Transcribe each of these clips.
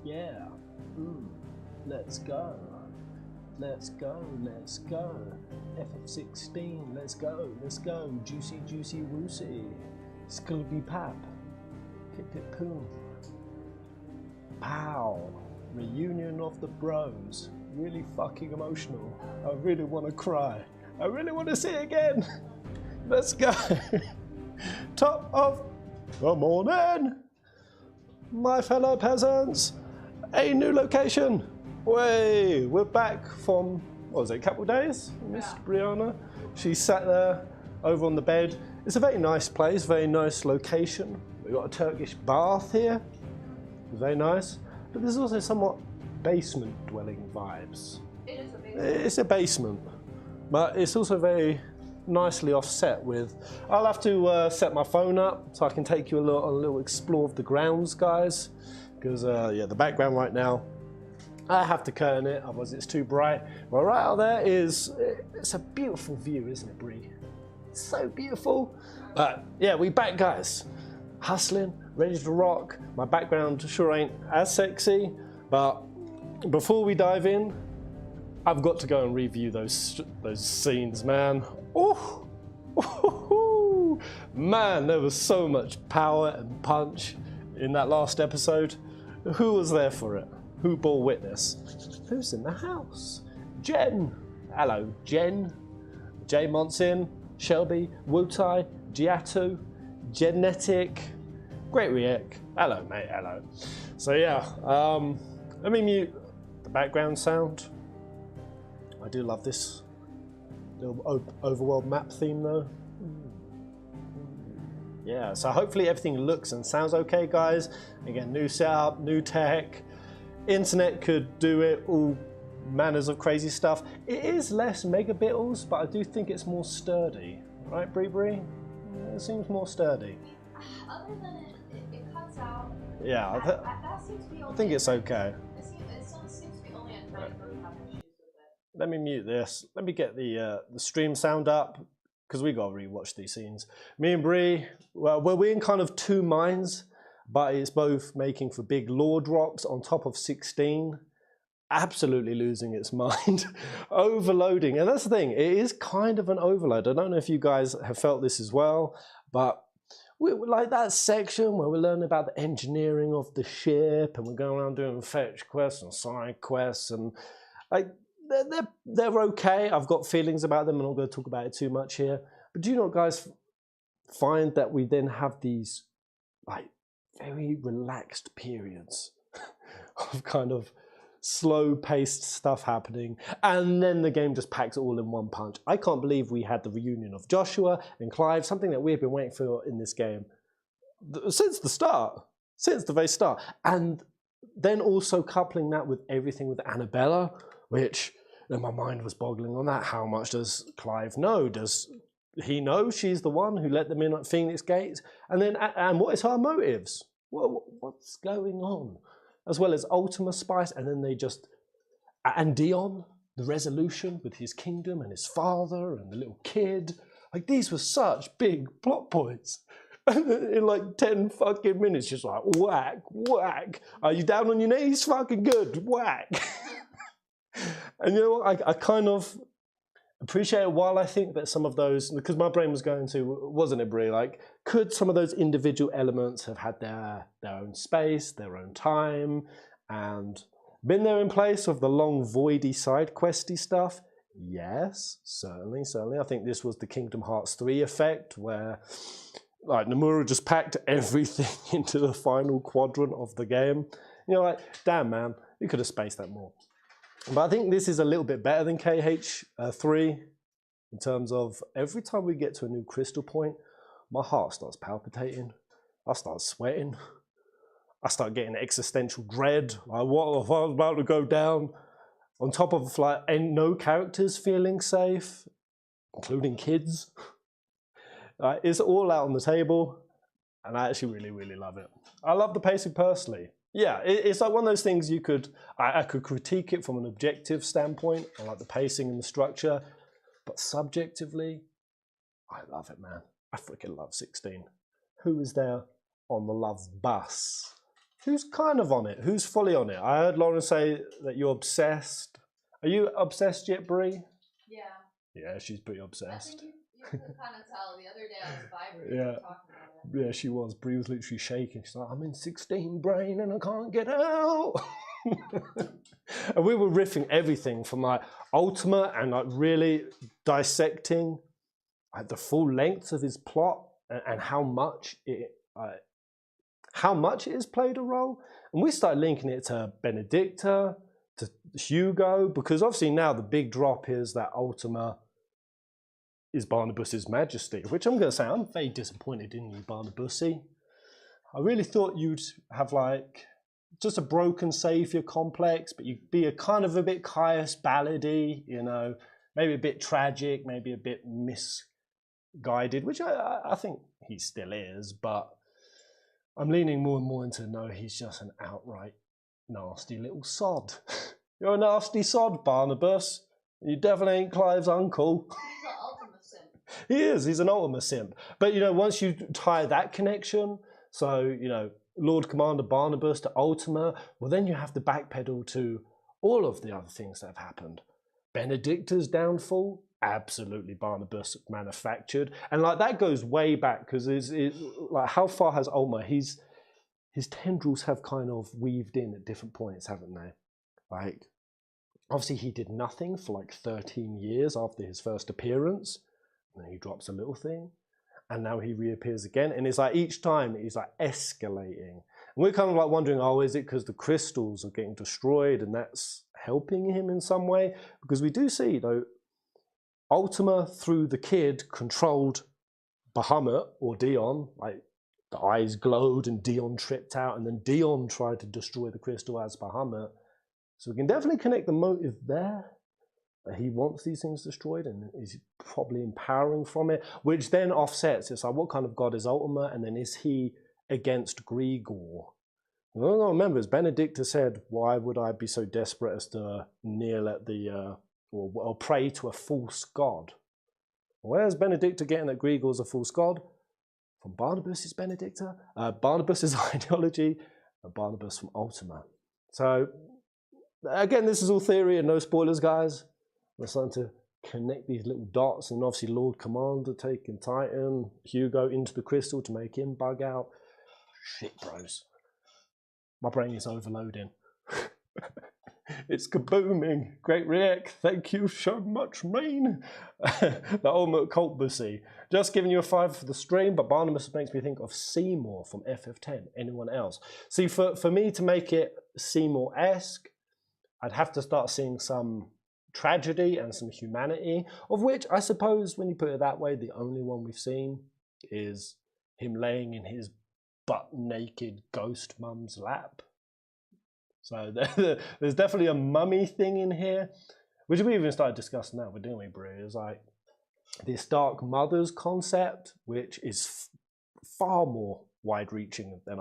Yeah. Let's go. Let's go. Let's go. FF16. Let's go. Let's go. Juicy, juicy, woosy. Scooby pap. Pip pip poom. Pow. Reunion of the bros. Really fucking emotional. I really want to cry. I really want to see it again. Let's go. Top of the morning, my fellow peasants. A new location. Way, we're back from, what was it, a couple of days? Miss Brianna. She sat there over on the bed. It's a very nice place, very nice location. We've got a Turkish bath here. Very nice. But there's also somewhat basement dwelling vibes. It is a basement. It's a basement, but it's also very nicely offset with. I'll have to set my phone up so I can take you a little explore of the grounds, guys. Because yeah, the background right now, I have to curtain it, otherwise it's too bright. Well, right out there it's a beautiful view, isn't it, Bree? It's so beautiful. But yeah, we back, guys. Hustling, ready to rock. My background sure ain't as sexy, but before we dive in, I've got to go and review those scenes, man. Oh, man, there was so much power and punch in that last episode. Who was there for it? Who bore witness? Who's in the house? Jen. Hello, Jen. Jay Monson, Shelby, Wutai, Giatu, Genetic, Great Riek. Hello, mate. Hello. So yeah, let me mute the background sound. I do love this little overworld map theme though. Yeah, so hopefully everything looks and sounds okay, guys. Again, new setup, new tech. Internet could do it, all manners of crazy stuff. It is less megabitls, but I do think it's more sturdy. Right, Bree Bree? It seems more sturdy. Other than it cuts out. Yeah, that seems to be only, I think it's okay. It seems to be only at night where we have issues with it. Let me mute this. Let me get the stream sound up, because we got to rewatch these scenes. Me and Bree, well, we're in kind of two minds, but it's both making for big lore drops on top of 16. Absolutely losing its mind. Overloading. And that's the thing, it is kind of an overload. I don't know if you guys have felt this as well, but we like that section where we're learning about the engineering of the ship and we're going around doing fetch quests and side quests, and like they're okay. I've got feelings about them and I'm not going to talk about it too much here. But do you know, guys, find that we then have these like very relaxed periods of kind of slow-paced stuff happening, and then the game just packs it all in one punch. I can't believe we had the reunion of Joshua and Clive, something that we've been waiting for in this game since the start, since the very start. And then also coupling that with everything with Annabella, which my mind was boggling on that. How much does Clive know? Does he know she's the one who let them in at Phoenix Gate? And then, and what is her motives? What's going on? As well as Ultima Spice, and then they just, and Dion, the resolution with his kingdom and his father and the little kid. Like, these were such big plot points. In like 10 fucking minutes, just like whack, whack. Are you down on your knees? Fucking good, whack. And you know what, I kind of appreciate it, while I think that some of those, because my brain was going to, wasn't it, Brie? Like, could some of those individual elements have had their own space, their own time, and been there in place of the long, voidy, side questy stuff? Yes, certainly, certainly. I think this was the Kingdom Hearts 3 effect, where like Nomura just packed everything into the final quadrant of the game. You know, like, damn, man, you could have spaced that more. But I think this is a little bit better than KH3 in terms of every time we get to a new crystal point, my heart starts palpitating. I start sweating. I start getting existential dread. Like, what if I was about to go down? On top of like, and no characters feeling safe, including kids. It's all out on the table, and I actually really, really love it. I love the pacing personally. Yeah, it's like one of those things you could, I could critique it from an objective standpoint, I like the pacing and the structure, but subjectively, I love it, man. I freaking love 16. Who is there on the love bus? Who's kind of on it? Who's fully on it? I heard Lauren say that you're obsessed. Are you obsessed yet, Brie? Yeah. Yeah, she's pretty I obsessed. think you could kind of tell. The other day I was vibrating Yeah. talking about it. Yeah, she was. Brie was literally shaking. She's like, I'm in 16 brain and I can't get out. And we were riffing everything from like Ultima and like really dissecting like the full length of his plot and how much it has played a role. And we started linking it to Benedicta, to Hugo, because obviously now the big drop is that Ultima is Barnabas's majesty, which I'm going to say, I'm very disappointed in you, Barnabasi. I really thought you'd have like just a broken savior complex, but you'd be a kind of a bit Caius ballady, you know, maybe a bit tragic, maybe a bit misguided, which I think he still is, but I'm leaning more and more into no, he's just an outright nasty little sod. You're a nasty sod, Barnabas. You definitely ain't Clive's uncle. He's an Ultima simp. He is, he's an Ultima simp. But, you know, once you tie that connection, so, you know, Lord Commander Barnabas to Ultima, well, then you have to backpedal to all of the other things that have happened. Benedicta's downfall, absolutely Barnabas manufactured. And, like, that goes way back, because like, how far has Ultima, his tendrils have kind of weaved in at different points, haven't they? Like, obviously he did nothing for like 13 years after his first appearance. And then he drops a little thing. And now he reappears again. And it's like each time he's like escalating. And we're kind of like wondering, oh, is it because the crystals are getting destroyed and that's helping him in some way? Because we do see, though, Ultima through the kid controlled Bahamut or Dion. Like the eyes glowed and Dion tripped out. And then Dion tried to destroy the crystal as Bahamut. So we can definitely connect the motive there. He wants these things destroyed and is probably empowering from it, which then offsets. It's like, what kind of god is Ultima? And then is he against Grigor? Well, remember, as Benedicta said, why would I be so desperate as to kneel at the, or pray to a false god? Where's Benedicta getting that Grigor's a false god? From Barnabas is Benedicta, Barnabas's ideology, and Barnabas from Ultima. So, again, this is all theory and no spoilers, guys. We're starting to connect these little dots, and obviously Lord Commander taking Titan, Hugo into the crystal to make him bug out. Shit, bros. My brain is overloading. It's kabooming. Great react. Thank you so much, Rain. The ultimate cult bussy. Just giving you a 5 for the stream, but Barnabas makes me think of Seymour from FF10. Anyone else? See, for me to make it Seymour-esque, I'd have to start seeing some tragedy and some humanity, of which I suppose, when you put it that way, the only one we've seen is him laying in his butt-naked ghost mum's lap. So there's definitely a mummy thing in here, which we even started discussing now, didn't we, Brie? It's like this Dark Mothers concept, which is far more wide-reaching than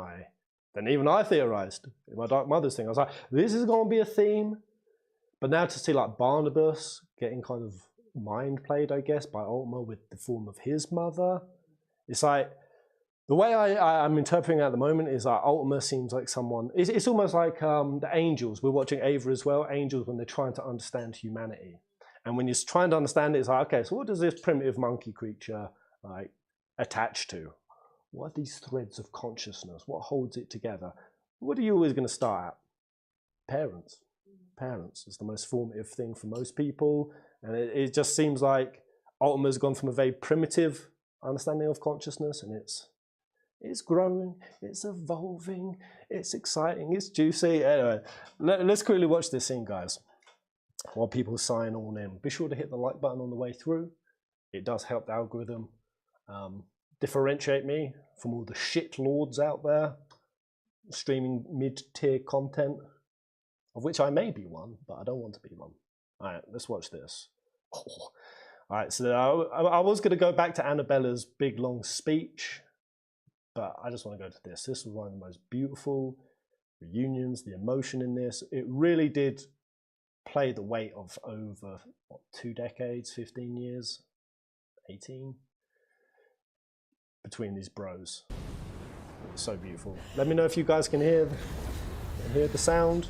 even I theorized in my Dark Mothers thing. I was like, this is going to be a theme. But now to see like Barnabas getting kind of mind played, I guess, by Ultima with the form of his mother, it's like, the way I'm interpreting it at the moment is like Ultima seems like someone, it's almost like the Angels. We're watching Ava as well, Angels, when they're trying to understand humanity. And when you're trying to understand it, it's like, okay, so what does this primitive monkey creature like attach to? What are these threads of consciousness? What holds it together? What are you always going to start at? Parents. Parents is the most formative thing for most people. And it just seems like Ultima's gone from a very primitive understanding of consciousness, and it's growing, it's evolving, it's exciting, it's juicy. Anyway, let's quickly watch this scene, guys, while people sign on in. Be sure to hit the like button on the way through. It does help the algorithm differentiate me from all the shit lords out there streaming mid-tier content, of which I may be one, but I don't want to be one. All right, let's watch this. Oh. All right, so I was going to go back to Annabella's big, long speech, but I just want to go to this. This was one of the most beautiful reunions, the emotion in this. It really did play the weight of over, what, 2 decades, 15 years, 18, between these bros. It's so beautiful. Let me know if you guys can hear the sound.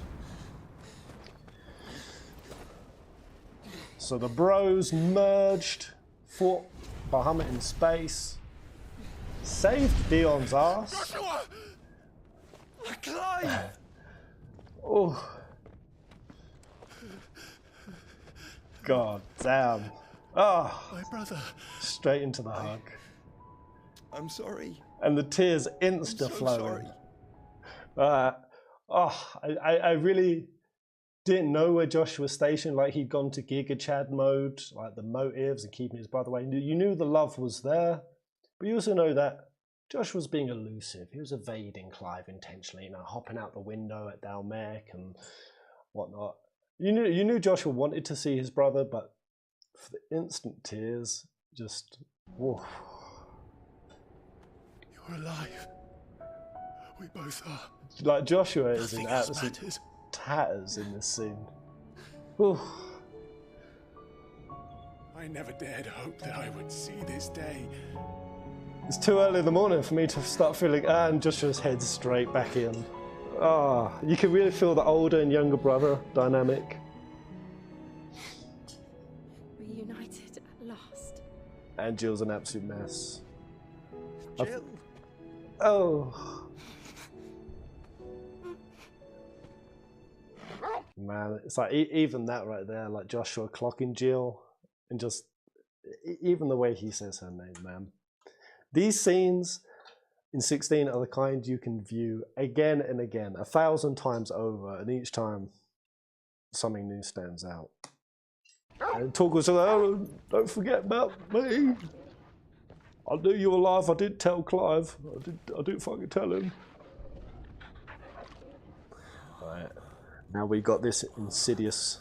So the bros merged, fought Bahamut in space, saved Dion's ass. Joshua! Clive! Oh. God damn. Oh, My brother. straight into the hug. I'm sorry. And the tears I'm insta so flowing. sorry. I really didn't know where Josh was stationed. Like, he'd gone to Giga Chad mode, like the motives and keeping his brother away. You knew the love was there, but you also know that Josh was being elusive. He was evading Clive intentionally, hopping out the window at Dalmec and whatnot. You knew Joshua wanted to see his brother, but for the instant tears, just whoa. You're alive. We both are. Like, Joshua is in Nothing else absolute matters. tatters in this scene. Whew. I never dared hope that I would see this day. It's too early in the morning for me to start feeling, and Joshua's head straight back in. You can really feel the older and younger brother dynamic. Reunited at last. And Jill's an absolute mess. Jill. Oh. Man, it's like even that right there, like Joshua clocking Jill, and just even the way he says her name, man. These scenes in 16 are the kind you can view again and again, 1,000 times over, and each time something new stands out. And Torg was like, oh, don't forget about me. I knew you were alive. I did tell Clive. I did fucking tell him. Right. Now we got this insidious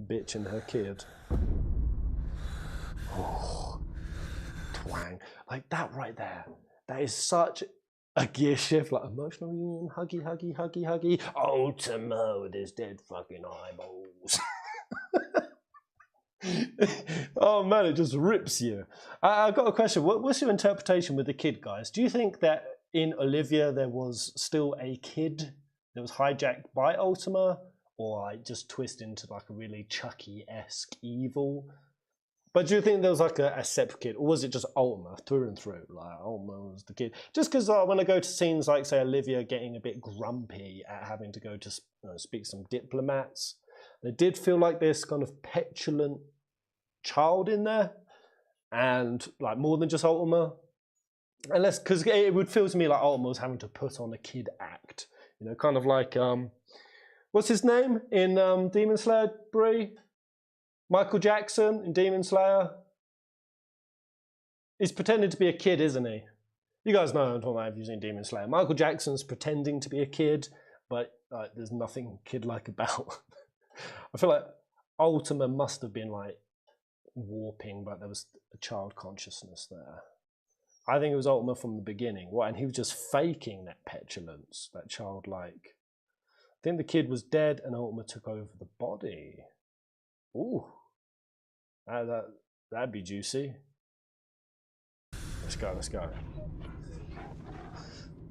bitch and her kid. Oh, twang. Like that right there. That is such a gear shift. Like emotional union, huggy, huggy, huggy, huggy. Ultimo with his dead fucking eyeballs. Oh man, it just rips you. I've got a question. What's your interpretation with the kid, guys? Do you think that in Olivia there was still a kid that was hijacked by Ultima, or like just twisted into like a really Chucky-esque evil? But do you think there was like a separate kid, or was it just Ultima through and through? Like Ultima was the kid. Just because when I go to scenes like, say, Olivia getting a bit grumpy at having to go to speak to some diplomats, there did feel like this kind of petulant child in there, and like more than just Ultima. Unless, because it would feel to me like Ultima was having to put on a kid act. Kind of like, what's his name in Demon Slayer, Brie? Michael Jackson in Demon Slayer. He's pretending to be a kid, isn't he? You guys know I'm talking about if you've seen Demon Slayer. Michael Jackson's pretending to be a kid, but there's nothing kid-like about. I feel like Ultima must have been like warping, but there was a child consciousness there. I think it was Ultima from the beginning. And he was just faking that petulance, that childlike. I think the kid was dead and Ultima took over the body. Ooh. That'd be juicy. Let's go, let's go.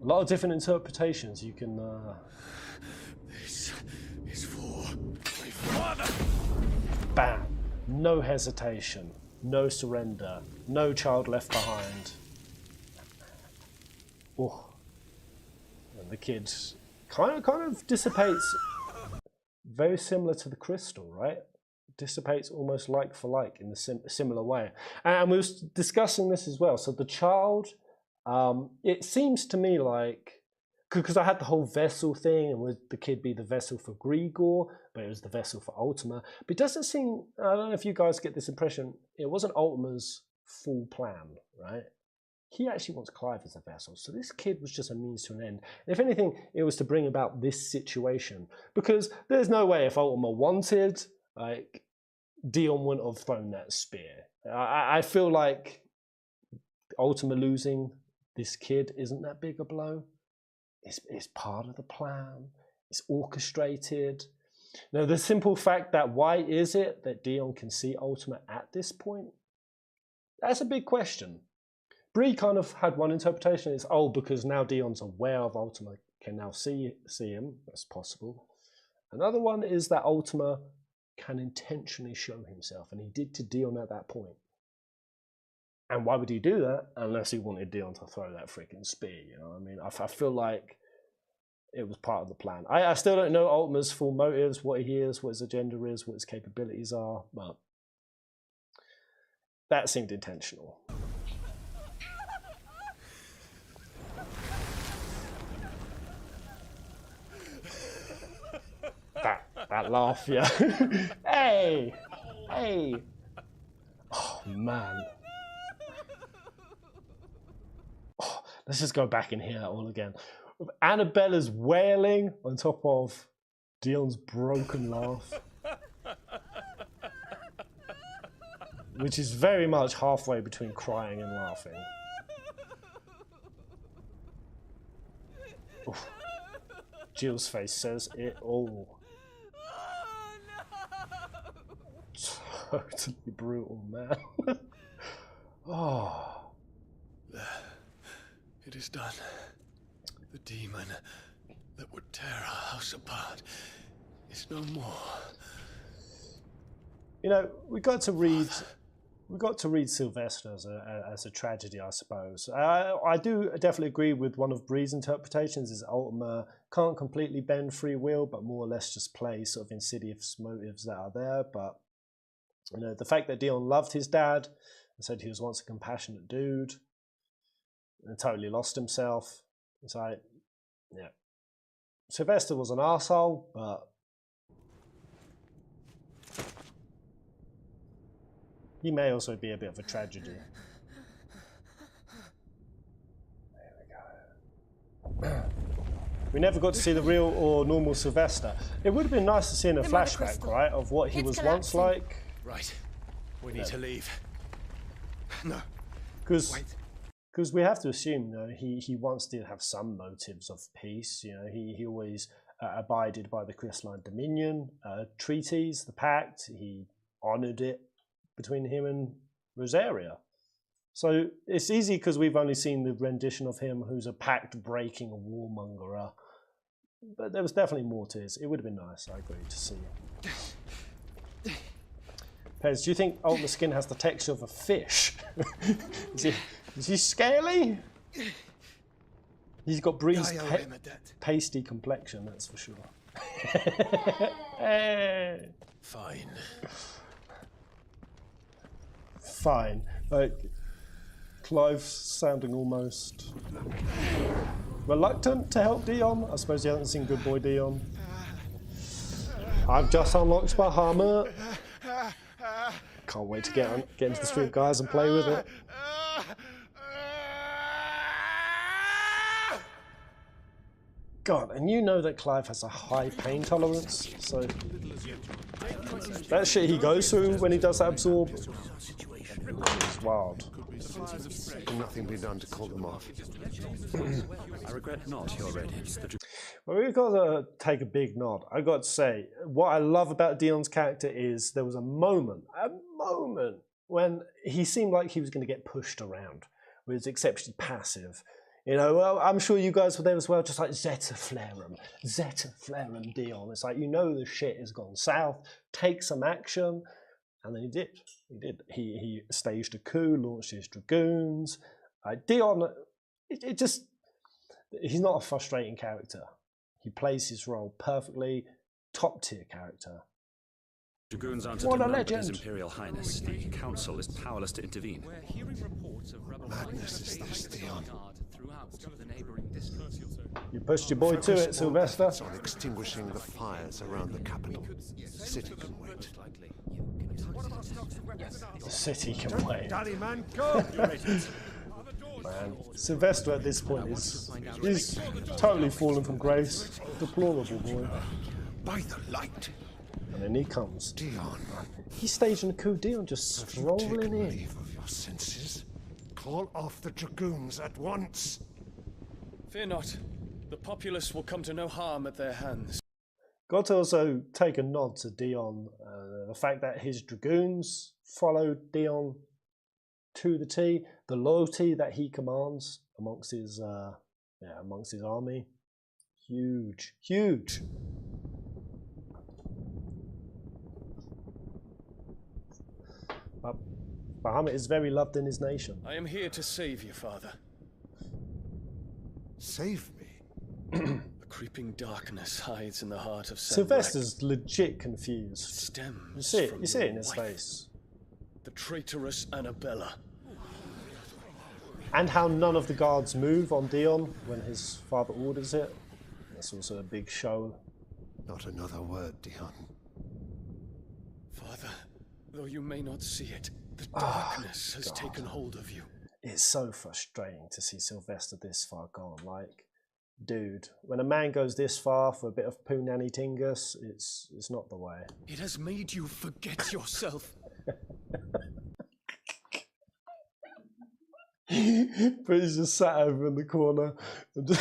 A lot of different interpretations you can... This is for my father. Bam. No hesitation. No surrender. No child left behind. Oh. And the kid kind of dissipates, very similar to the crystal, right? Dissipates almost like for like in a similar way. And we were discussing this as well. So the child, it seems to me like, because I had the whole vessel thing, and would the kid be the vessel for Grigor, but it was the vessel for Ultima. But it doesn't seem, I don't know if you guys get this impression, it wasn't Ultima's full plan, right? He actually wants Clive as a vessel. So this kid was just a means to an end. And if anything, it was to bring about this situation. Because there's no way if Ultima wanted, like, Dion wouldn't have thrown that spear. I feel like Ultima losing this kid isn't that big a blow. It's part of the plan. It's orchestrated. Now, the simple fact that why is it that Dion can see Ultima at this point? That's a big question. Bree kind of had one interpretation. It's, oh, because now Dion's aware of Ultima, can now see him. That's possible. Another one is that Ultima can intentionally show himself, and he did to Dion at that point. And why would he do that unless he wanted Dion to throw that freaking spear? You know what I mean? I feel like it was part of the plan. I still don't know Ultima's full motives, what he is, what his agenda is, what his capabilities are, but that seemed intentional. That laugh, yeah. Hey! Hey! Oh, man. Oh, let's just go back in here all again. With Annabella's wailing on top of Dion's broken laugh. Which is very much halfway between crying and laughing. Oof. Jill's face says it all. Totally brutal, man. Oh. There. It is done. The demon that would tear our house apart is no more. You know, we got to read Sylvester as a tragedy, I suppose. I do definitely agree with one of Bree's interpretations, is Ultima can't completely bend free will, but more or less just play sort of insidious motives that are there. But you know, the fact that Dion loved his dad and said he was once a compassionate dude and totally lost himself. It's like, yeah, Sylvester was an arsehole, but he may also be a bit of a tragedy. There we go. We never got to see the real or normal Sylvester. It would have been nice to see in a flashback, right, of what he was once like. Right. We need to leave. No. Because we have to assume, you know, he once did have some motives of peace. You know, he always abided by the Crystalline Dominion treaties, the pact. He honoured it between him and Rosaria. So it's easy because we've only seen the rendition of him who's a pact-breaking warmongerer. But there was definitely more to this. It would have been nice, I agree, to see. Pez, do you think Ultima skin has the texture of a fish? Is he scaly? He's got Bree's pasty complexion, that's for sure. Hey. Fine. Fine. Clive sounding almost reluctant to help Dion. I suppose he hasn't seen Good Boy Dion. I've just unlocked Bahamut. Can't wait to get into the street, guys, and play with it. God, and you know that Clive has a high pain tolerance, so that shit he goes through when he does that absorb is wild. Can nothing be done to call them off? I regret not, Your Radiance. Well, we've got to take a big nod. I got to say, what I love about Dion's character is there was a moment when he seemed like he was going to get pushed around. He was exceptionally passive. You know, well, I'm sure you guys were there as well, just like Zeta Flarum Dion. It's like, you know, the shit has gone south, take some action. And then he did. He staged a coup, launched his dragoons. Dion, he's not a frustrating character. He plays his role perfectly. Top tier character. Dragoons aren't What a to legend! His Imperial Highness. The Council is powerless to intervene. Madness is this, Dion. You pushed your boy to it, Sylvester. On extinguishing the fires around the capital. The city can wait. The city can wait. Daddy man, go! Man, Sylvester at this point is totally fallen from grace. Deplorable boy. By the light. And then he comes. Dion. He's staging a coup. Dion just strolling in. Leave of your senses. Call off the dragoons at once. Fear not. The populace will come to no harm at their hands. Got to also take a nod to Dion. The fact that his dragoons followed Dion to the T. The loyalty that he commands amongst his army, huge, huge. But Bahamut is very loved in his nation. I am here to save you, Father. Save me. The creeping darkness hides in the heart of Sylvester's legit confused. Stems You see it. from You see it your in his wife, face. the traitorous Annabella. And how none of the guards move on Dion when his father orders it. That's also a big show. Not another word, Dion. Father, though you may not see it, the darkness has taken hold of you. It's so frustrating to see Sylvester this far gone. Like, dude, when a man goes this far for a bit of Poonanny Tingus, it's not the way. It has made you forget yourself. But he's just sat over in the corner. And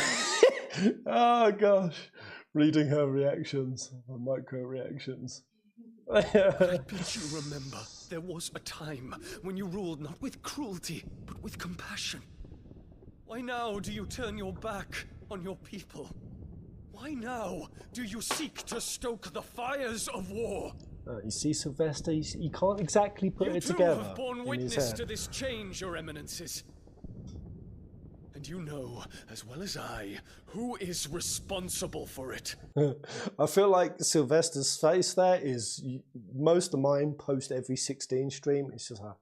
oh gosh, reading her reactions, her micro reactions. I bet you remember there was a time when you ruled not with cruelty, but with compassion. Why now do you turn your back on your people? Why now do you seek to stoke the fires of war? You see, Sylvester, he can't exactly put it together. You too have borne in his witness head. to this change, your eminences. And you know, as well as I, who is responsible for it. I feel like Sylvester's face there is most of mine post every 16 stream. It's just like,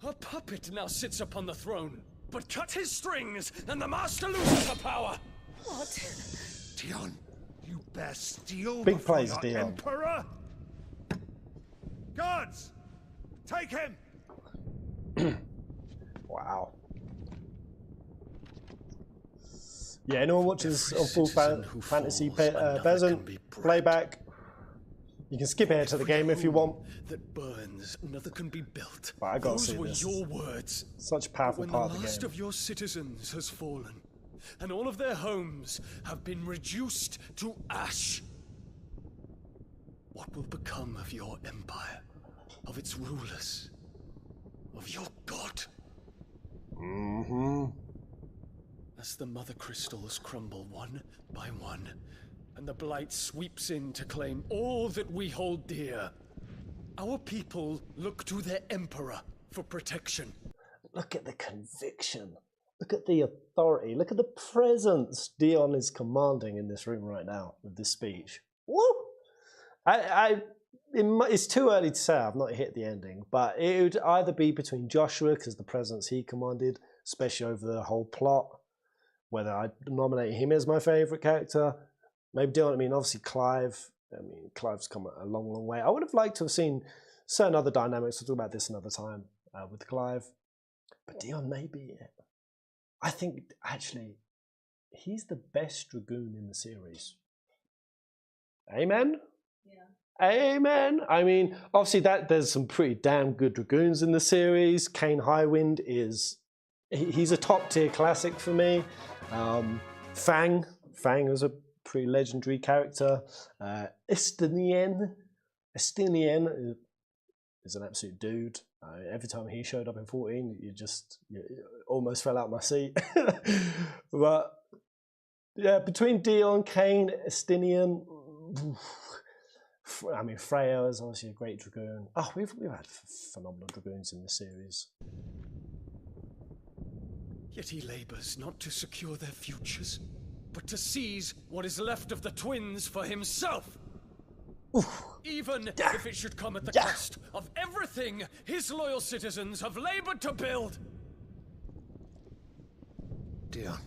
A puppet now sits upon the throne, but cut his strings, and the master loses the power. What? Dion, you bear steel Big before plays, your Dion. Emperor? Guards, take him! wow. Yeah, anyone watches Every on Full citizen who Fantasy falls, another Peasant can be bred. playback, you can skip ahead to the game if you want. That burns, another can be built. But I gotta Those see were this. your words. Such a powerful When the part of the last game. of your citizens has fallen, and all of their homes have been reduced to ash, what will become of your empire, of its rulers, of your god? Mm-hmm. As the mother crystals crumble one by one, and the blight sweeps in to claim all that we hold dear, our people look to their emperor for protection. Look at the conviction. Look at the authority. Look at the presence Dion is commanding in this room right now with this speech. Woo! It's too early to say. I've not hit the ending, but it would either be between Joshua, because the presence he commanded, especially over the whole plot, whether I nominate him as my favourite character. Maybe Dion. I mean, obviously Clive. I mean, Clive's come a long, long way. I would have liked to have seen certain other dynamics. We'll talk about this another time with Clive. But Dion may be it. I think, actually, he's the best Dragoon in the series. Amen? Yeah. Amen. I mean, obviously there's some pretty damn good Dragoons in the series. Kane Highwind he's a top tier classic for me. Fang was a pretty legendary character. Estinian is an absolute dude. Every time he showed up in 14, you almost fell out my seat. But yeah, between Dion, Kane, Estinian, I mean, Freya is obviously a great Dragoon. Oh, we've had phenomenal Dragoons in this series. Yet he labours not to secure their futures, but to seize what is left of the twins for himself. Oof. Even if it should come at the cost of everything his loyal citizens have labored to build. Dion,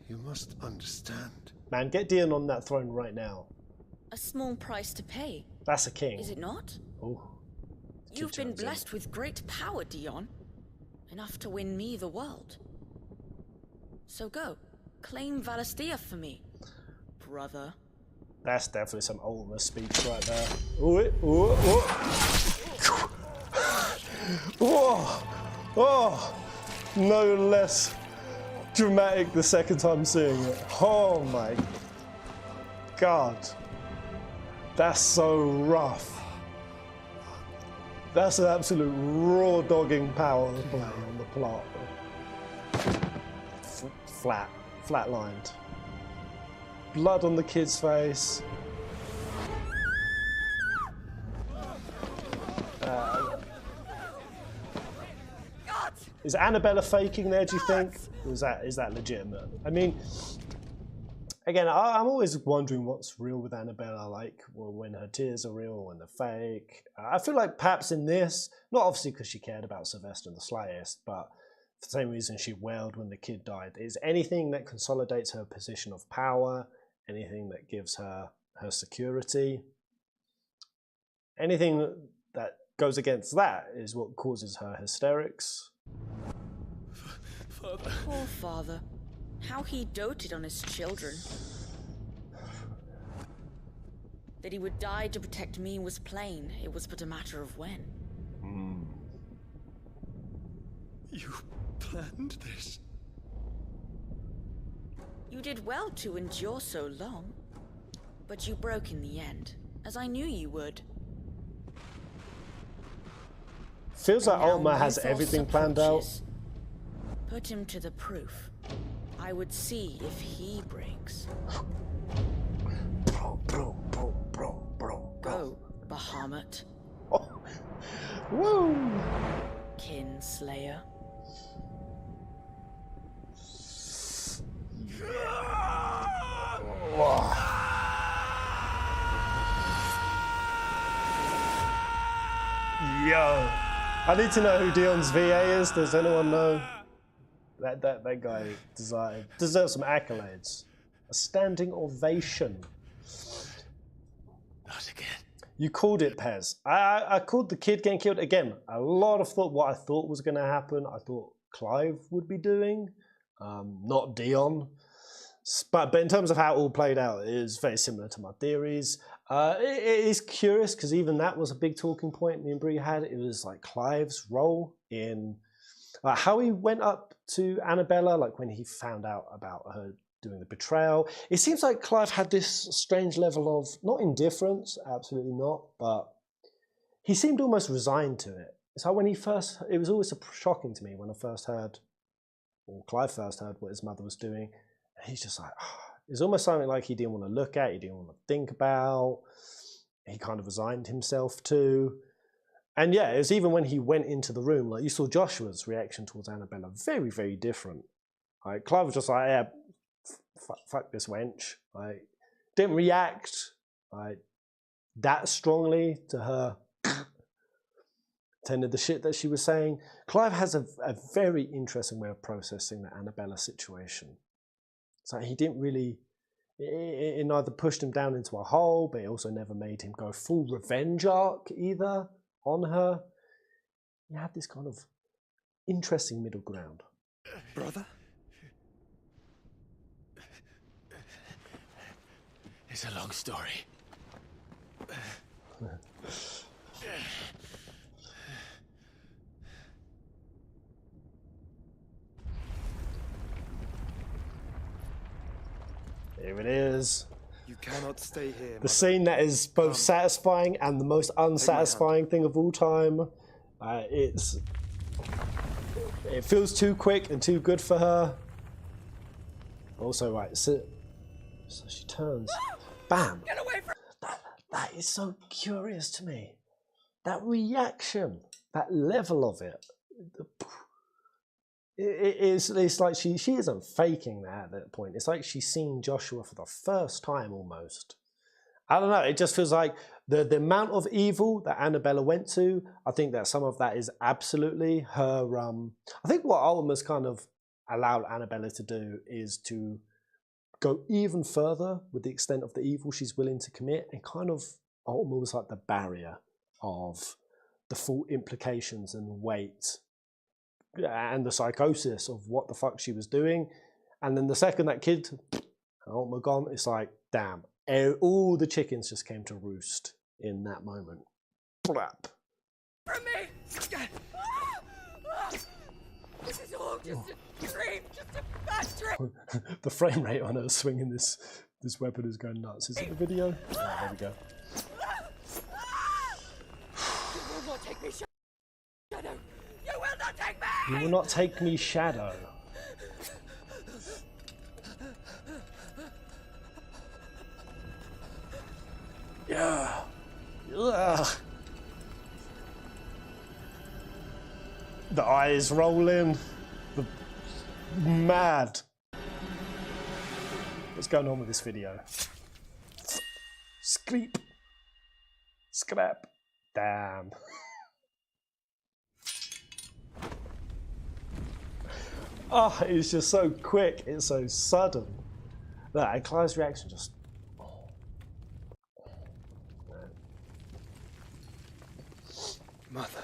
you must understand. Man, get Dion on that throne right now. A small price to pay, That's a king. is it not? Oh, You've been Jonesy. blessed with great power, Dion. Enough to win me the world. So go, claim Valisthea for me, brother. That's definitely some ultimate speech right there. Whoa. Oh, no less dramatic the second time seeing it. Oh my. God. That's so rough. That's an absolute raw dogging power play on the plot. Flatlined. Blood on the kid's face. Is Annabella faking there, do you think? Or is that legitimate? I mean, again, I'm always wondering what's real with Annabella, like when her tears are real or when they're fake. I feel like perhaps in this, not obviously because she cared about Sylvester the Slayist, but for the same reason she wailed when the kid died, is anything that consolidates her position of power, anything that gives her her security, anything that goes against that is what causes her hysterics. Father. Poor father. How he doted on his children. That he would die to protect me was plain. It was but a matter of when. You planned this? You did well to endure so long. But you broke in the end, as I knew you would. Feels like Now Altmer has Mythos everything planned out. approaches. Put him to the proof. I would see if he breaks. Bro. Go, Bahamut. Oh. Woo! Kinslayer. Yo, I need to know who Dion's VA is. Does anyone know? That guy deserves some accolades. A standing ovation. Not again. You called it, Pez. I called the kid getting killed again. A lot of what I thought was going to happen. I thought Clive would be doing, not Dion. But in terms of how it all played out, it is very similar to my theories. It is curious because even that was a big talking point me and Bree had. It was like Clive's role in how he went up to Annabella, like when he found out about her doing the betrayal. It seems like Clive had this strange level of, not indifference, absolutely not, but he seemed almost resigned to it. It's like when he first, it was always shocking to me when I first heard, or Clive first heard what his mother was doing. And he's just like, it's almost something like he didn't want to look at, he didn't want to think about, he kind of resigned himself to. And yeah, it was even when he went into the room, like you saw Joshua's reaction towards Annabella, very, very different. Like Clive was just like, yeah, fuck this wench. Like, didn't react like that strongly to her, to the shit that she was saying. Clive has a very interesting way of processing the Annabella situation. So he didn't really, it neither pushed him down into a hole, but it also never made him go full revenge arc either on her. He had this kind of interesting middle ground. Brother? It's a long story. Here it is. You cannot stay here. The scene that is both satisfying and the most unsatisfying thing of all time. It feels too quick and too good for her. Also, right, so she turns. Bam! Get away from That is so curious to me. That reaction, that level of it. It's like she isn't faking that at that point. It's like she's seen Joshua for the first time almost. I don't know, it just feels like the amount of evil that Annabella went to, I think that some of that is absolutely her, I think what Alma's kind of allowed Annabella to do is to go even further with the extent of the evil she's willing to commit, and kind of Alma was like the barrier of the full implications and weight and the psychosis of what the fuck she was doing. And then the second that kid, Alma gone, it's like, damn, all the chickens just came to roost in that moment. Blap. from me! This is all just a dream, just a bad dream! The frame rate on her swinging this This weapon is going nuts. Is it the video? Oh, there we go. You will not take me, Shadow! You will not take me! You will not take me, Shadow. Yeah. Ugh. The eyes rolling. The mad. What's going on with this video? Screep. Scrap. Damn. Oh, it's just so quick. It's so sudden. Look, and Clive's reaction just. Mother.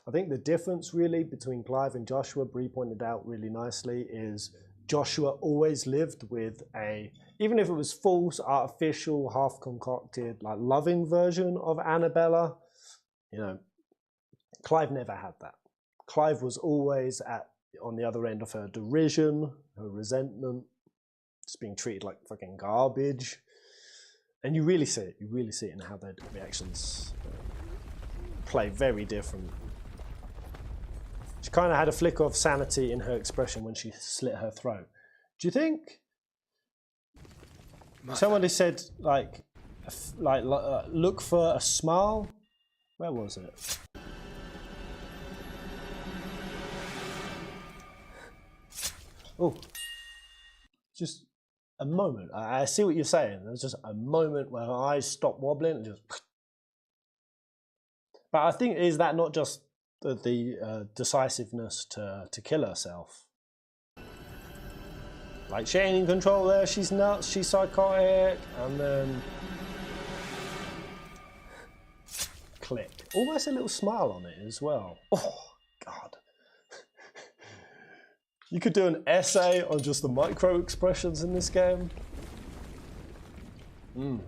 I think the difference really between Clive and Joshua, Bree pointed out really nicely, is Joshua always lived with a, even if it was false, artificial, half concocted, like loving version of Annabella, you know, Clive never had that. Clive was always on the other end of her derision, her resentment, just being treated like fucking garbage. And you really see it. You really see it in how their reactions play very different. She kind of had a flicker of sanity in her expression when she slit her throat. Do you think? Somebody said like look for a smile. Where was it? Oh, just a moment. I see what you're saying. There's just a moment where her eyes stop wobbling and just. But I think, is that not just the decisiveness to kill herself? Like, she ain't in control there. She's nuts. She's psychotic, and then click. Almost a little smile on it as well. Oh God. You could do an essay on just the micro expressions in this game. You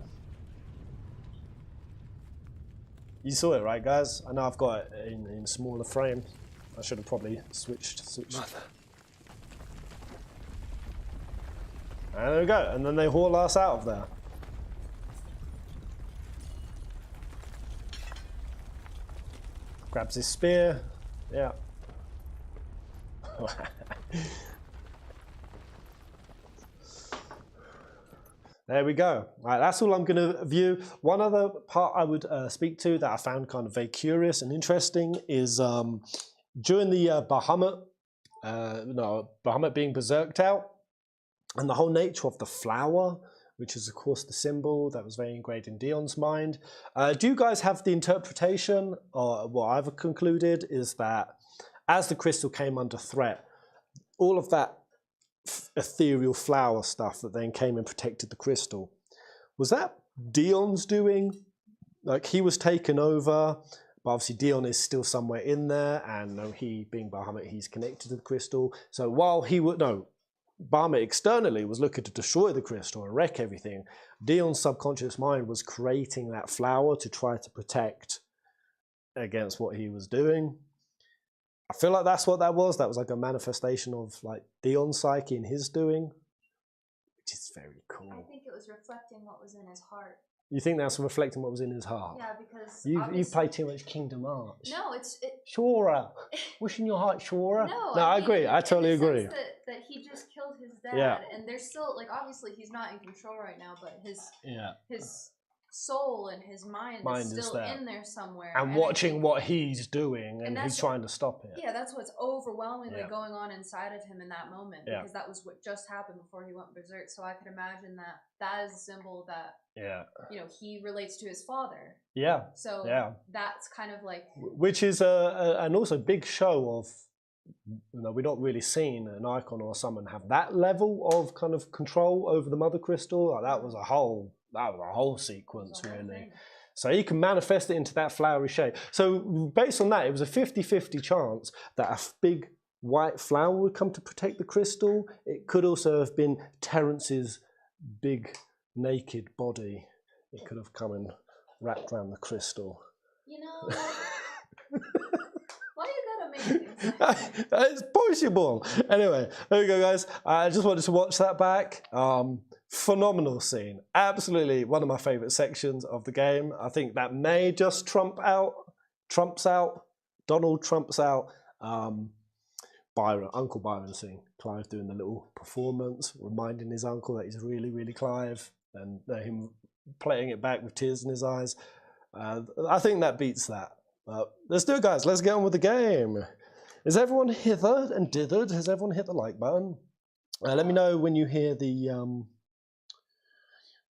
saw it, right, guys? I know I've got it in smaller frame. I should have probably switched. Mother. And there we go. And then they haul us out of there. Grabs his spear. Yeah. There we go. Right, that's all I'm going to view. One other part I would speak to that I found kind of very curious and interesting is during the Bahamut being berserked out, and the whole nature of the flower, which is of course the symbol that was very ingrained in Dion's mind. Do you guys have the interpretation, or what I've concluded is that as the crystal came under threat, all of that ethereal flower stuff that then came and protected the crystal, was that Dion's doing? Like, he was taken over, but obviously Dion is still somewhere in there, and he being Bahamut, he's connected to the crystal. So while Bahamut externally was looking to destroy the crystal and wreck everything, Dion's subconscious mind was creating that flower to try to protect against what he was doing. I feel like that's what that was. That was like a manifestation of like Dion's psyche and his doing, which is very cool. I think it was reflecting what was in his heart. You think that's reflecting what was in his heart? Yeah, because you've played too much Kingdom Hearts. No, Shura. What's in your heart, Shura? No, I agree. I totally agree. That he just killed his dad, yeah. And there's still, like, obviously he's not in control right now, but his soul and his mind is still in there somewhere. And watching what he's doing, and he's trying to stop it. Yeah, that's what's overwhelmingly going on inside of him in that moment, because that was what just happened before he went berserk. So I could imagine that is a symbol that he relates to his father. Yeah. So that's kind of like, which is an also big show of, we're not really seeing an icon or someone have that level of kind of control over the Mother Crystal. Like, that was a whole sequence, really. So he can manifest it into that flowery shape. So based on that, it was a 50-50 chance that a big white flower would come to protect the crystal. It could also have been Terrence's big naked body. It could have come and wrapped around the crystal. Why you gotta It's possible. Anyway, there we go, guys. I just wanted to watch that back. Phenomenal scene. Absolutely one of my favourite sections of the game. I think that may just trumps out. Donald trumps out Byron, Uncle Byron scene. Clive doing the little performance, reminding his uncle that he's really, really Clive, and him playing it back with tears in his eyes. I think that beats that. Let's do it, guys. Let's get on with the game. Is everyone hither and dithered? Has everyone hit the like button? Let me know when you hear the...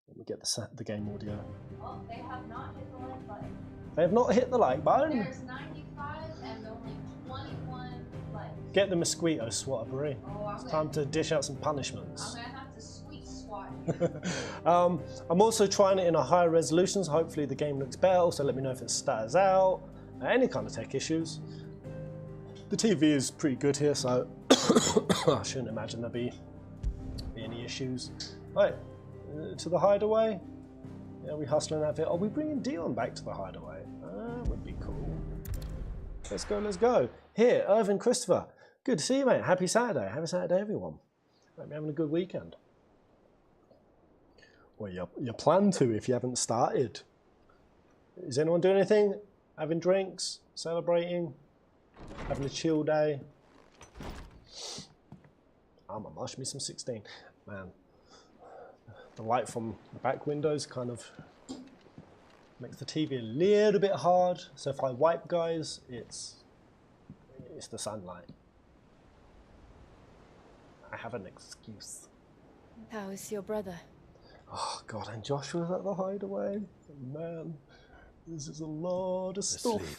let me get the game audio. Oh, they have not hit the like button. They have not hit the like button? There's 95 and only 21 likes. Get the mosquito swatter, Brie. Oh, it's time to dish out some punishments. I'm going to have to sweet swat. I'm also trying it in a higher resolution, so hopefully the game looks better. So let me know if it stutters out, any kind of tech issues. The TV is pretty good here, so I shouldn't imagine there'll be any issues. Right, to the hideaway. Yeah, we hustling that bit. Are we bringing Dion back to the hideaway? That would be cool. Let's go, let's go. Here, Irvin Christopher. Good to see you, mate. Happy Saturday. Happy Saturday, everyone. Hope you're having a good weekend. Well, you plan to if you haven't started. Is anyone doing anything? Having drinks? Celebrating? Having a chill day? I'm gonna mush me some 16. Man, the light from the back windows kind of makes the TV a little bit hard. So if I wipe, guys, it's the sunlight. I have an excuse. How is your brother? Oh God, and Joshua's at the hideaway. Man, this is a lot of stuff. Asleep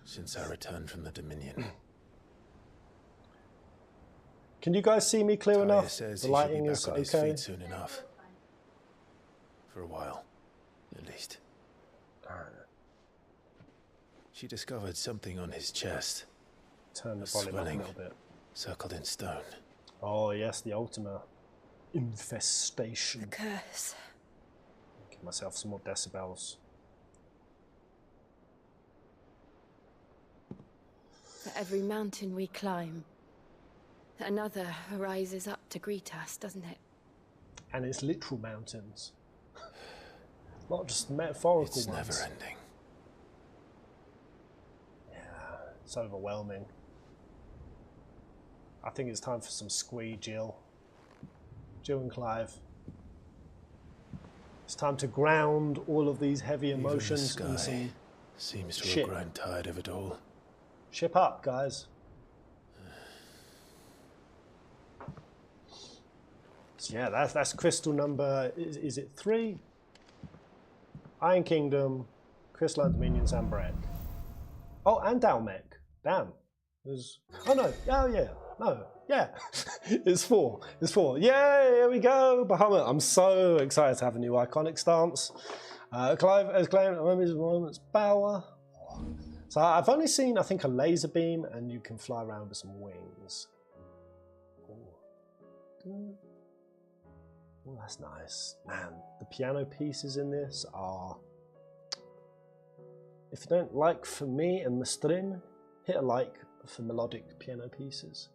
since I returned from the Dominion. Can you guys see me clear enough? Says the lighting is on his okay. feet soon enough. For a while, at least. She discovered something on his chest. Turn the volume up a little bit. Circled in stone. Oh yes, the ultimate infestation. The curse. Give myself some more decibels. For every mountain we climb, another rises up to greet us, doesn't it? And it's literal mountains. Not just metaphorical ones. It's never ending. Yeah, it's overwhelming. I think it's time for some squee, Jill. Jill and Clive. It's time to ground all of these heavy emotions in some seems to have grown tired of it all. Ship up, guys. So yeah, that's crystal number, is it 3? Iron Kingdom, Crystalline Dominions, and Breck. Oh, and Dalmec. Damn. There's, oh no, oh yeah, no, yeah. It's 4, it's 4. Yay, here we go, Bahamut. I'm so excited to have a new iconic stance. Clive has claimed, moment's power. So I've only seen, I think, a laser beam, and you can fly around with some wings. Oh, that's nice. Man, the piano pieces in this are... If you don't like For Me and Mistrin, hit a like for melodic piano pieces.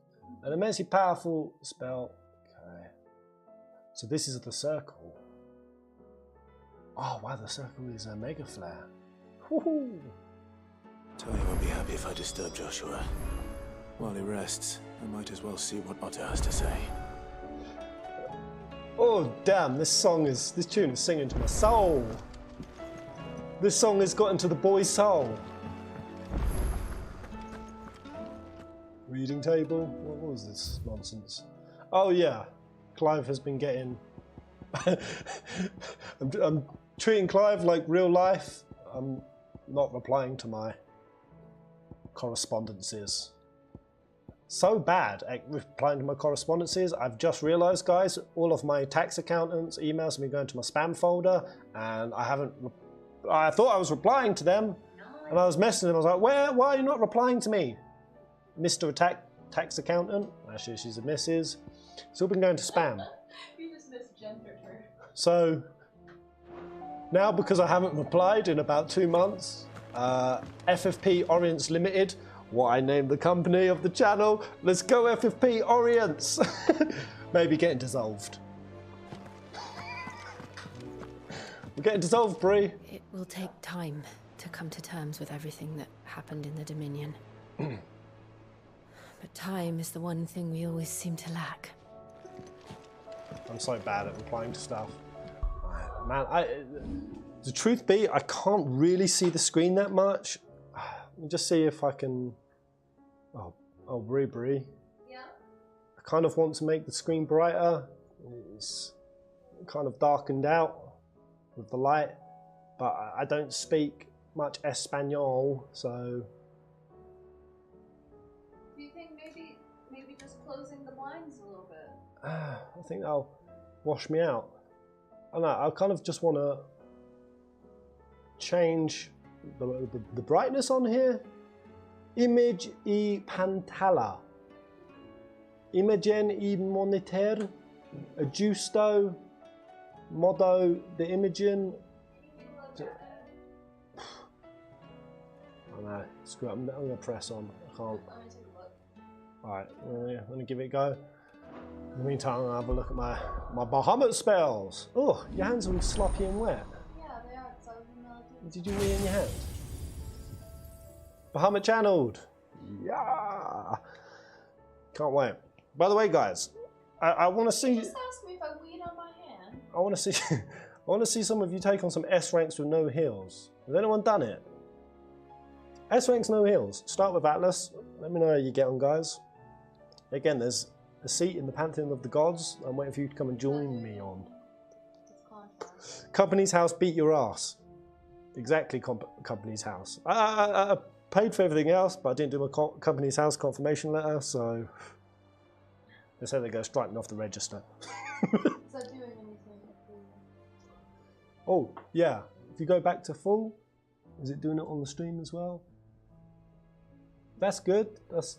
An immensely powerful spell. Okay. So this is the circle. Oh, wow, the circle is a mega flare. Woohoo! Tony won't be happy if I disturb Joshua. While he rests, I might as well see what Otter has to say. Oh damn, this tune is singing to my soul. This song has got into the boy's soul. Reading table, what was this nonsense? Oh yeah, Clive has been getting... I'm treating Clive like real life. I'm not replying to my correspondences. So bad at replying to my correspondences, I've just realised, guys, all of my tax accountants' emails have been going to my spam folder, and I thought I was replying to them, and I was messaging them. I was like, why are you not replying to me, Mr. Tax Accountant? Actually, she's a Mrs. It's all been going to spam. You just misgendered her. So now, because I haven't replied in about 2 months, FFP Orients Limited What I named the company of the channel. Let's go FFP Orients. Maybe getting dissolved. We're getting dissolved, Bree. It will take time to come to terms with everything that happened in the Dominion. But time is the one thing we always seem to lack. I'm so bad at replying to stuff. Man, the truth be, I can't really see the screen that much. Let me just see if I can... Oh, Brie. Yeah? I kind of want to make the screen brighter. It's kind of darkened out with the light, but I don't speak much Espanol, so... Do you think maybe just closing the blinds a little bit? I think that'll wash me out. I don't know, I kind of just want to change the brightness on here. Image y pantalla. Imagen y monitor. Ajusto. Modo de imagen. I know, screw it, I'm going to press on. I can't. Alright, let me give it a go. In the meantime, I'll have a look at my Bahamut spells. Oh, your hands are all sloppy and wet. Yeah, they are, because I was in the... Did you wee in your hand? Bahamut channeled. Yeah. Can't wait. By the way, guys, I want to see... You just asked me if I weed on my hand. I want to see... I want to see some of you take on some S ranks with no heals. Has anyone done it? S ranks, no heals. Start with Atlas. Let me know how you get on, guys. Again, there's a seat in the Pantheon of the Gods. I'm waiting for you to come and join me on. Company's House beat your ass. Exactly, Company's House. I paid for everything else, but I didn't do my Company's House confirmation letter, so they say they go striking off the register. Is that doing anything? Oh, yeah. If you go back to full, is it doing it on the stream as well? That's good. That's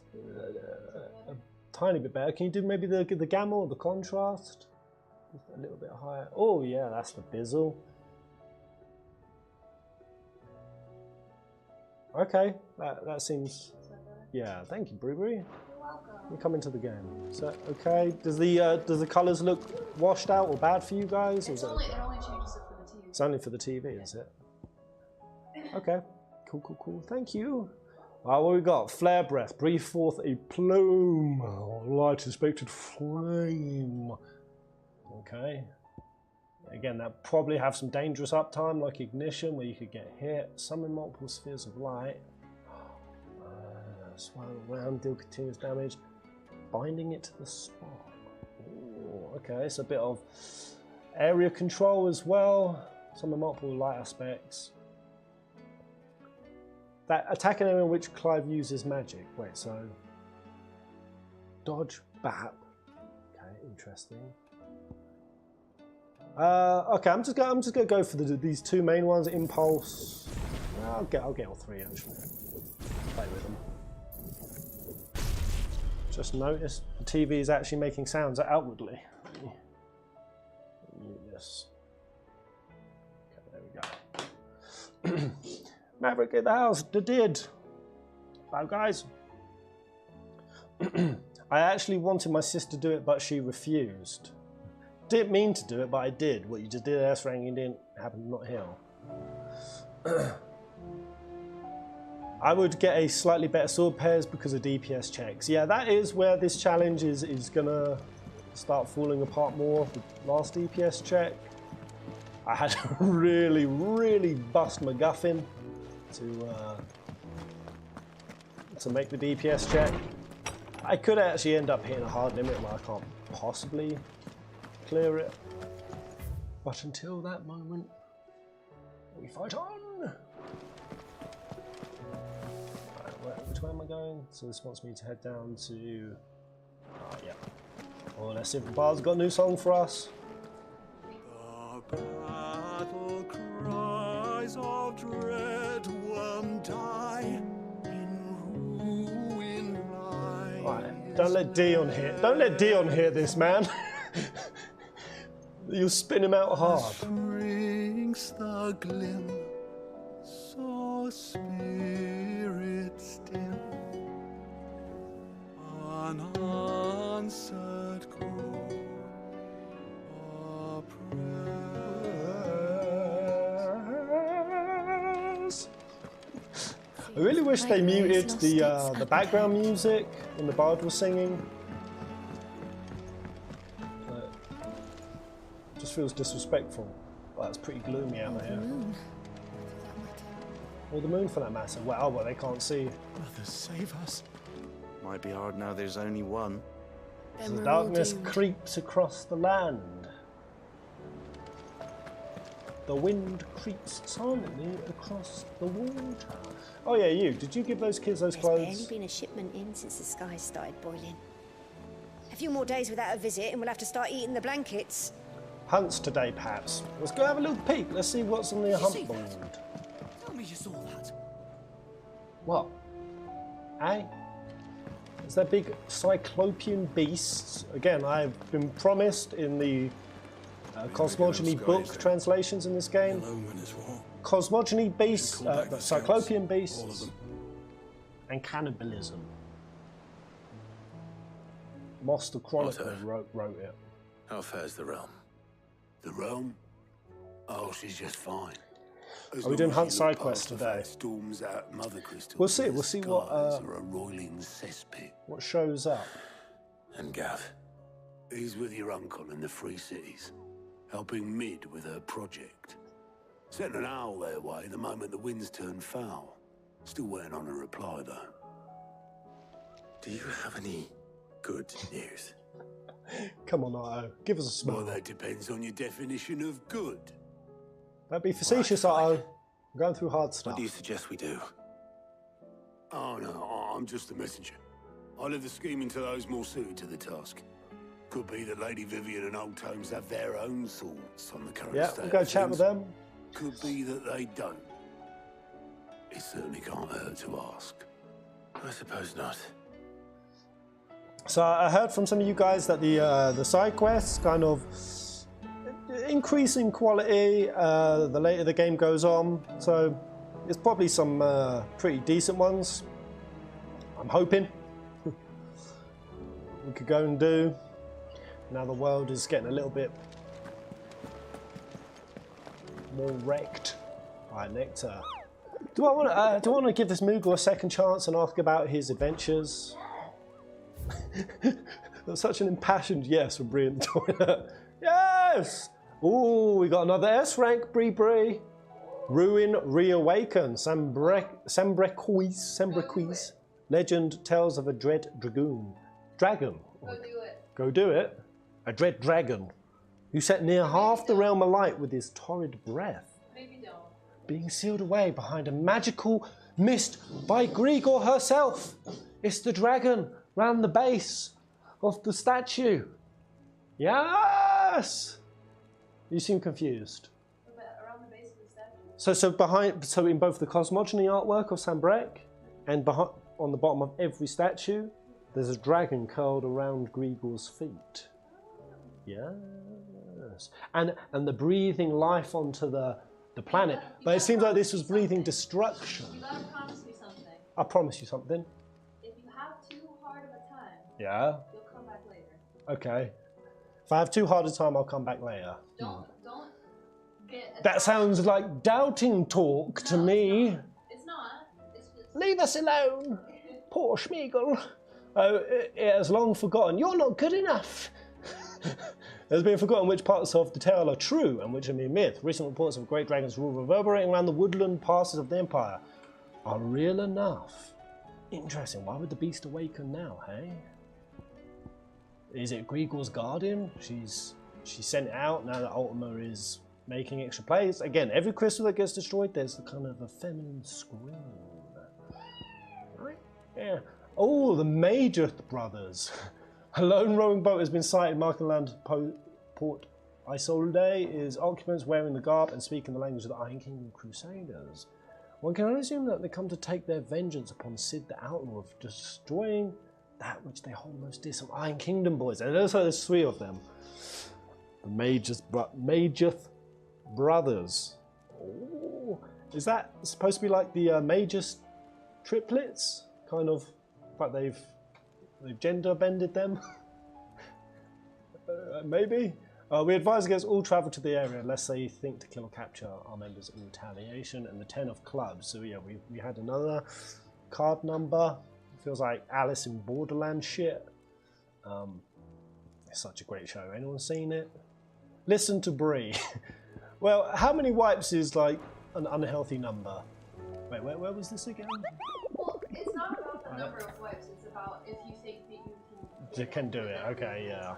a tiny bit better. Can you do maybe the gamma or the contrast? Just a little bit higher. Oh yeah, that's the bizzle. Okay, that seems... Yeah, thank you, Brie. You're welcome. You come into the game. So okay, does the colours look washed out or bad for you guys? It only changes it for the TV. It's only for the TV, is it? Okay, cool. Thank you. What we got? Flare breath. Breathe forth a plume. Light expected flame. Okay. Again, that probably have some dangerous uptime like ignition where you could get hit. Summon multiple spheres of light. Swirl around, deal continuous damage. Binding it to the spot. Ooh, okay, so a bit of area control as well. Summon multiple light aspects. That attack an area in which Clive uses magic. Wait, so dodge, bap. Okay, interesting. Okay, I'm just gonna go for these two main ones. Impulse. I'll get all three actually. Play with them. Just notice the TV is actually making sounds outwardly. Yes. Okay, there we go. Maverick in the house, did. Bye guys. I actually wanted my sister to do it, but she refused. Didn't mean to do it, but I did. What you just did S rank, you didn't happen to not heal. I would get a slightly better sword pairs because of DPS checks. Yeah, that is where this challenge is gonna start falling apart more. The last DPS check, I had to really bust MacGuffin to make the DPS check. I could actually end up hitting a hard limit where I can't possibly clear it. But until that moment, we fight on! Right, which way am I going? So this wants me to head down to... Oh, yeah. Oh, let's see if the bar's got a new song for us. The battle cries of dread won't die in ruin lies. Right, don't let Dion hear. Don't let Dion hear this, man. You'll spin him out hard. Brings the glim, so spirit still. I really wish they muted the background music when the bard was singing. It just feels disrespectful. Well, it's pretty gloomy out there. Or the moon for that matter. Well, they can't see. Brothers, save us. Might be hard now there's only one. As the darkness creeps across the land. The wind creeps silently across the water. Oh yeah, you. Did you give those kids those clothes? There's barely been a shipment in since the skies started boiling. A few more days without a visit and we'll have to start eating the blankets. Hunts today, perhaps. Let's go have a little peek. Let's see what's on the hunt board. Tell me you saw that. What? Eh? Is there big cyclopean beasts? Again, I've been promised in the cosmogony book translations in this game. Cosmogony beasts, the cyclopean beasts, and cannibalism. Moss the Chronicler wrote it. How fares the realm? The realm? Oh, she's just fine. Are we doing hunt side quests today? Storms out Mother Crystal. We'll see. We'll see what a roiling cesspit. What shows up. And Gav, he's with your uncle in the Free Cities, helping Mid with her project. Sent an owl their way the moment the winds turned foul. Still waiting on a reply though. Do you have any good news? Come on, Otto. Give us a smile. Well, that depends on your definition of good. Don't be facetious, Otto. I'm going through hard stuff. What do you suggest we do? Oh no, I'm just a messenger. I leave the scheming to those more suited to the task. Could be that Lady Vivian and Old Tomes have their own thoughts on the current state. Yeah, we'll go chat with them. Could be that they don't. It certainly can't hurt to ask. I suppose not. So I heard from some of you guys that the side quests kind of increase in quality the later the game goes on. So there's probably some pretty decent ones. I'm hoping we could go and do. Now the world is getting a little bit more wrecked. Alright, Nectar. Do I want to give this Moogle a second chance and ask about his adventures? That's such an impassioned yes from Bree in the toilet. Yes! Ooh, we got another S rank, Bree. Ruin Reawaken, Sembrequise. Legend tells of a dread dragoon. Dragon. Go do it. Go do it. A dread dragon who set near half the realm alight with his torrid breath. Maybe don't. Being sealed away behind a magical mist by Grigor herself. It's the dragon round the base of the statue. Yes! You seem confused. Around the base of the statue? So in both the cosmogony artwork of Sambrek and on the bottom of every statue, there's a dragon curled around Grigor's feet. Yes. And the breathing life onto the planet. But it seems like this was breathing destruction. You gotta promise me something. I promise you something. If you have too hard of a time, yeah, you'll come back later. Okay. If I have too hard a time, I'll come back later. Don't get that sounds like doubting talk to me. It's not. It's just... Leave us alone. Poor Schmeagol. Oh, it has long forgotten. You're not good enough. It has been forgotten which parts of the tale are true and which are mere myth. Recent reports of great dragons' rule reverberating around the woodland passes of the Empire are real enough. Interesting. Why would the beast awaken now, hey? Is it Grigor's guardian? She's sent out now that Ultima is making extra plays. Again, every crystal that gets destroyed, there's the kind of a feminine scream. Right? Yeah. Oh, the Majorth brothers. A lone rowing boat has been sighted marking land Port Isolde. Is occupants wearing the garb and speaking the language of the Iron Kingdom Crusaders. One can only assume that they come to take their vengeance upon Sid the Outlaw of destroying that which they hold most dear. Some Iron Kingdom boys. And there's three of them. The Majorth brothers. Oh, is that supposed to be like the Majorth triplets? Kind of, but they've gender bended them. Maybe. We advise against all travel to the area unless they think to kill or capture our members in retaliation. And the 10 of clubs. So yeah, we had another card number. It feels like Alice in Borderland shit. It's such a great show. Anyone seen it? Listen to Bree. Well, how many wipes is like an unhealthy number? Wait, where was this again? Well, it's not about the number of wipes. It's about if you think that you can do it. Okay, yeah.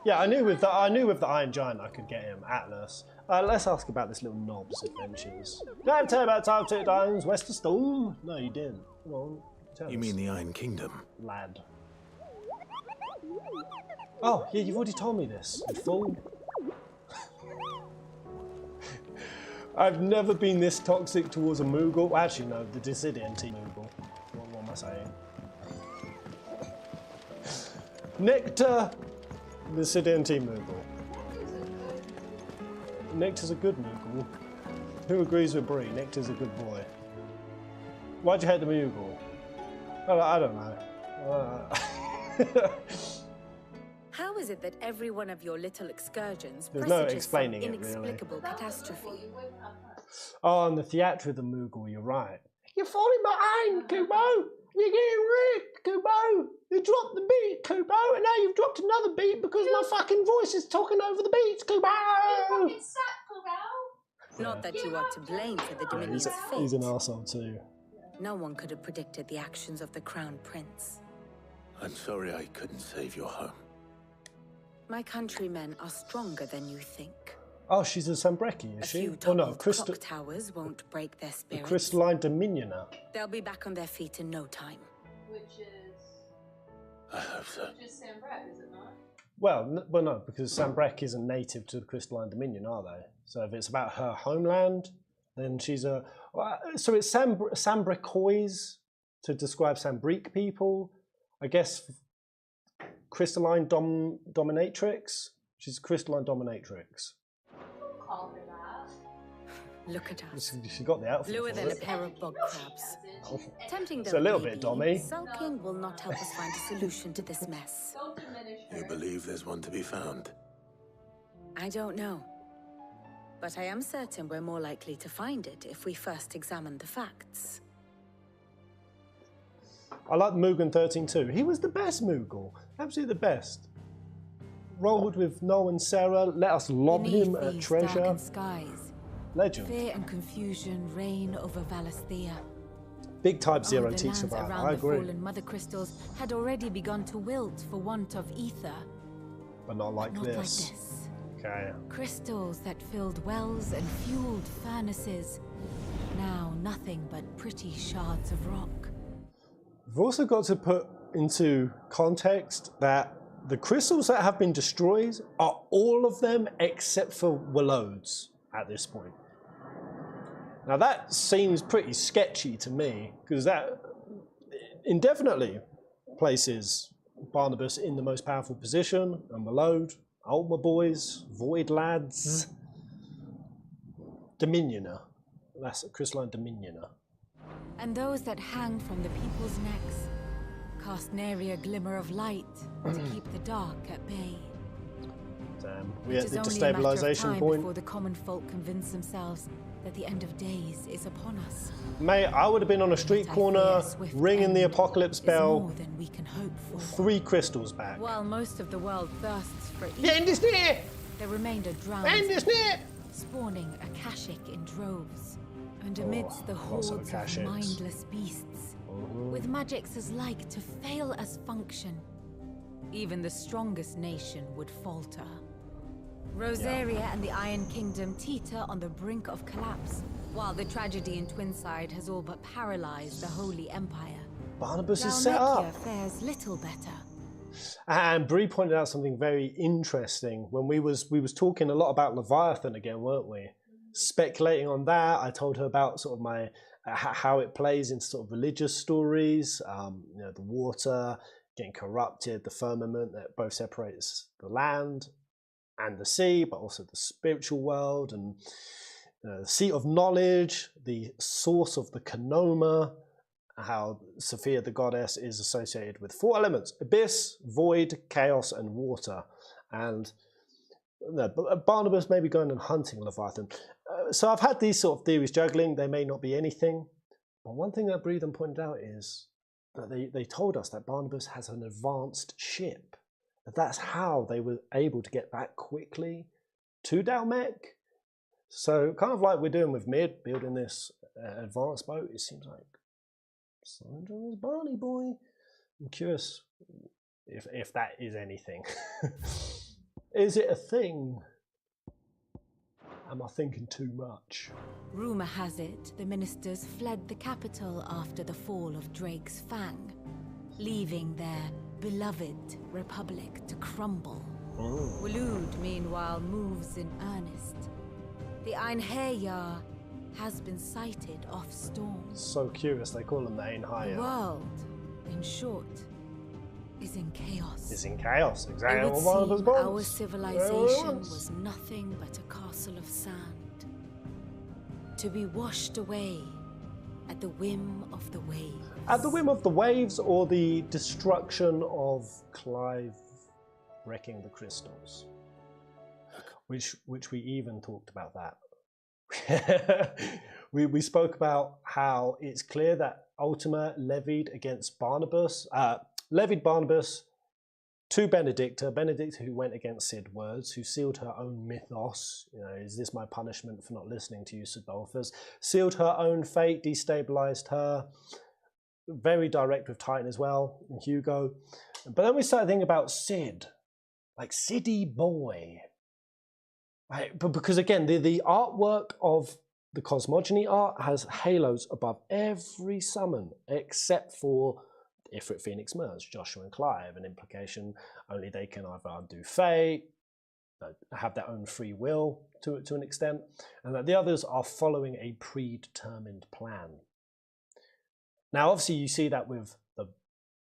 Yeah, I knew with the Iron Giant I could get him. Atlas. Let's ask about this little knob's adventures. Did I tell you about Time to Diamonds, West of Storm? No, you didn't. Come on, tell us. You mean the Iron Kingdom? Lad. Oh, yeah, you've already told me this, you fool. I've never been this toxic towards a Moogle. Well, actually, no, the Dissidian team Moogle. What am I saying? Nectar, the Dissidian team Moogle. Nectar's a good Moogle. Who agrees with Bree? Nectar's a good boy. Why'd you hate the Moogle? Oh, I don't know. How is it that every one of your little excursions There's no presages some explaining it, really. inexplicable catastrophe? Oh, and the theatre of the Moogle, you're right. You're falling behind, Kubo! You're getting rigged, Kubo! You dropped the beat, Kubo, and now you've dropped another beat because my fucking voice is talking over the beats, Kubo! Not that you are to blame for the Dominion's fate. He's an arsehole too. No one could have predicted the actions of the Crown Prince. I'm sorry I couldn't save your home. My countrymen are stronger than you think. Oh, she's a Sambreki, is A she? few Oh no, toppled clock towers won't break their the spirits. Crystalline Dominioner. They'll be back on their feet in no time. Which is... I hope so. Which is Sambrek, is it not? Well, no, because Sambrek isn't native to the Crystalline Dominion, are they? So if it's about her homeland, then she's a... So it's Sambrekois to describe Sambrique people. I guess Crystalline Dominatrix. She's a Crystalline Dominatrix. Don't call her that. Look at us. She got the outfit. Bluer for than a it. pair of bog crabs. Tempting It's though a little it may bit be, dommy. Sulking will not help us find a solution to this mess. Don't diminish her. You believe there's one to be found? I don't know. But I am certain we're more likely to find it if we first examine the facts. I like Mugen 13 too. He was the best Moogle. Absolutely the best. Rolled with Noel and Sarah. Let us lob him at treasure. Darkened skies, Legend. fear and confusion reign over Valisthea. Big Type Zero the teach lands survival. around I the agree. fallen mother crystals had already begun to wilt for want of ether. But not like Not this. like this. Okay. Crystals that filled wells and fueled furnaces. Now nothing but pretty shards of rock. We've also got to put into context that the crystals that have been destroyed are all of them except for Wallodes at this point. Now that seems pretty sketchy to me, because that indefinitely places Barnabas in the most powerful position, and Wallode, Ultima boys, Void lads, Dominioner. That's a Crystalline Dominioner. And those that hang from the people's necks cast nary a glimmer of light to keep the dark at bay. Damn, we It at is the only a matter of destabilization time point. before the common folk convince themselves that the end of days is upon us. Mate, I would have been on a street corner, ringing the apocalypse bell, More than we can hope for. 3 crystals back. While most of the world thirsts for End is near! the remainder drowns, End is near! spawning Akashic in droves. And amidst the lots hordes of of Akashics. mindless beasts, with magics as like to fail as function, even the strongest nation would falter. Rosaria and the Iron Kingdom teeter on the brink of collapse, while the tragedy in Twinside has all but paralyzed the Holy Empire. Barnabas is set up. Dalmekia fares little better. And Bree pointed out something very interesting when we was talking a lot about Leviathan again, weren't we? Speculating on that, I told her about sort of my how it plays into sort of religious stories. You know, the water getting corrupted, the firmament that both separates the land and the sea, but also the spiritual world, and the seat of knowledge, the source of the Kanoma. How Sophia the goddess is associated with 4 elements: abyss, void, chaos, and water. And No, but Barnabas may be going and hunting Leviathan. So I've had these sort of theories juggling. They may not be anything. But one thing that Breathen pointed out is that they told us that Barnabas has an advanced ship. That's how they were able to get that quickly to Dalmek. So kind of like we're doing with Mid, building this advanced boat, it seems like Sandra is Barney boy. I'm curious if that is anything. Is it a thing? Am I thinking too much? Rumor has it the ministers fled the capital after the fall of Drake's Fang, leaving their beloved republic to crumble. Oh. Waloed, meanwhile, moves in earnest. The Einherjar has been sighted off storm. So curious, they call them the Einherjar. The world, in short, is in chaos. Is in chaos, exactly what one of us wants. Our civilization was nothing but a castle of sand, to be washed away at the whim of the waves. At the whim of the waves, or the destruction of Clive wrecking the crystals, which we even talked about that. we spoke about how it's clear that Ultima levied Barnabas to Benedicta who went against Cid words, who sealed her own mythos. You know, is this my punishment for not listening to you, Sidolphus? Sealed her own fate, destabilized her. Very direct with Titan as well, and Hugo. But then we started thinking about Cid, like Ciddy boy. Right, but because again, the artwork of the cosmogony art has halos above every summon, except for Ifrit, Phoenix, Merge, Joshua and Clive, an implication only they can either undo fate, have their own free will to an extent, and that the others are following a predetermined plan. Now, obviously, you see that with the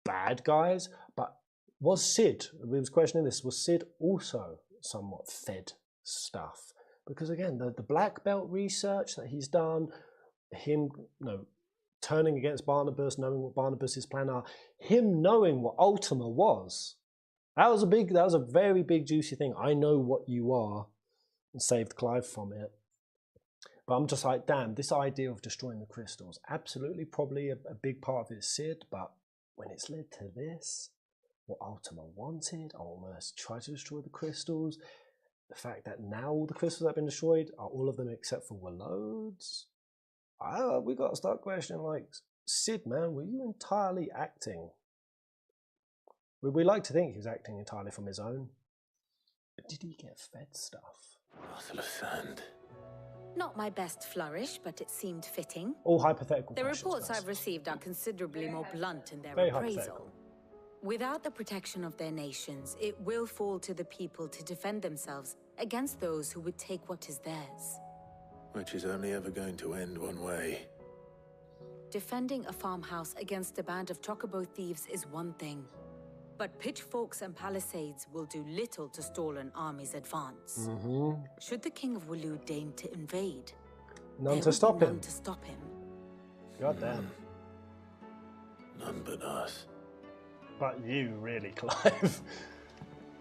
bad guys, but was Cid, we was questioning this, was Cid also somewhat fed stuff? Because again, the black belt research that he's done, him turning against Barnabas, knowing what Barnabas's plan are, him knowing what Ultima was, that was a very big juicy thing. I know what you are, and saved Clive from it. But I'm just like, damn, this idea of destroying the crystals, absolutely probably a big part of it is Cid, but when it's led to this, what Ultima wanted, almost tried to destroy the crystals, the fact that now all the crystals that have been destroyed are all of them except for Waloed's, we got to start questioning, like, Cid, man, were you entirely acting? We like to think he was acting entirely from his own, but did he get fed stuff? Castle of sand. Not my best flourish, but it seemed fitting. All hypothetical. The reports I've received are considerably more blunt in their Very appraisal. Without the protection of their nations, it will fall to the people to defend themselves against those who would take what is theirs. Which is only ever going to end one way. Defending a farmhouse against a band of chocobo thieves is one thing, but pitchforks and palisades will do little to stall an army's advance. Should the King of Waloed deign to invade, none to stop him. None to stop him. God damn. None but us. But you, really, Clive.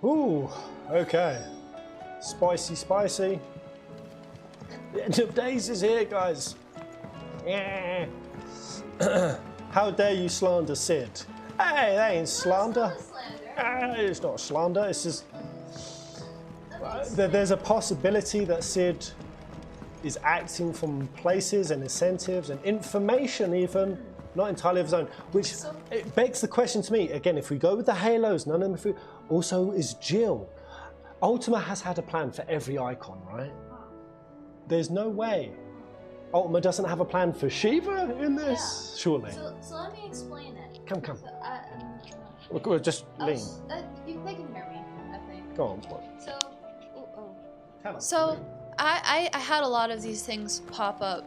Ooh, okay. Spicy, spicy. The end of days is here, guys. Yeah. How dare you slander Cid? Hey, that ain't slander. It's not slander. It's just there's a possibility that Cid is acting from places and incentives and information even, not entirely of his own, which it begs the question to me, again, if we go with the halos, none of them, also is Jill. Ultima has had a plan for every icon, right? There's no way Ultima doesn't have a plan for Shiva in this, surely. So let me explain it. Come. So, Look, just lean. They can hear me, I think. Go on, what? So, Tell us. So, I had a lot of these things pop up,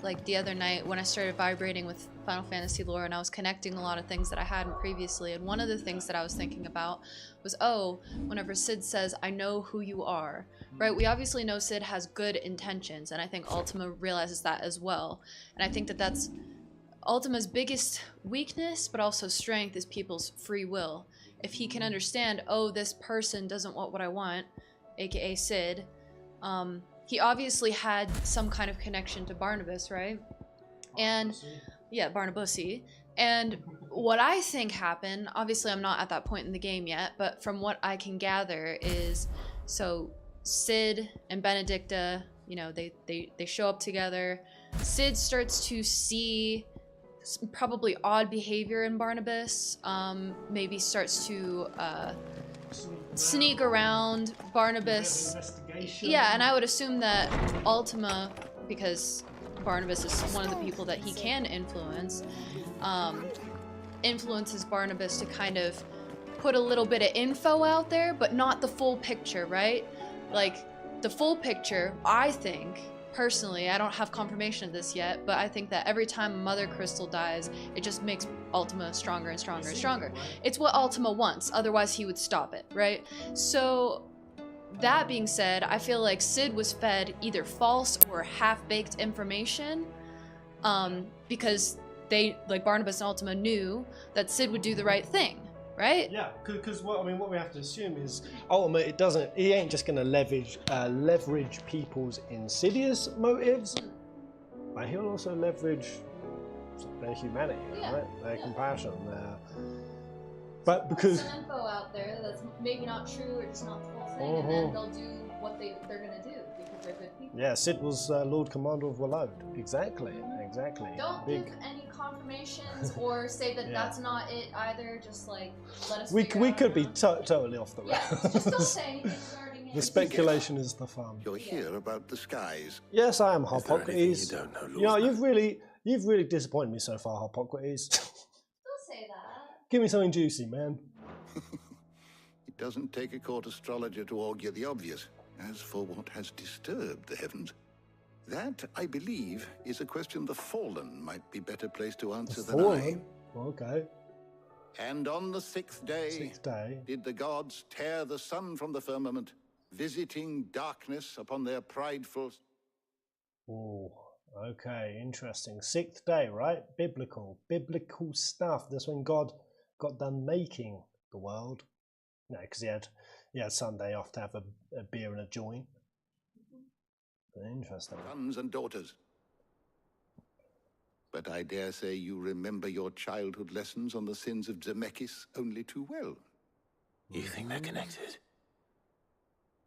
like the other night when I started vibrating with Final Fantasy lore, and I was connecting a lot of things that I hadn't previously. And one of the things that I was thinking about was, whenever Cid says, "I know who you are," right? We obviously know Cid has good intentions, and I think Ultima realizes that as well. And I think that that's Ultima's biggest weakness, but also strength, is people's free will. If he can understand, this person doesn't want what I want, aka Sid, he obviously had some kind of connection to Barnabas, right? And yeah, Barnabussy. And what I think happened, obviously I'm not at that point in the game yet, but from what I can gather is, so Sid and Benedicta, you know, they show up together. Sid starts to see probably odd behavior in Barnabas, maybe starts to sneak around Barnabas. Yeah, and I would assume that Ultima, because Barnabas is one of the people that he can influence, influences Barnabas to kind of put a little bit of info out there, but not the full picture, right? Like, the full picture, I think, personally, I don't have confirmation of this yet, but I think that every time Mother Crystal dies, it just makes Ultima stronger and stronger and stronger. It's what Ultima wants, otherwise he would stop it, right? So, that being said, I feel like Sid was fed either false or half-baked information, because they, like Barnabas and Ultima, knew that Sid would do the right thing, right? Yeah, because what we have to assume is Ultima, he ain't just gonna leverage people's insidious motives, but he'll also leverage their humanity, right? Their compassion, but because some info out there that's maybe not true or just not the full thing, and then they'll do what they're gonna do because they're good people. Yeah, Sid was Lord Commander of Wallode. Exactly. Don't give any confirmations or say that that's not it either. Just like let us. We could be totally off the rails. Yeah, just don't say anything regarding it. The speculation is the fun. You're here about the skies. Yes, I am, Harpocrates. You don't know, Lord? You know, you've really disappointed me so far, Harpocrates. Don't say that. Give me something juicy, man. It doesn't take a court astrologer to augur the obvious. As for what has disturbed the heavens, that, I believe, is a question the Fallen might be better placed to answer than I. Okay. And on the sixth day, did the gods tear the sun from the firmament, visiting darkness upon their prideful... Oh, okay, interesting. Sixth day, right? Biblical stuff. That's when God got done making the world. No, because he had Sunday off to have a beer and a joint. Interesting. Sons and daughters. But I dare say you remember your childhood lessons on the sins of Zemeckis only too well. You think they're connected?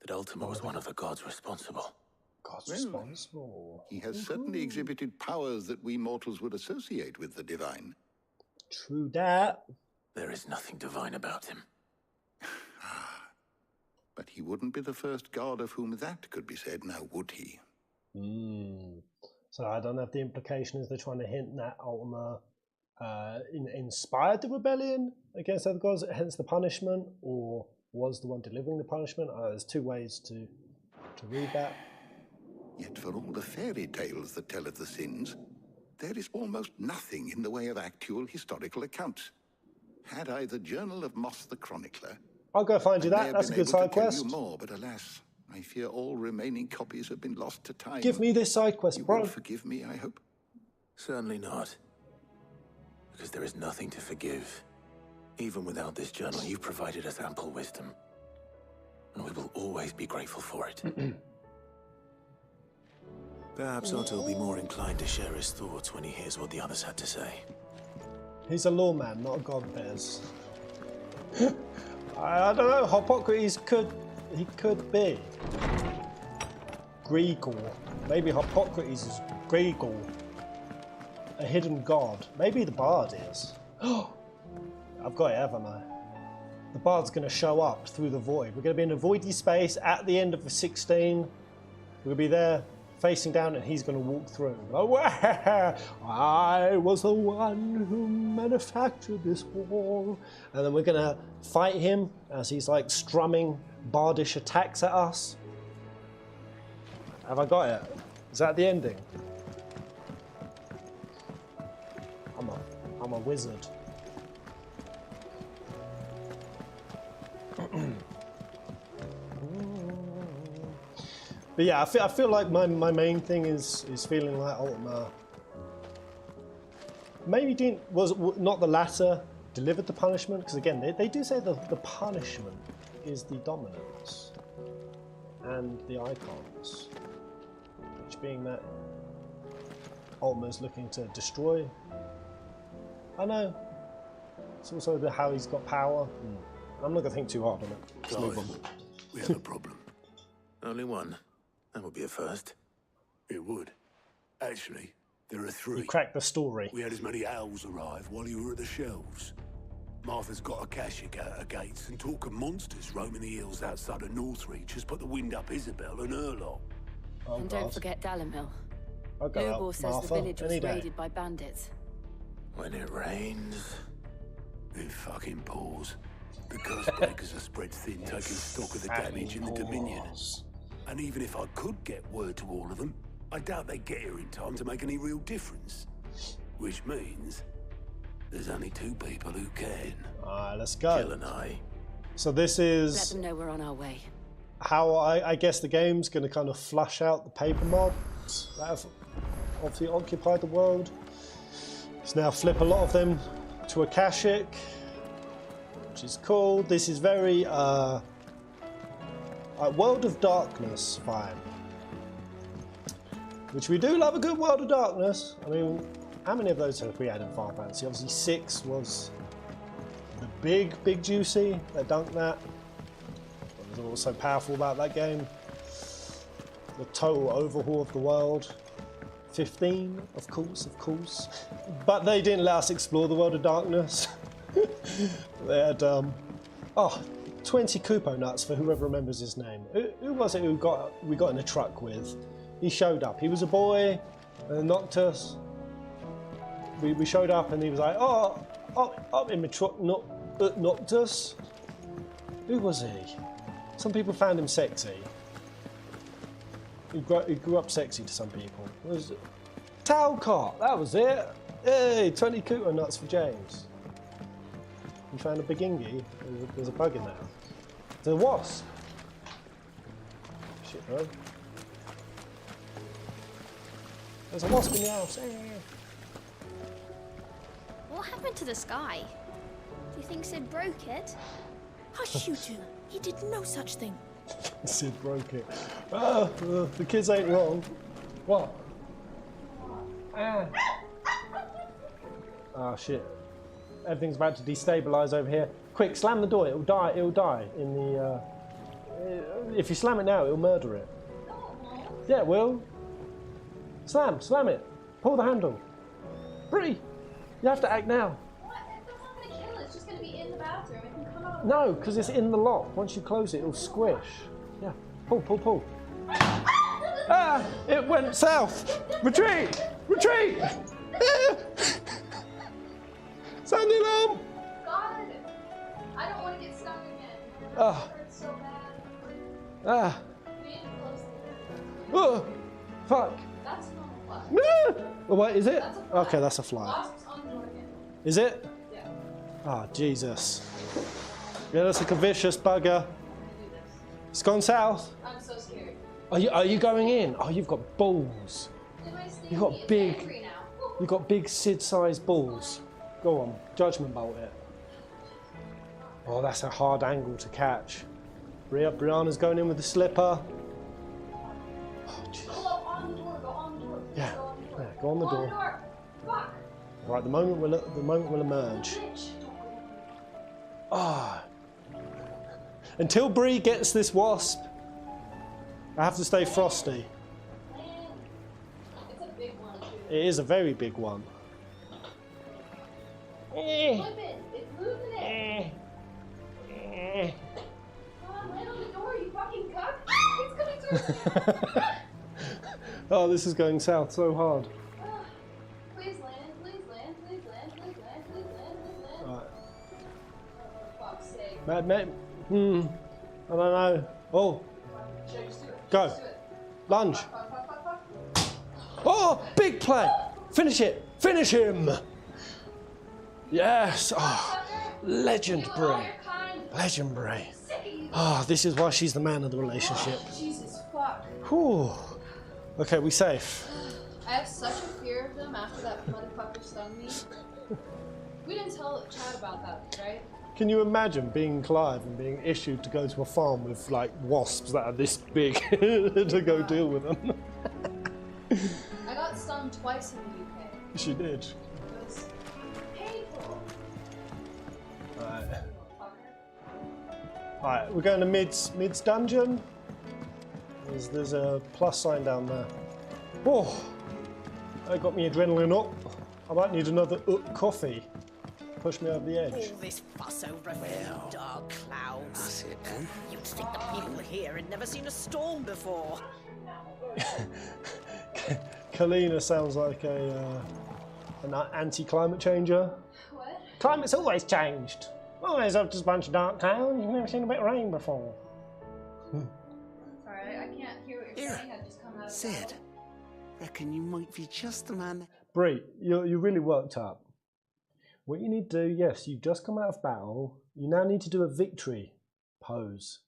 That Ultima was one of the gods responsible? Responsible? He has certainly exhibited powers that we mortals would associate with the divine. True that. There is nothing divine about him. But he wouldn't be the first god of whom that could be said, now would he? So I don't know if the implication is they're trying to hint that Ultima inspired the rebellion against other gods, hence the punishment, or was the one delivering the punishment. There's two ways to read that. Yet for all the fairy tales that tell of the sins, there is almost nothing in the way of actual historical accounts. Had I the Journal of Moss the Chronicler, I'll go find you that. That's a good side quest. You more, but alas, I fear all remaining copies have been lost to time. Give me this side quest, bro. You will forgive me, I hope. Certainly not. Because there is nothing to forgive. Even without this journal, you've provided us ample wisdom. And we will always be grateful for it. Perhaps Otto will be more inclined to share his thoughts when he hears what the others had to say. He's a lawman, not a god, Bears. I don't know, Harpocrates could be. Gregor. Maybe Harpocrates is Gregor. A hidden god. Maybe the bard is. I've got it, haven't I? The bard's going to show up through the void. We're going to be in a voidy space at the end of the 16. We're going to be there facing down and he's going to walk through. I was the one who manufactured this wall. And then we're going to fight him as he's like strumming bardish attacks at us. Have I got it? Is that the ending? I'm a wizard. But yeah, I feel like my main thing is feeling like Ultima maybe was not the latter delivered the punishment, because again they do say the punishment is the dominance. and the icons. Which being that Ulmer's looking to destroy. I know. It's also how he's got power. I'm not going to think too hard on it. Let's move on. We have a problem. Only one. That would be a first. It would. Actually, there are 3. You cracked the story. We had as many owls arrive while you were at the shelves. Martha's got a Akashic out her gates, and talk of monsters roaming the hills outside of Northreach has put the wind up Isabel and her lot. Oh, and don't forget Dalimil. Okay, Lugor says the village was raided by bandits. When it rains... It fucking pours. The curse breakers are spread thin, taking stock of the damage in the Dominion. And even if I could get word to all of them, I doubt they'd get here in time to make any real difference. Which means there's only 2 people who can. Alright, let's go. Jill and I. So this is... Let them know we're on our way. How I guess the game's going to kind of flush out the paper mobs that have obviously occupied the world. Let's now flip a lot of them to Akashic, which is cool. This is very World of Darkness vibe, which we do love a good World of Darkness. I mean, how many of those have we had in Final Fantasy? Obviously 6 was the big juicy. They dunked that. What was also powerful about that game? The total overhaul of the world. 15, of course. But they didn't let us explore the World of Darkness. They had 20 Kupo nuts for whoever remembers his name. Who was it who we got in a truck with? He showed up. He was a boy, and Noctis. We showed up, and he was like, I'm in my truck, Noctis. Who was he? Some people found him sexy. He grew up sexy to some people. What was it? Talcott, that was it. Hey, 20 Kupo nuts for James. You found a Bigingi. There's a bug in there. There's a wasp. Shit, bro. There's a wasp in the house. What happened to the sky? Do you think Sid broke it? Hush, you two. He did no such thing. Sid broke it. The kids ain't wrong. What? Oh shit. Everything's about to destabilize over here. Quick, slam the door. It'll die in the... if you slam it now, it'll murder it. Yeah, it will. Slam it. Pull the handle. Bree, you have to act now. What? That's not going to kill it. It's just going to be in the bathroom. It can come out. No, because it's in the lock. Once you close it, it'll squish. Yeah, pull. It went south. Retreat! Sound the alarm! God! I don't want to get stung again. It hurts so bad. We need to close the door. Oh, fuck. That's not a fly. Oh, wait, is it? That's a fly. Okay, that's a fly. Wasp's on the door again. Is it? Yeah. Oh, Jesus. Yeah, that's like a vicious bugger. It's gone south. I'm so scared. Are you going in? Oh, you've got balls. You've got big Sid-sized balls. Go on, judgment bolt it. Oh, that's a hard angle to catch. Brianna's going in with the slipper. Oh, jeez. Go on the door. Yeah, go on the door. Fuck. Right, the moment will emerge. Ah. Until Bree gets this wasp, I have to stay frosty. It's a big one, too. It is a very big one. Flip it. It's moving it. Come on, land on the door, you fucking cuck. It's coming towards me. Oh, this is going south so hard. Please land. Right. For fuck's sake. Mate. I don't know. Oh. Go. Lunge. Oh, big play. Finish it. Finish him. Yes. Oh, legend Bray. Oh, this is why she's the man of the relationship. Jesus fuck. Whew. Okay, we safe. I have such a fear of them after that motherfucker stung me. We didn't tell Chad about that, right? Can you imagine being Clive and being issued to go to a farm with like wasps that are this big to go deal with them? I got stung twice in the UK. She did. It was painful. Alright, we're going to Mid's dungeon. There's a plus sign down there. Oh, that got me adrenaline up. I might need another coffee. Push me over the edge. All this fuss over a few dark clouds. That's it then. You'd think the people here had never seen a storm before. Kalina sounds like an anti-climate changer. What? Climate's always changed. Always up just a bunch of dark clouds. You've never seen a bit of rain before. Sorry, I can't hear what you're saying. I've just come out of Sid, reckon you might be just the man. Bree, you really worked up. What you need to do, yes, you've just come out of battle. You now need to do a victory pose.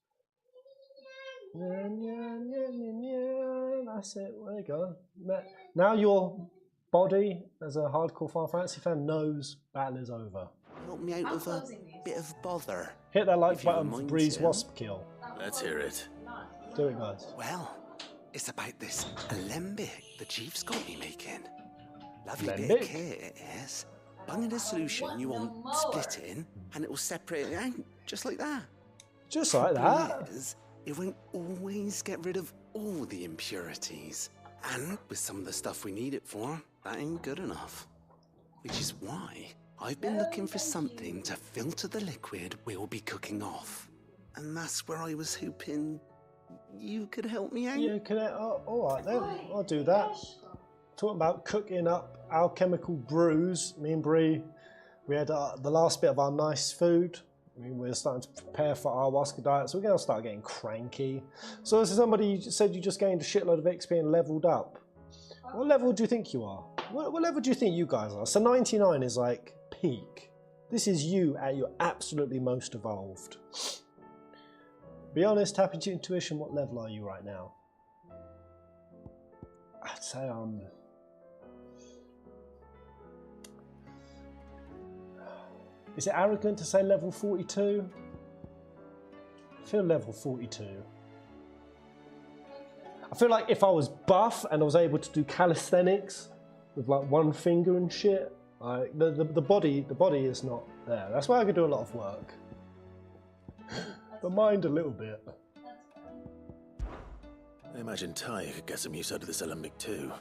That's it. There you go. Now your body, as a hardcore Final Fantasy fan, knows battle is over. Help me out of a bit of bother. Hit that like button for Bree's wasp kill. Let's hear it. Do it, guys. Well, it's about this alembic the chief's got me making. Lovely bit Alembic? of kit it is. Bunging a solution you want splitting, and it will separate it out, just like that. Just like that? It won't always get rid of all the impurities. And with some of the stuff we need it for, that ain't good enough. Which is why I've been looking for something to filter the liquid we'll be cooking off. And that's where I was hoping you could help me out. Yeah, all right then, I'll do that. Talking about cooking up alchemical brews, me and Bree, we had the last bit of our nice food. I mean, we're starting to prepare for our ayahuasca diet, so we're going to start getting cranky. So as somebody said, you just gained a shitload of XP and leveled up. What level do you think you are? What level do you think you guys are? So 99 is like peak. This is you at your absolutely most evolved. Be honest, tap into your intuition. What level are you right now? I'd say is it arrogant to say level 42? I feel level 42. I feel like if I was buff and I was able to do calisthenics with like one finger and shit, like the body is not there. That's why I could do a lot of work. The mind a little bit. I imagine Ty could get some use out of this alembic too.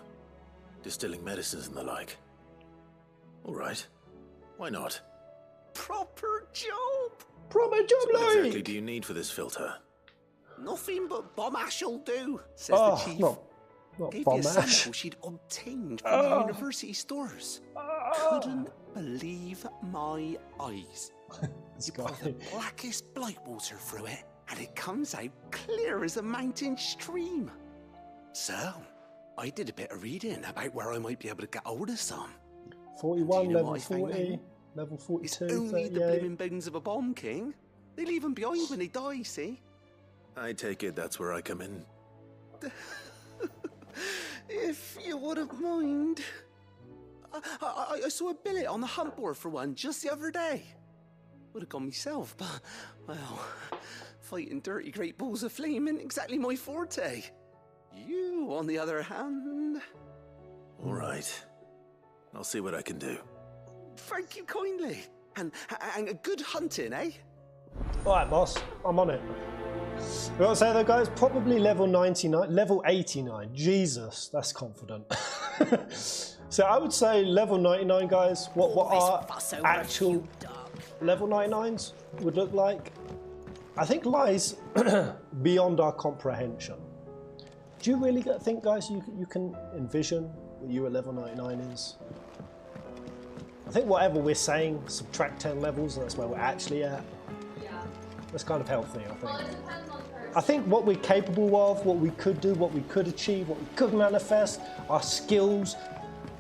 Distilling medicines and the like. Alright. Why not? Proper job! Proper job, So what exactly do you need for this filter? Nothing but bomb ash'll do, says the chief. Not Gave bomb me a ash. sample she'd obtained from the university stores. Couldn't believe my eyes. You pour the blackest blight water through it, and it comes out clear as a mountain stream. So, I did a bit of reading about where I might be able to get hold of some. 41, You know level what I found 40, out? level 42, It's only the 38. blooming bones of a bomb king. They leave them behind when they die, see? I take it that's where I come in. If you wouldn't mind. I saw a billet on the hunt board for one just the other day. Would have gone myself, but, well, fighting dirty great balls of flame ain't exactly my forte. You, on the other hand... Alright. I'll see what I can do. Thank you kindly. And a good hunting, eh? Alright, boss, I'm on it. We gotta say though, guys, probably level 99, level 89. Jesus, that's confident. So I would say level 99, guys. What our actual level 99s would look like, I think lies beyond our comprehension. Do you really think, guys, you can envision what you at level 99 is? I think whatever we're saying, subtract 10 levels, and that's where we're actually at. Yeah. That's kind of healthy, I think. Well, it depends on the person. I think what we're capable of, what we could do, what we could achieve, what we could manifest, our skills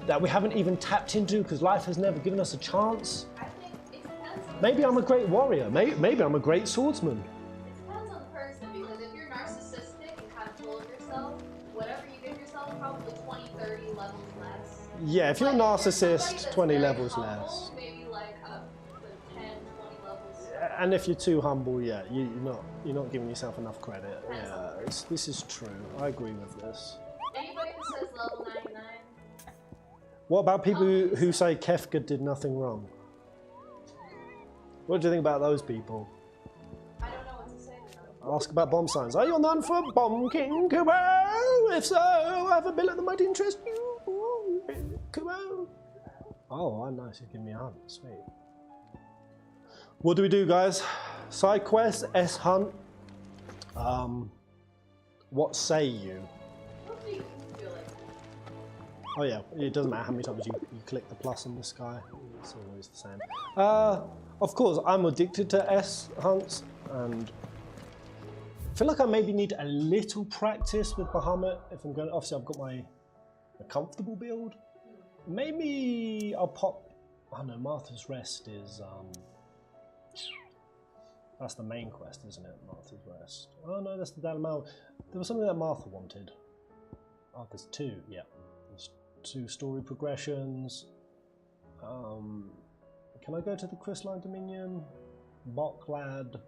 that we haven't even tapped into because life has never given us a chance. I think it depends on Maybe I'm a great warrior. Maybe I'm a great swordsman. It depends on the person, because if you're narcissistic and kind of full of yourself, whatever you give yourself, probably 20, 30 levels less. Yeah, if you're a Like, narcissist, somebody 20 that's levels very less. humble, maybe like up to 10, 20 levels. And if you're too humble, yeah, you're not giving yourself enough credit. Yeah, this is true. I agree with this. Anybody who says level 99. What about people who say Kefka did nothing wrong? What do you think about those people? I don't know what to say to them. Ask about bomb signs. Are you none for Bomb King Kubo? If so, I have a bill that might interest you. Kubo. Oh, nice. You give me a hunt. Sweet. What do we do, guys? Side quest, S hunt. What say you? What do you feel like? Oh yeah, it doesn't matter how many times you click the plus in the sky. It's always the same. Of course, I'm addicted to S hunts, and I feel like I maybe need a little practice with Bahamut if I'm going. Obviously, I've got my comfortable build. Maybe I'll pop. Oh no, Martha's Rest is that's the main quest, isn't it? Martha's Rest. Oh no, that's the Dalamal. There was something that Martha wanted. Oh, there's two. Yeah, there's 2 story progressions. Can I go to the Crystalline Dominion? Boklad.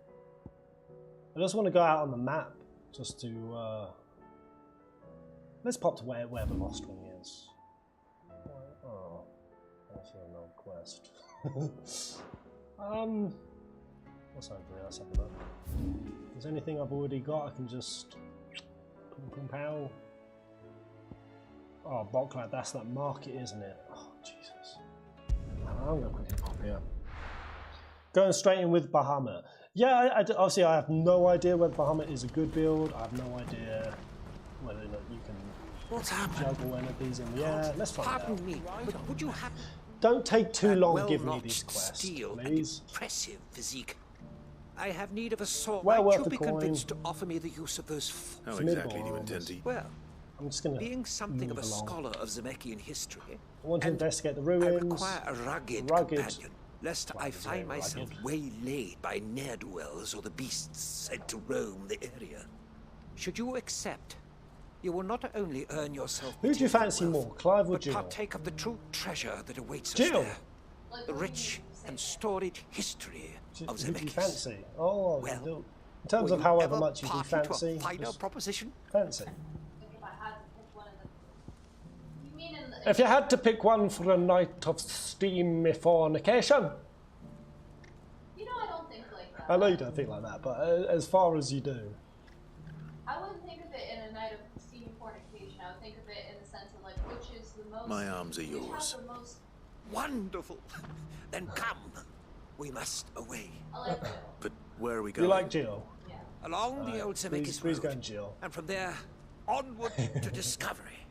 I just want to go out on the map just to. Let's pop to where the Lost Wing is. Oh, that's an old quest. What's over here? Let's have a look. Is there anything I've already got? I can just. Pum pum pow. Oh, Boklad, that's that market, isn't it? Oh, Jesus. I'm going to quickly pop here. Going straight in with Bahamut. Yeah, obviously I have no idea whether Bahamut is a good build. I have no idea whether or not you can juggle any of these in the air. Let's find out. Pardon me, but would you have... Don't take too long giving me these quests, please. Impressive physique. I have need of a sword. Well Might worth you be a coin. convinced to offer me the use of those... How exactly do you intend to... Well, I'm just gonna being something of a along. scholar of Zemeckis history, I want to investigate the ruins. I require a rugged companion, lest I find myself waylaid by ne'er-do-wells or the beasts sent to roam the area. Should you accept, you will not only earn yourself... Who do you fancy more, Clive or but Jill? partake of the true treasure that awaits Jill. us there. The rich and storied history of Who do you Zemeckis. fancy? Oh, Well, in terms of however much you do fancy. a final proposition? Fancy. You mean If you had to pick one for a night of steamy fornication. You know, I don't think like that. I know you don't think like that, but as far as you do. I wouldn't think of it in a night of steamy fornication. I would think of it in the sense of like, which is the most... My arms are which yours. has the most... Wonderful. Then come. We must away. I like Jill. But where are we going? You like Jill? Yeah. Along the old Zemeckis Please road. go and Jill. And from there, onward to discovery.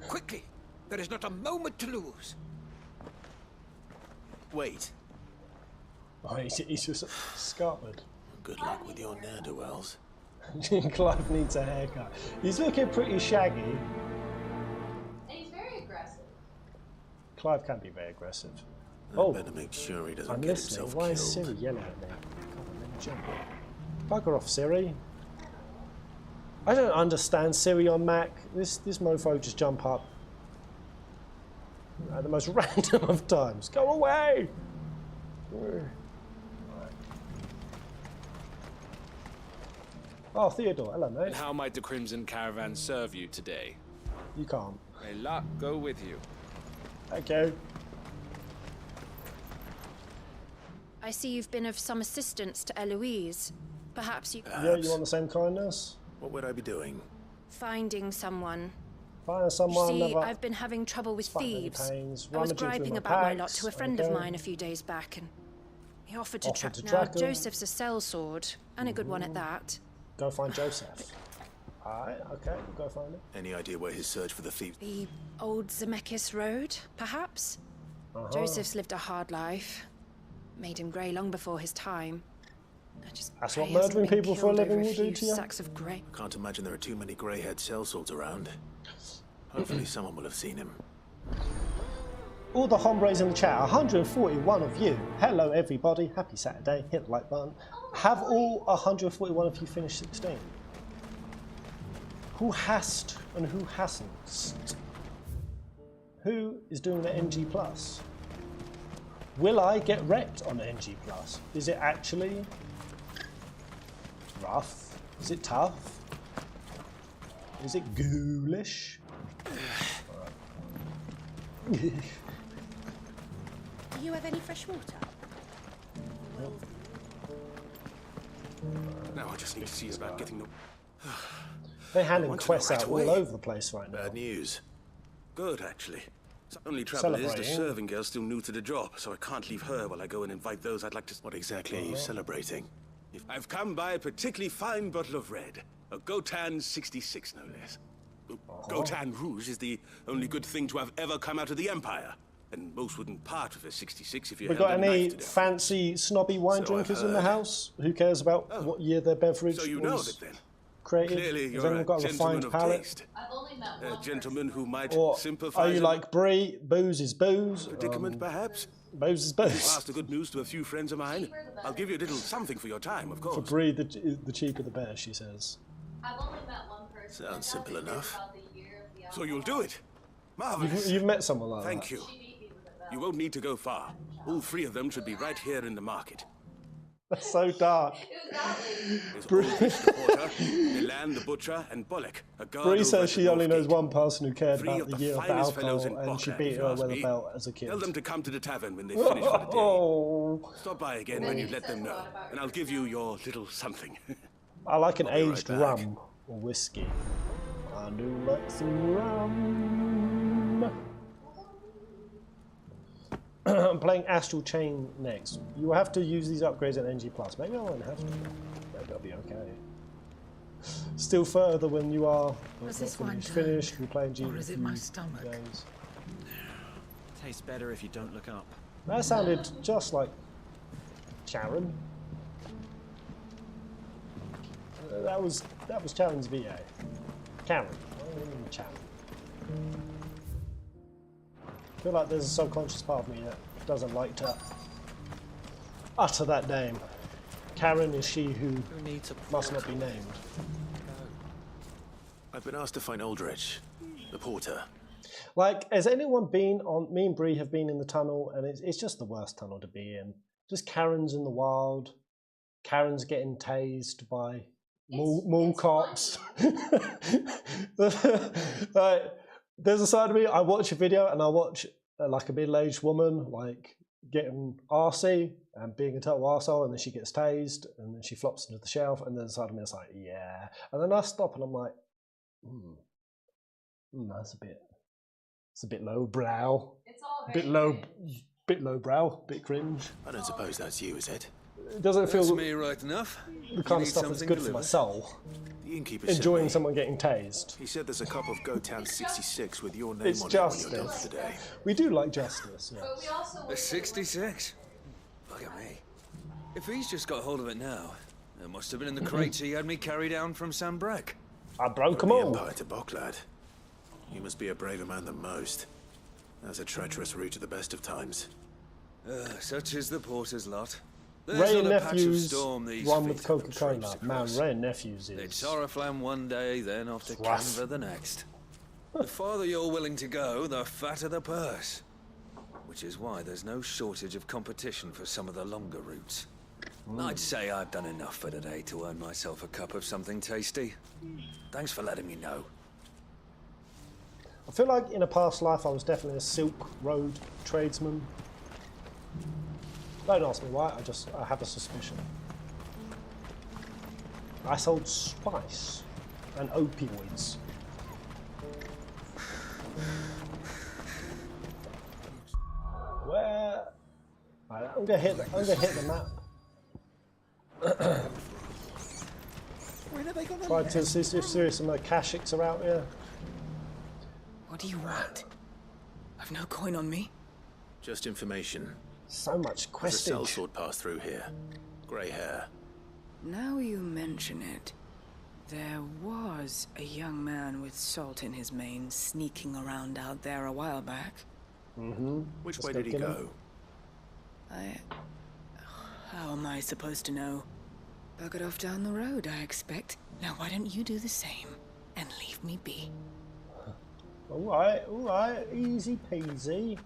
Quickly. There is not a moment to lose. Wait. Oh, he's just scarpered. Good luck with your ne'er-do-wells. Clive needs a haircut. He's looking pretty shaggy. And he's very aggressive. Clive can be very aggressive. I better make sure he doesn't I'm get listening. himself Why killed. is Siri yelling at me? Come on, let me jump. Bugger off, Siri. I don't understand Siri on Mac. This mofo just jump up at the most random of times. Go away! Oh, Theodore, hello, mate. And how might the Crimson Caravan serve you today? You can't. May luck go with you. Okay. I see you've been of some assistance to Eloise. Perhaps you... Yeah, you want the same kindness? What would I be doing? Finding someone. Finding someone. You see, I've been having trouble with thieves. I was griping about my lot to a friend of mine a few days back, and he offered to track. Now, Joseph's a sellsword, and a good one at that. Go find Joseph. Alright, okay, we'll go find him. Any idea where his search for the thief? The old Zemeckis Road, perhaps? Joseph's lived a hard life. Made him grey long before his time. That's what murdering people for a living will do to you? Sacks of grey. Can't imagine there are too many grey-haired sellswords around. Hopefully someone will have seen him. All the hombres in the chat, 141 of you. Hello everybody, happy Saturday, hit the like button. Have all 141 of you finished 16? Who has and who hasn't? Who is doing the NG+? Will I get wrecked on NG+? Is it actually rough? Is it tough? Is it ghoulish? Do you have any fresh water? Now I just need to see about getting the... They're handing quests out all over the place right now. Bad news. Good, actually. The only trouble is the serving girl's still new to the job, so I can't leave her while I go and invite those I'd like to... What exactly are you celebrating? I've come by a particularly fine bottle of red. A Gotan 66, no less. Gotan Rouge is the only good thing to have ever come out of the Empire. And most wouldn't part with a 66 if you We got any fancy snobby wine drinkers in the house? Who cares about what year their beverage so you know was of it, then. created? Clearly, Has you're anyone got a refined palate? I've only met one. A gentleman who might Or sympathize. are you like Brie? Booze is booze. Predicament, perhaps? Booze is If you booze. pass the good news to a few friends of mine, I'll give you a little something for your time, of course. For Brie, the cheaper the better, she says. I've only met one person. Sounds simple enough. So you'll do it. Marvelous. You've met someone like that. Thank you. You won't need to go far. All three of them should be right here in the market. That's so dark. There's the porter, Milan the butcher, and Bolek, a guard. Brie over says at she the only North knows Gate. one person who cared Three about of the the year of the finest fellows alcohol, in and she Bokak, beat if you her ask with a me. belt as a kid. Tell them to come to the tavern when they finish for the day. Oh. Stop by again when you let them know, and I'll give you your little something. I like an I'll be right aged back. rum or whiskey. I do like some rum. I'm playing Astral Chain next. You have to use these upgrades at NG+. Maybe I won't have to. Maybe I'll be okay. Still further when you are finished. We're playing G. Or is it my stomach? Days. Tastes better if you don't look up. That sounded just like Sharon. That was Sharon's VA. Karen. Sharon. I feel like there's a subconscious part of me that doesn't like to utter that name. Karen is she who must not be named. I've been asked to find Aldrich, the porter. Like, has anyone been on... Me and Bree have been in the tunnel, and it's just the worst tunnel to be in. Just Karen's in the wild. Karen's getting tased by mall cops. Like, there's a side of me, I watch a video and I watch like a middle-aged woman like getting arsey and being a total arsehole, and then she gets tased and then she flops into the shelf, and then the side of me is like, yeah. And then I stop and I'm like, that's it's a bit low brow. It's all a bit low brow, bit cringe. I don't suppose that's you, is it? It doesn't feel That's me right enough. the kind of stuff that's good for my soul. The innkeeper Enjoying sent me. someone getting tased. He said there's a cup of Gotan 66 with your name It's on it when you're done justice. for the day. We do like justice, yeah. But we also A 66? Look at me. If he's just got hold of it now, it must have been in the crates he had me carry down from Sambrek. I broke them From the all. Empire to Bok, lad. You must be a braver man than most. That's a treacherous route at the best of times. Such is the porter's lot. Ray and There's not a patch of Nephews storm these run with feet haven't Coca-Cola. traipsed Man, across. Ray and Nephews It's is... Oriflamme one day, then off to Rough. Canva the next. The farther you're willing to go, the fatter the purse. Which is why there's no shortage of competition for some of the longer routes. I'd say I've done enough for today to earn myself a cup of something tasty. Thanks for letting me know. I feel like in a past life I was definitely a Silk Road tradesman. Don't ask me why, I have a suspicion. I sold spice and opioids. Where? Right, I'm gonna hit the map. When are they gonna Try to see if some Kashyyyks are out here. What do you want? I've no coin on me. Just information. So much There's a questing. sellsword passed through here. Grey hair. Now you mention it, there was a young man with salt in his mane sneaking around out there a while back. Mm-hmm. Which way did he go? How am I supposed to know? Buggered off down the road, I expect. Now why don't you do the same and leave me be? Alright, easy peasy.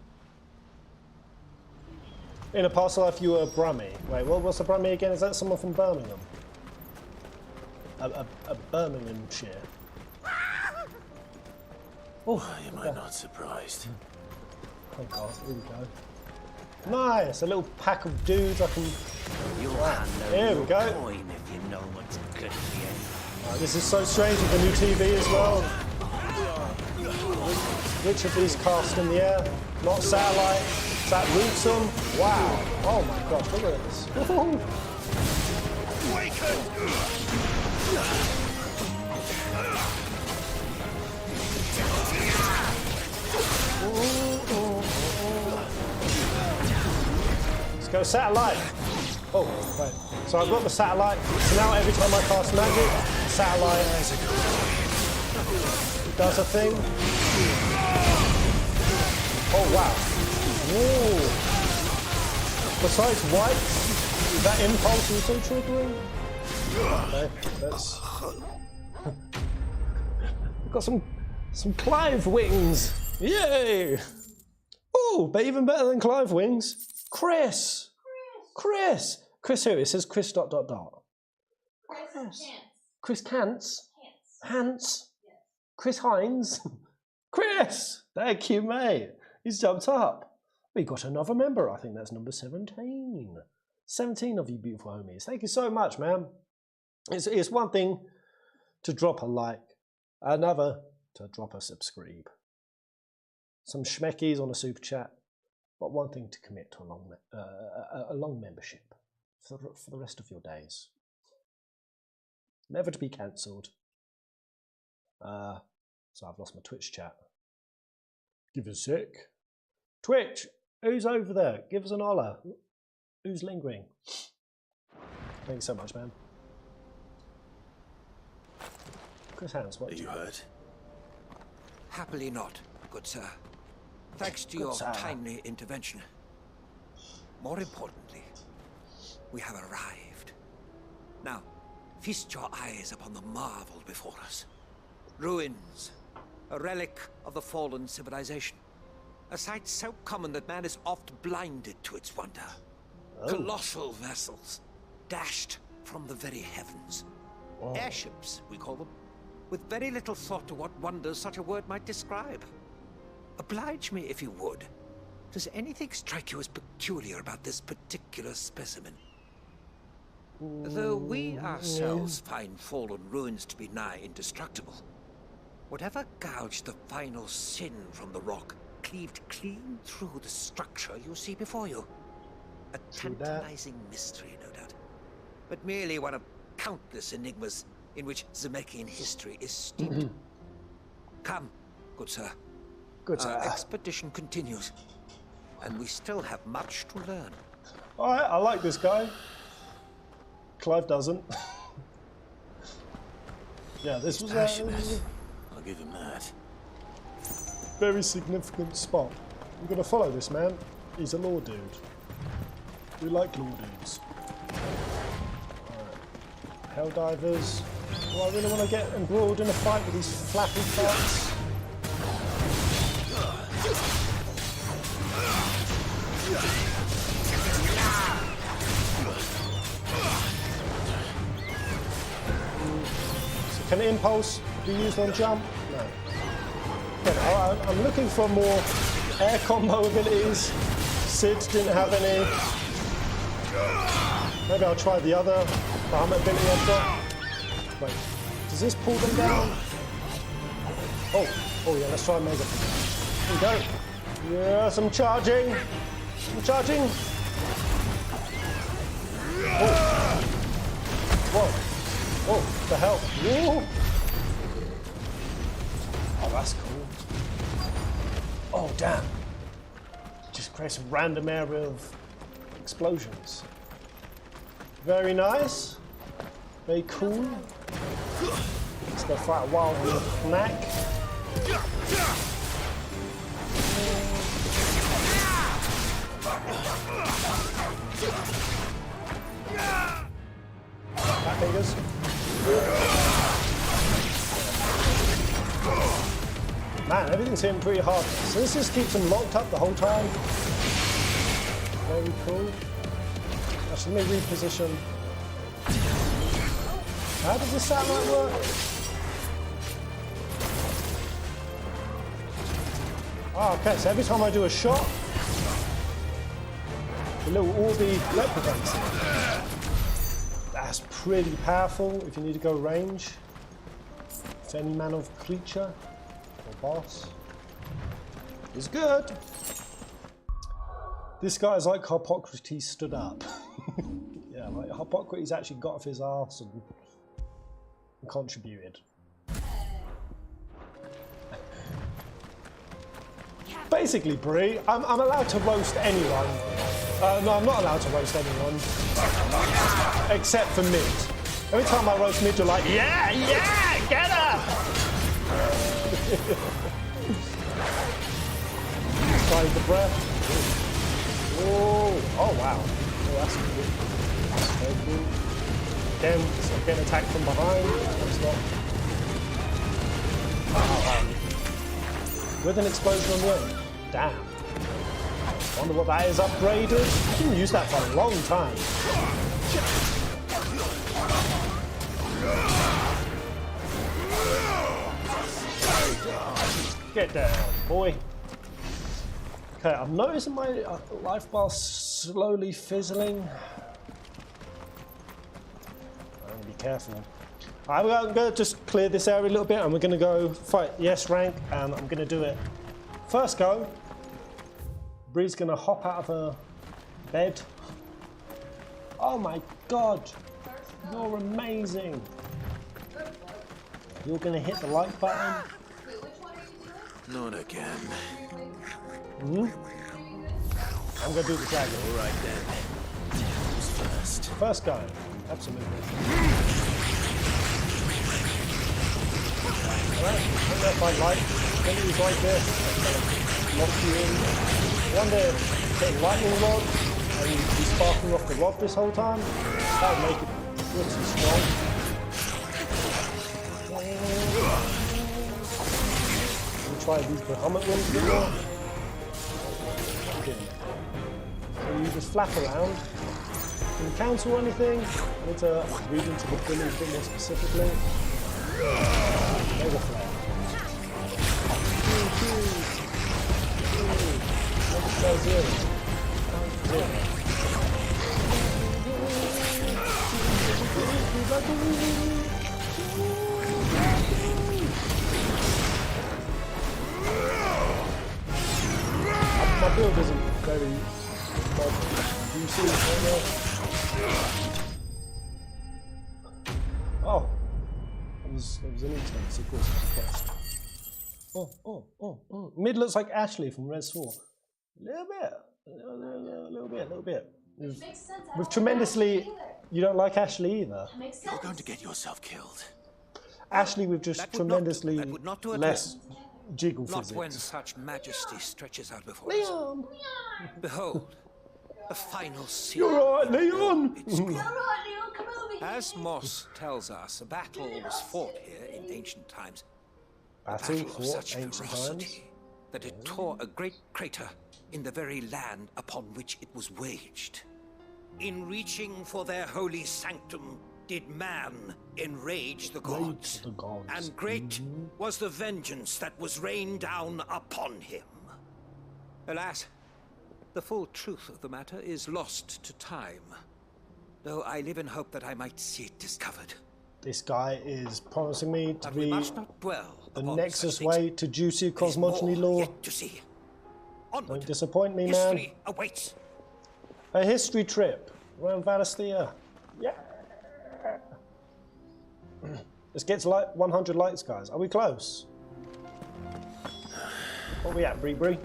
In a past life, you were a Brummie. Wait, what's a Brummie again? Is that someone from Birmingham? A Birminghamshire. Oh, you might not surprised. Oh god, here we go. Nice, a little pack of dudes I can. Here we go. Coin if you know what's good for you. This is so strange with the new TV as well. Which of these cast in the air? Not satellite. Is that Rootsum? Wow. Oh my gosh, look at this. Let's go satellite. Oh, right. So I've got the satellite. So now every time I cast magic, satellite does a thing. Oh wow. Whoa. Besides white, that impulse also triggering. Okay, let's. We've got some Clive wings. Yay! Oh, but even better than Clive wings, Chris. Chris who? It says Chris ... Chris Cants. Hans. Chris Hines. Chris! Thank you, mate. He's jumped up. We got another member. I think that's number 17. 17 of you beautiful homies. Thank you so much, man. It's one thing to drop a like, another to drop a subscribe. Some schmeckies on a super chat, but one thing to commit to a long membership for the rest of your days. Never to be cancelled. So I've lost my Twitch chat. Give us a sec. Twitch, who's over there? Give us an holler. Who's lingering? Thanks so much, man. Chris Hans, what? Are you hurt? Happily not, good sir. Thanks to your timely intervention. More importantly, we have arrived. Now, feast your eyes upon the marvel before us. Ruins, a relic of the fallen civilization. A sight so common that man is oft blinded to its wonder. Oh. Colossal vessels, dashed from the very heavens. Oh. Airships, we call them, with very little thought to what wonders such a word might describe. Oblige me if you would. Does anything strike you as peculiar about this particular specimen? Though we ourselves find fallen ruins to be nigh indestructible, whatever gouged the final sin from the rock cleaved clean through the structure you see before you. A tantalizing mystery, no doubt, but merely one of countless enigmas in which Zemeckis history is steeped. Come, good sir. Good sir. Our expedition continues, and we still have much to learn. Alright, I like this guy. Clive doesn't. Yeah, this was I'll give him that. Very significant spot. I'm gonna follow this man. He's a law dude. We like law dudes. Alright. Helldivers. Do I really want to get embroiled in a fight with these flappy farts? So can impulse be used on jump? No. Okay, I'm looking for more air combo abilities. Sid didn't have any. Maybe I'll try the other Bahamut ability I've got. Wait, does this pull them down? Oh yeah, let's try Mega. Here we go. Yes, I'm charging. I'm charging. Oh. Whoa. Oh, the hell. Whoa. Oh, that's cool. Oh, damn. Just create some random area of explosions. Very nice. Very cool. Let's go fight a wild knack. Fat fingers. Man, everything's hitting pretty hard. So this just keeps them locked up the whole time. Very cool. Actually, let me reposition. How does the satellite work? Oh, okay, so every time I do a shot, the little orby replicates it. That's pretty powerful if you need to go range. For any man of creature or boss. It's good. This guy is like Hippocrates stood up. Yeah, like Hippocrates actually got off his arse and contributed. Basically, Brie, I'm allowed to roast anyone. No, I'm not allowed to roast anyone. Except for Mid. Every time I roast Mid, you're like, yeah, yeah, get her! Try the breath. Oh, wow. Oh, that's cool. That's very cool. Again, it's not getting attacked from behind. It's not. With an explosion on the end. Damn. Wonder what that is upgraded. I didn't use that for a long time. Get down, boy. Okay, I'm noticing my life bar slowly fizzling. I'm gonna be careful. I'm gonna just clear this area a little bit and we're gonna go fight yes rank and I'm gonna do it. First go, Bree's gonna hop out of her bed. Oh my god, you're amazing. You're gonna hit the like button. Not again. I'm gonna do the dragon. All right then. Who's first? First go, absolutely. Alright, I don't know if I like things like this. Lock you in. One day, get lightning rod and be sparking off the rod this whole time. That would make it pretty strong. We'll try these Bahamut ones a bit more. Okay. So you just flap around. Can you cancel anything? I need to read into the billing a bit more specifically. Mega flare. Zero. My build isn't very modern. Do you see it right now? Oh. It was an intense, of course, it was Mid looks like Ashley from Res 4. A little bit. With tremendously, you don't like Ashley either. You're going to get yourself killed. Ashley with just tremendously less jiggle not physics. When such majesty stretches out before Leon! us. Behold, the final scene. You're right, Leon! As Moss tells us, a battle was fought here in ancient times. Battle of such ancient ferocity times? that it tore a great crater in the very land upon which it was waged. In reaching for their holy sanctum, did man enrage the gods. And great was the vengeance that was rained down upon him. Alas, the full truth of the matter is lost to time, though I live in hope that I might see it discovered. This guy is promising me to But we be must not dwell the upon Nexus such way to juicy cosmogony lore. to see. Don't disappoint me, man. History awaits. A history trip around Valisthea. Yeah. Let's get to like 100 likes, guys. Are we close? What are we at, Bree? 47.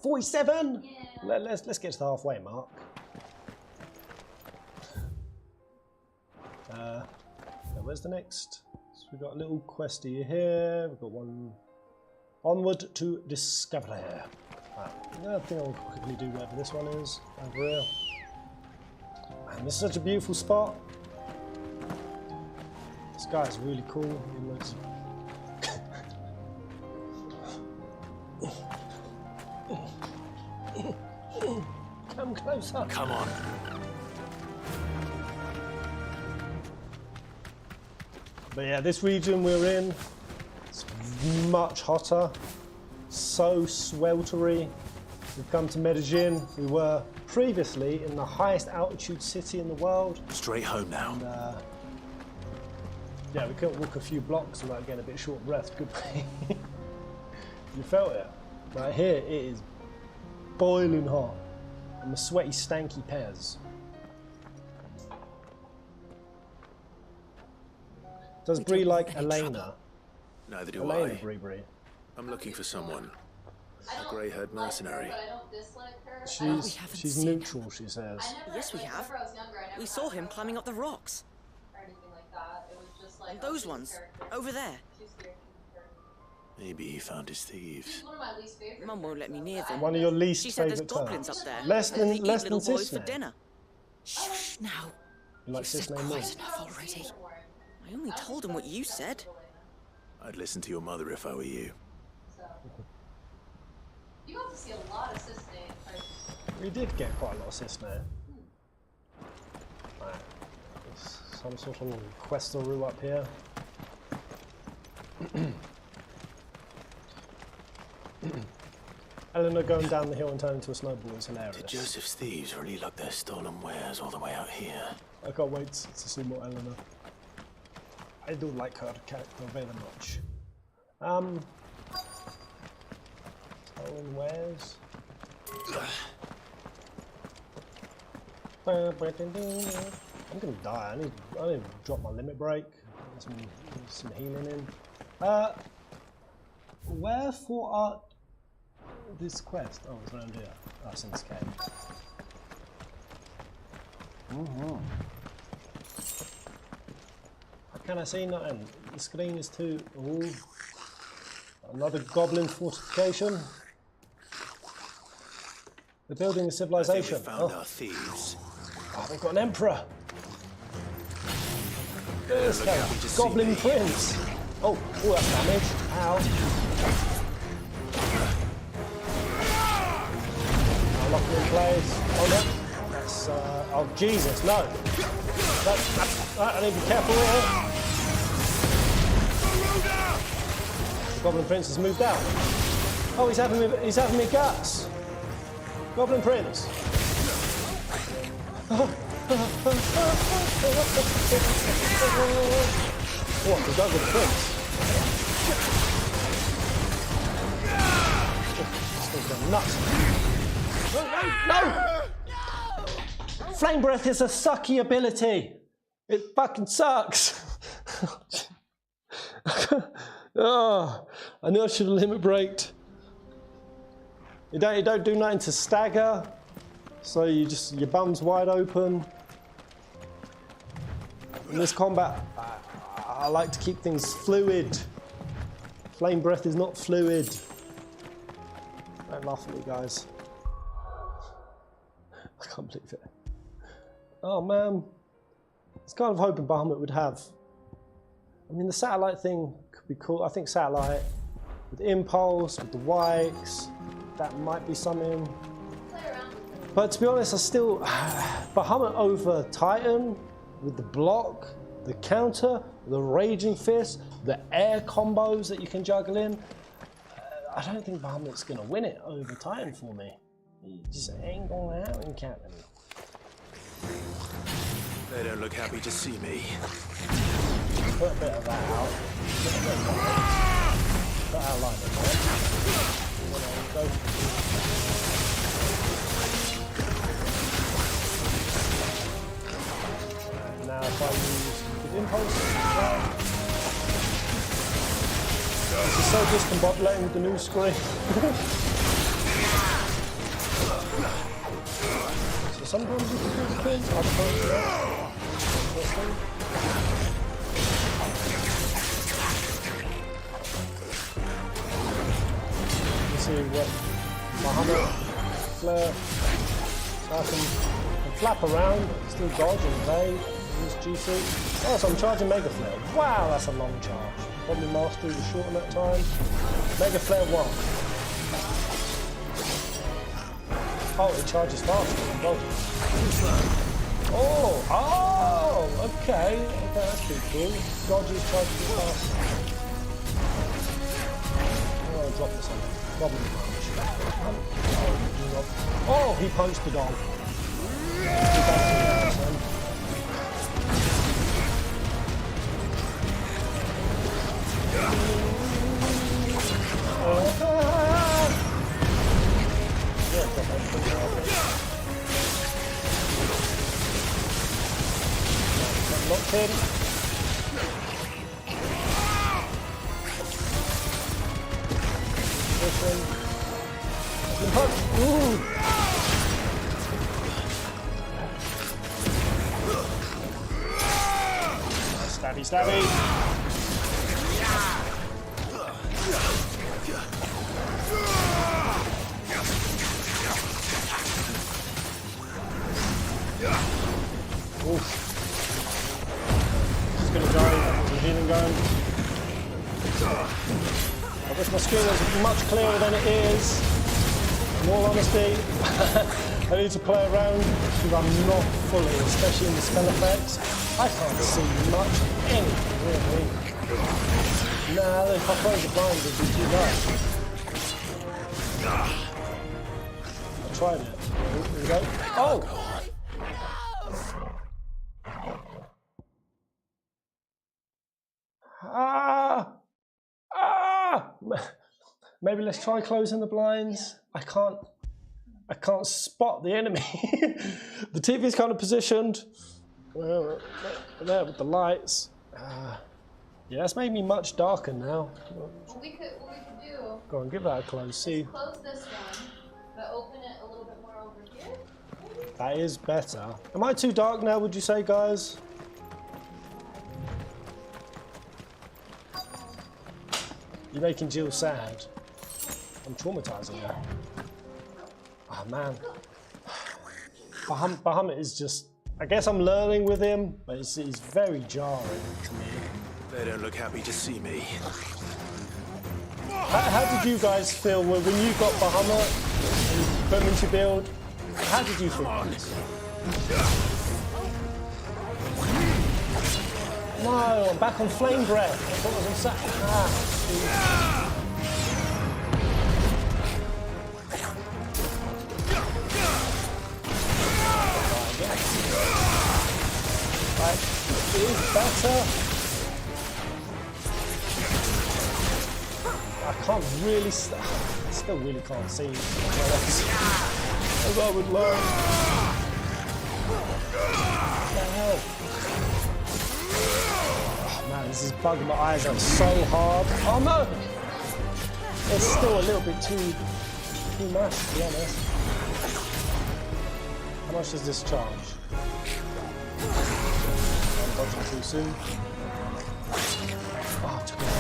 47? Yeah. Let's get to the halfway mark. Where's the next? So we've got a little questy here. We've got one. Onward to discovery. I think I'll quickly do whatever this one is over here. Man, this is such a beautiful spot. This guy's really cool. He looks. Come closer. Come on. But yeah, this region we're in, it's much hotter, so sweltery. We've come to Medellin. We were previously in the highest altitude city in the world. Straight home now. And, yeah, we couldn't walk a few blocks without getting a bit short of breath. Good thing. You felt it. Right here, it is boiling hot. I'm a sweaty, stanky Pez. Does Bree like Elena? Neither do Elena, I. Bree. I'm looking for someone. A grey-haired mercenary. She's neutral, she says. Yes, we have. We saw him climbing up the rocks. And those ones, over there. Maybe he found his thieves. Mum won't let me near them. One of your least she said there's favourite goblins terms. up there. Less than little boys Cisne. for dinner. Shh, now. You like Cisne more? Quite enough already. I only told him what you said. I'd listen to your mother if I were you. You got to see a lot of Cisne. We did get quite a lot of Cisne. Right. There's some sort of questaroo up here. Eleanor going down the hill and turning into a snowball is hilarious. Did Joseph's thieves really lug their stolen wares all the way out here? I can't wait to see more Eleanor. I do like her character very much. Stolen wares. I'm gonna die. I need to drop my limit break. Some healing in. Wherefore art this quest? Oh, it's around here. Oh, it's in this cave. Can I see nothing? The screen is too. Ooh. Another goblin fortification. They're building a civilization. I think we found our thieves. Oh, they've got an emperor. This guy, Goblin Prince. Oh, that's damage. Ow. I'll lock him in place. Oh no. That's oh Jesus, no. I need to be careful here. The Goblin Prince has moved out. Oh, he's having me guts. Goblin Prince. What, the Goblin Prince? This thing's nuts. No! Flame Breath is a sucky ability. It fucking sucks. Oh, I knew I should have limit braked. You don't do nothing to stagger, so your bum's wide open. In this combat, I like to keep things fluid. Flame Breath is not fluid. Don't laugh at me, guys. I can't believe it. Oh man, I was kind of hoping Bahamut would have. I mean, the satellite thing could be cool. I think satellite with impulse, with the Wikes, that might be something. But to be honest, I still Bahamut over Titan with the block, the counter, the raging fist, the air combos that you can juggle in. I don't think Bahamut's gonna win it over Titan for me. He just ain't gonna happen, Captain. They don't look happy to see me. Put a bit of that out. Put out like that. Now if I use the impulse, this is so discombobulating with the new screen. So sometimes you can do the kills, other times not. You see what Bahamut, Flare, so I can flap around, still dodge and evade, use GC. Oh, so I'm charging Mega Flare. Wow, that's a long charge. Probably Mastery was short in that time. Mega Flare 1. Oh, it charges faster. Well, okay, that's pretty cool. Dodges, charges faster. Oh, drop this on him. Problem punch. Oh, he punched the dog. Locked in. This one. Ooh. Stabby, stabby. Oof. Just gonna die. Some healing going. I wish my screen was much clearer than it is. In all honesty, I need to play around because I'm not fully, especially in the spell effects. I can't see much of anything really. Nah, if I close the blinds, it'd be too dark. I tried it. Here we go. Oh! Maybe let's try closing the blinds. I can't spot the enemy. The TV's kind of positioned. Well, there with the lights. Yeah, that's made me much darker now. What we could do. Go on, give that a close. See. Close this one, but open it a little bit more over here. That is better. Am I too dark now? Would you say, guys? You're making Jill sad. I'm traumatizing her. Oh man. Bahamut is just... I guess I'm learning with him, but he's very jarring to me. They don't look happy to see me. How did you guys feel when you got Bahamut and put him into build? How did you feel? No, I'm back on Flame Breath. I thought I was on Right, it is better. I can't really, still really can't see as I would like. What the hell? Oh man, this is bugging my eyes out so hard. Oh no! It's still a little bit too much, to be honest. How much does this charge? I'm dodging too soon. Oh, I took it out.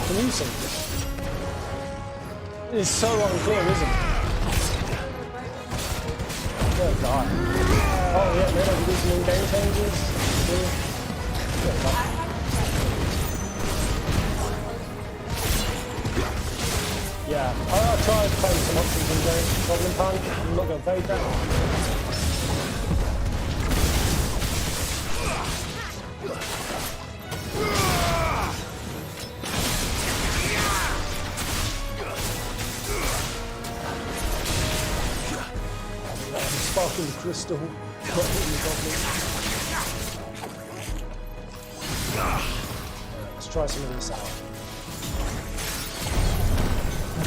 Can you see this? It's so unclear, isn't it? Oh god. Oh yeah, maybe I can do some in-game changes. Yeah, I'll try playing some options in game. Goblin Punk. I'm not going to fade that. Sparkling crystal. Let's try some of this out.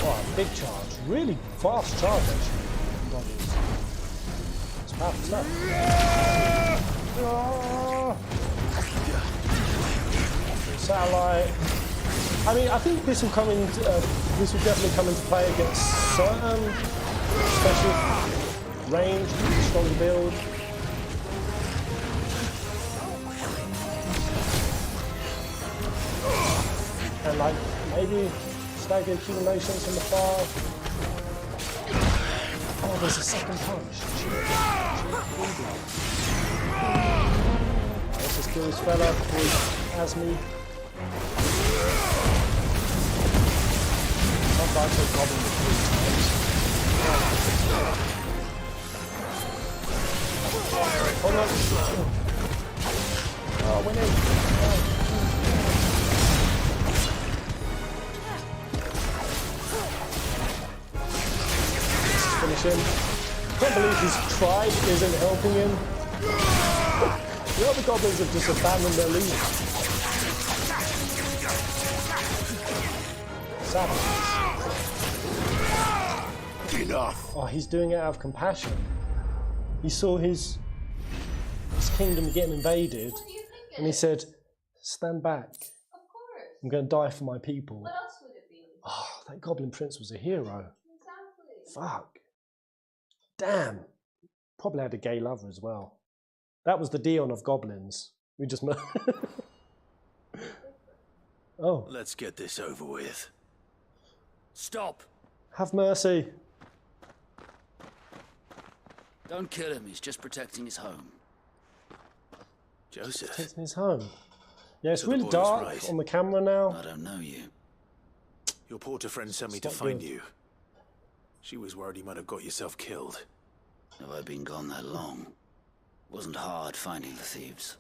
Oh, big charge. Really fast charge, actually. It's powerful stuff. Satellite. I mean, I think this will come into. This will definitely come into play against certain special range, strong build. And like maybe stagger accumulations from the far. Oh, there's a second punch. Let's just kill this fella before he has me. Oh no! Oh, went in! Finish him. I can't believe his tribe isn't helping him. The other goblins have just abandoned their leader. Enough. Oh, he's doing it out of compassion. He saw his kingdom getting invaded, and he said, "Stand back. Of course. I'm going to die for my people." What else would it be? Oh, that Goblin Prince was a hero. Exactly. Fuck. Damn. Probably had a gay lover as well. That was the Dion of goblins. We just Oh. Let's get this over with. Stop. Have mercy. Don't kill him, he's just protecting his home. Joseph. Protecting his home. Yeah, it's So the really boy was dark right. on the camera now. I don't know you. Your porter friend sent me It's to not find good. you. She was worried you might have got yourself killed. Have I been gone that long? It wasn't hard finding the thieves.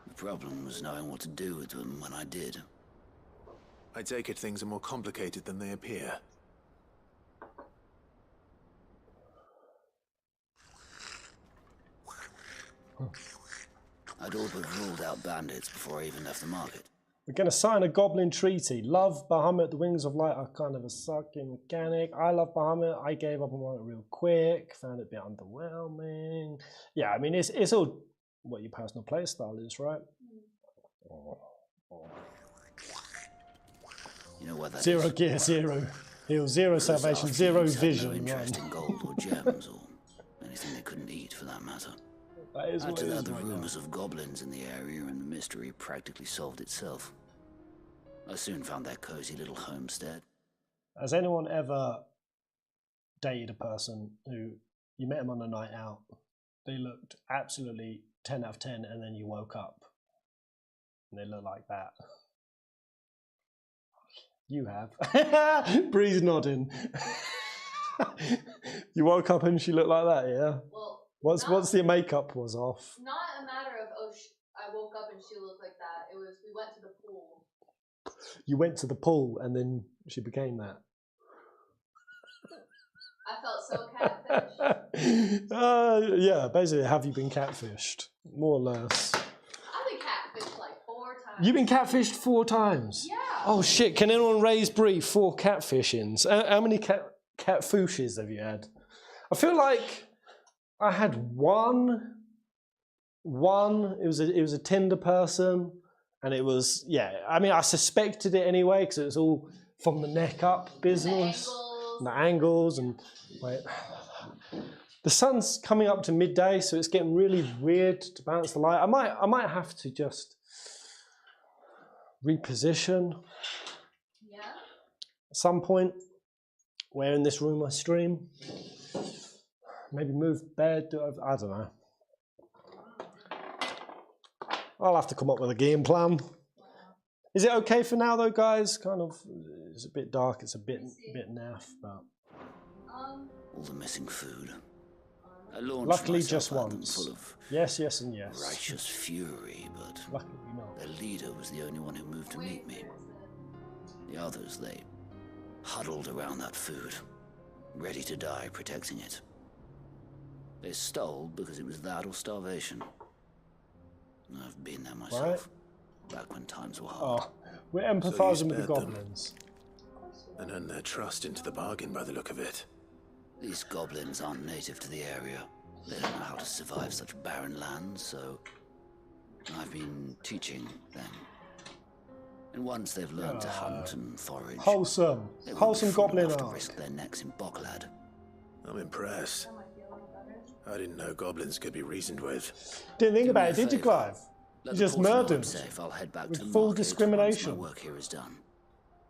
The problem was knowing what to do with them when I did. I take it things are more complicated than they appear. I'd all but ruled out bandits before I even left the market. We're going to sign a Goblin Treaty. Love Bahamut, the Wings of Light are kind of a sucking mechanic. I love Bahamut. I gave up on it real quick. Found it a bit underwhelming. Yeah, I mean, it's all what your personal play style is, right? You know what that Zero is? gear, zero heal, zero salvation, zero vision. No interest in gold or gems or anything they couldn't eat, for that matter. That is what it is the right rumors of goblins in the area and the mystery practically solved itself. I soon found that cozy little homestead. Has anyone ever dated a person who you met them on a night out, they looked absolutely 10 out of 10, and then you woke up and they look like that? You have. Bree's nodding. You woke up and she looked like that, yeah? Well, once the makeup was off. Not a matter of, oh, I woke up and she looked like that. It was, we went to the pool. You went to the pool and then she became that. I felt so catfished. Yeah, basically, have you been catfished? More or less. I've been catfished like 4 times. You've been catfished 4 times? Yeah. Oh shit, can anyone raise Bree 4 catfishings? How many catfooshes have you had? I feel like I had one. It was a Tinder person, and it was, yeah, I mean, I suspected it anyway because it was all from the neck up business. The angles and wait. The sun's coming up to midday, so it's getting really weird to balance the light. I might have to just reposition. Yeah. At some point, where in this room I stream. Maybe move bed. I don't know. I'll have to come up with a game plan. Is it okay for now, though, guys? Kind of, it's a bit dark. It's a bit naff, but all the missing food. I launched luckily myself just at them once. full of Yes, and yes. righteous fury, but luckily not. Their leader was the only one who moved to meet me. The others, they huddled around that food, ready to die protecting it. They stole because it was that or starvation. I've been there myself, back when times were hard. Oh, we're empathising with the goblins. And earned their trust into the bargain by the look of it. These goblins aren't native to the area. They don't know how to survive such barren lands, so I've been teaching them. And once they've learned to hunt and forage, wholesome goblin art. To art. risk their necks in Boklad. I'm impressed. I didn't know goblins could be reasoned with. Didn't think about it, did you, Clive? You just murdered I'll head back with to the full market discrimination. once my work here is done.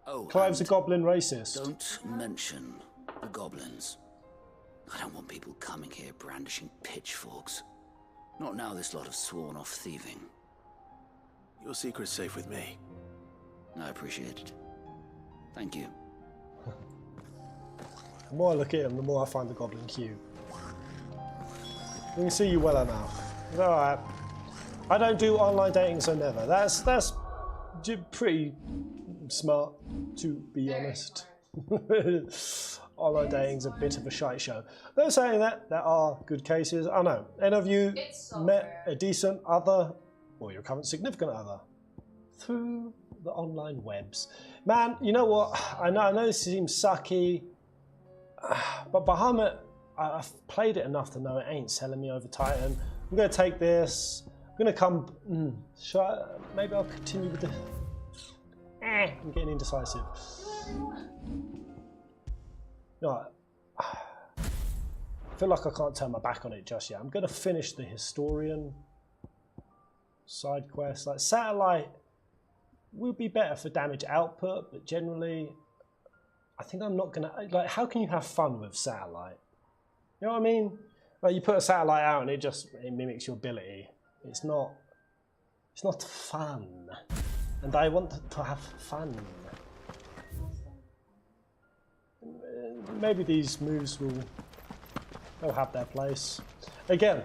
Oh, Clive's a goblin racist. Don't mention the goblins. I don't want people coming here brandishing pitchforks. Not now this lot have sworn off thieving. Your secret's safe with me. I appreciate it. Thank you. The more I look at him, the more I find the goblin cute. We can see you well enough. Alright. I don't do online dating, so never. That's pretty smart, to be honest. Online dating's a bit of a shite show. Though saying that, there are good cases. I know. Any of you met a decent other, or your current significant other, through the online webs? Man, you know what? I know this seems sucky, but Bahamut, I've played it enough to know it ain't selling me over Titan. I'm going to take this. I'm going to come... maybe I'll continue with the... I'm getting indecisive. No, I feel like I can't turn my back on it just yet. I'm going to finish the historian side quest. Like satellite would be better for damage output, but generally, I think I'm not going to... Like, how can you have fun with satellite? You know what I mean? Like, you put a satellite out and it mimics your ability. It's not fun. And I want to have fun. Maybe these moves they'll have their place. Again,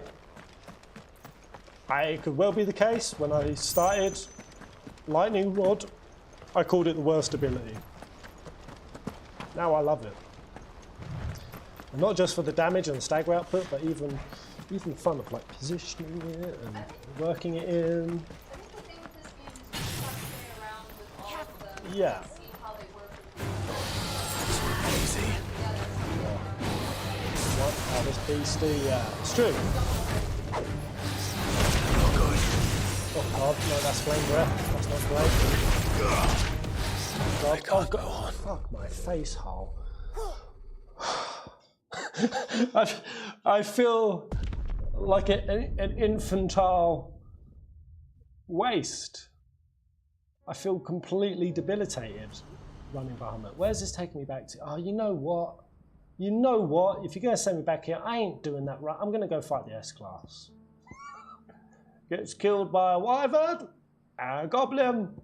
it could well be the case. When I started Lightning Rod, I called it the worst ability. Now I love it. And not just for the damage and the stagger output, but even fun of like positioning it and working it in. Yeah. Easy. What? Oh, this beastie, yeah. It's true. Not good. Oh god, no, that's flame breath. That's not great. God, oh god, fuck my face hole. I feel like an infantile waste. I feel completely debilitated running Bahamut. Where's this taking me back to? Oh, you know what? You know what? If you're going to send me back here, I ain't doing that right. I'm going to go fight the S-Class. Gets killed by a wyvern and a goblin.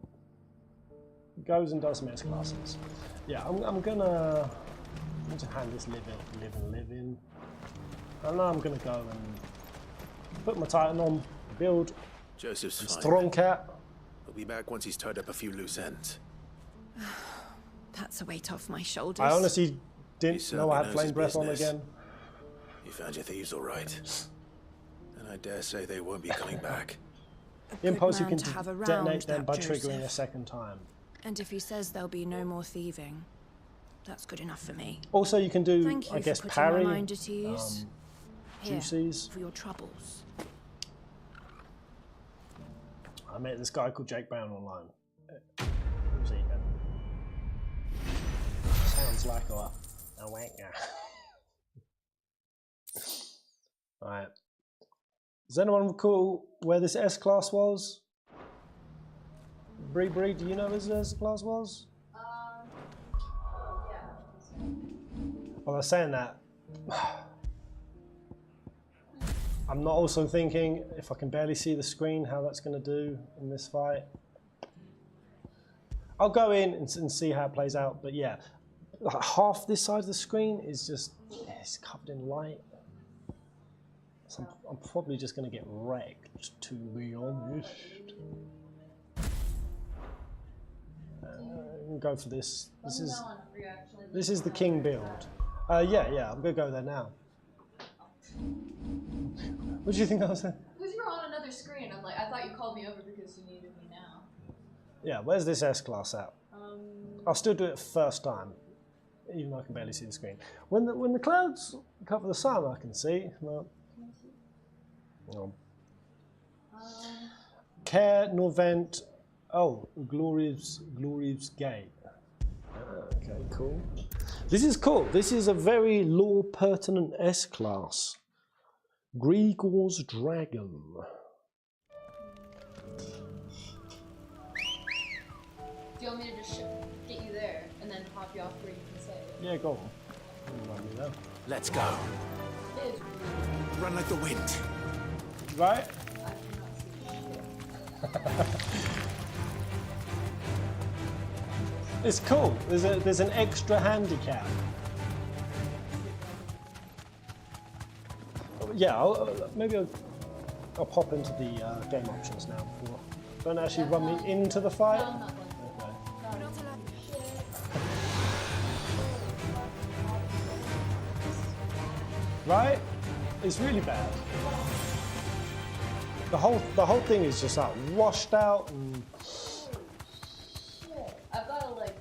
Goes and does some S-Classes. Yeah, I'm going to hand this living. And now I'm going to go and put my Titan on, build Joseph's fine. Strong cat. He'll be back once he's tied up a few loose ends. That's a weight off my shoulders. I honestly didn't know I had flame breath on again. You found your thieves all right. And I dare say they won't be coming back. The impulse you can detonate them by triggering a second time. And if he says there'll be no more thieving, that's good enough for me. Also, you can do, Thank you I guess, for parry. My mind at ease. Juicies. For your troubles. I met this guy called Jake Brown online. Who's he again? Sounds like a wanker. Alright. Does anyone recall where this S-Class was? Bree, do you know where this S-Class was? Yeah. Well, I was saying that. I'm not also thinking, if I can barely see the screen, how that's going to do in this fight. I'll go in and see how it plays out, but yeah, like half this side of the screen is just, it's covered in light. So I'm probably just going to get wrecked, to be honest. Go for this. This is the king build. Yeah, I'm going to go there now. What do you think I was saying? Because you were on another screen. I'm like, I thought you called me over because you needed me now. Yeah, where's this S-Class at? I'll still do it first time, even though I can barely see the screen. When the clouds cover the sun, I can see. Well, Care Norvent. Oh, Glorious Gate. Okay, cool. This is cool. This is a very lore pertinent S-Class. Gregor's Dragon. Do you want me to just get you there and then pop you off where you can say? Yeah, go on. Let's go. Run like the wind. Right? It's cool. There's an extra handicap. maybe I'll pop into the game options now before. Don't actually run me into the fight. Okay. Right? It's really bad. The whole thing is just like washed out and. I've got to like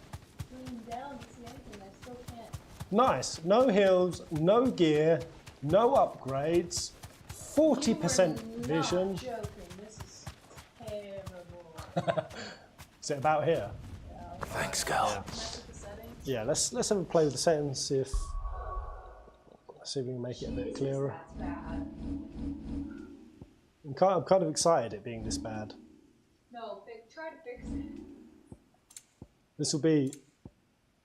zoom down to see anything. I still can't. Nice. No heals, no gear, no upgrades, 40% vision. Not joking. This is terrible. Is it about here? Yeah. Thanks, Gal. Yeah, let's have a play with the settings, see if we can make it a bit clearer. I'm kind of excited it being this bad. No, try to fix it. This will be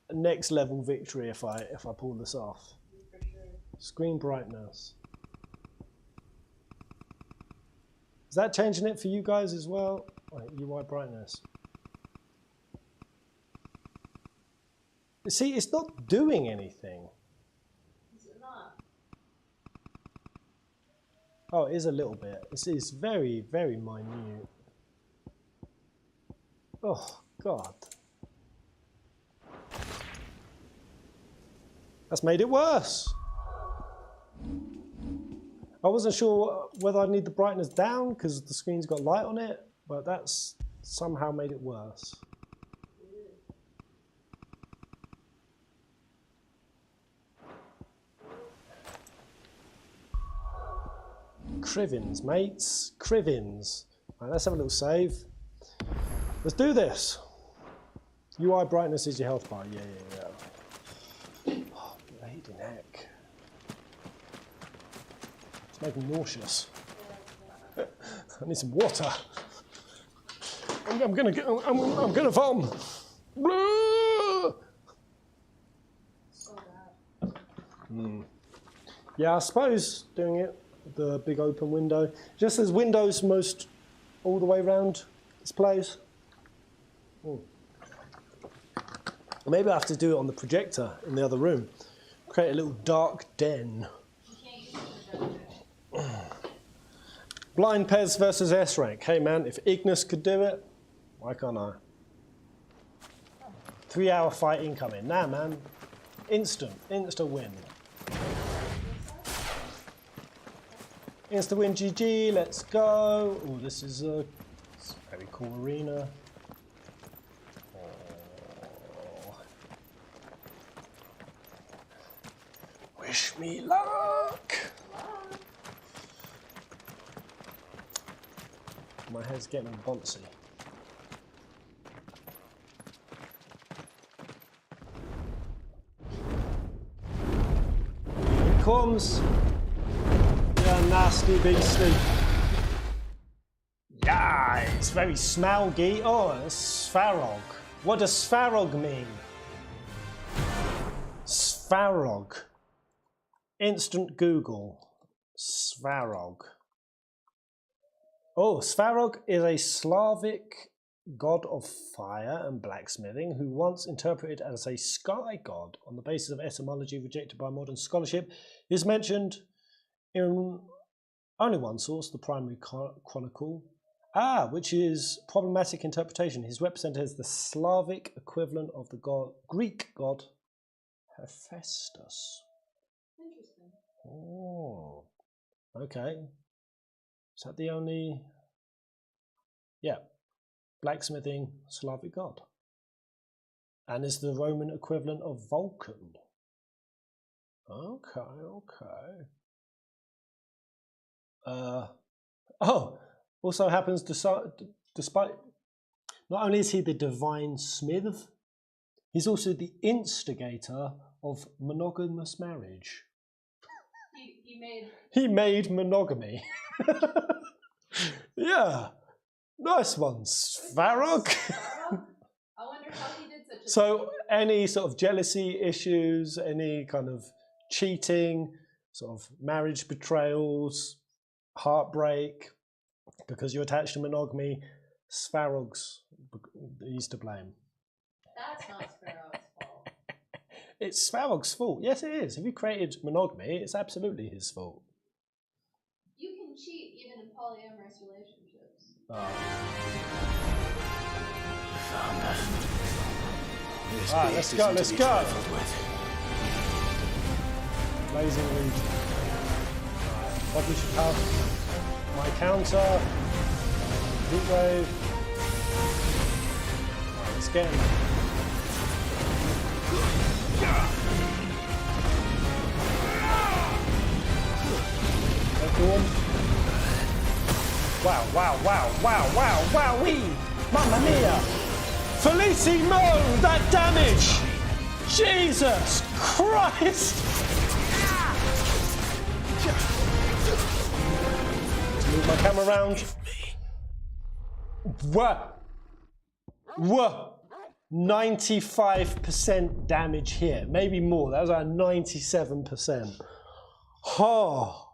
a next level victory if I pull this off. For sure. Screen brightness. Is that changing it for you guys as well? Wait, UI brightness. See, it's not doing anything. Is it not? Oh, it is a little bit. It's very, very minute. Oh, God. That's made it worse. I wasn't sure whether I'd need the brightness down because the screen's got light on it, but that's somehow made it worse. Crivins, mates. Crivins. Right, let's have a little save. Let's do this. UI brightness is your health bar. Yeah. Oh, lady neck. It's making me nauseous. I need some water. I'm gonna vom. Yeah, I suppose doing it with the big open window, just as windows most all the way around this place. Maybe I have to do it on the projector in the other room. Create a little dark den. Blind Pez versus S rank. Hey man, if Ignis could do it, why can't I? 3-hour fight incoming. Nah man, instant win. Insta win GG, let's go. Oh, this is a very cool arena. Oh. Wish me luck. My head's getting bouncy. Here comes. Nasty beastly. Yeah, it's very smauggy. Oh, it's Svarog. What does Svarog mean? Svarog. Instant Google. Svarog. Oh, Svarog is a Slavic god of fire and blacksmithing who once interpreted as a sky god on the basis of etymology rejected by modern scholarship is mentioned in only one source, the Primary Chronicle, which is problematic interpretation. He's represented as the Slavic equivalent of the Greek god Hephaestus. Interesting. Oh, okay. Is that the only? Yeah, blacksmithing Slavic god, and is the Roman equivalent of Vulcan. Okay. Also happens despite not only is he the divine smith, he's also the instigator of monogamous marriage. He made monogamy. Yeah, nice one, Svarog. I wonder how he did such a So any sort of jealousy issues, any kind of cheating, sort of marriage betrayals, heartbreak, because you're attached to monogamy, Svarog's he's to blame. That's not Svarog's fault. It's Svarog's fault. Yes, it is. If he created monogamy, it's absolutely his fault. polyamorous relationships. Alright, let's go, let's go! Blazing Legion. Alright, probably should have my counter. Heat wave. Alright, let's get him. Wow, wow, wow, wow, wow, wowee! Mamma mia! Felicimo, that damage! Jesus Christ! Move my camera around. What? 95% damage here, maybe more. That was like 97%. Oh.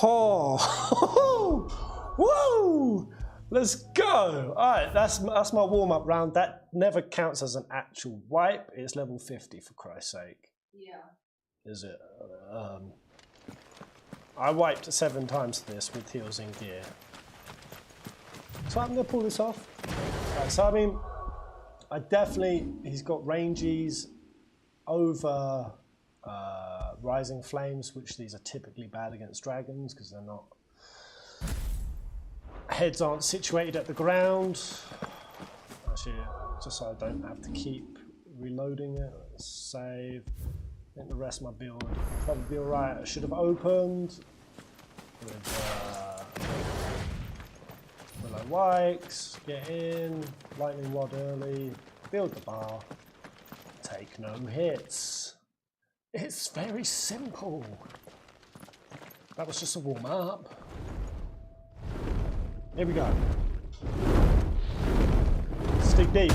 Oh. Woo! Let's go! Alright, that's my warm-up round. That never counts as an actual wipe. It's level 50 for Christ's sake. Yeah. Is it? I wiped 7 times this with heals in gear. So I'm gonna pull this off. Right, so I mean, he's got ranges over Rising Flames, which these are typically bad against dragons because they're not. Heads aren't situated at the ground. Actually, just so I don't have to keep reloading it. Let's save. I think the rest of my build will probably be alright. I should have opened with Willow Wikes, get in, Lightning Rod early, build the bar, take no hits. It's very simple. That was just a warm up. Here we go. Stick deep.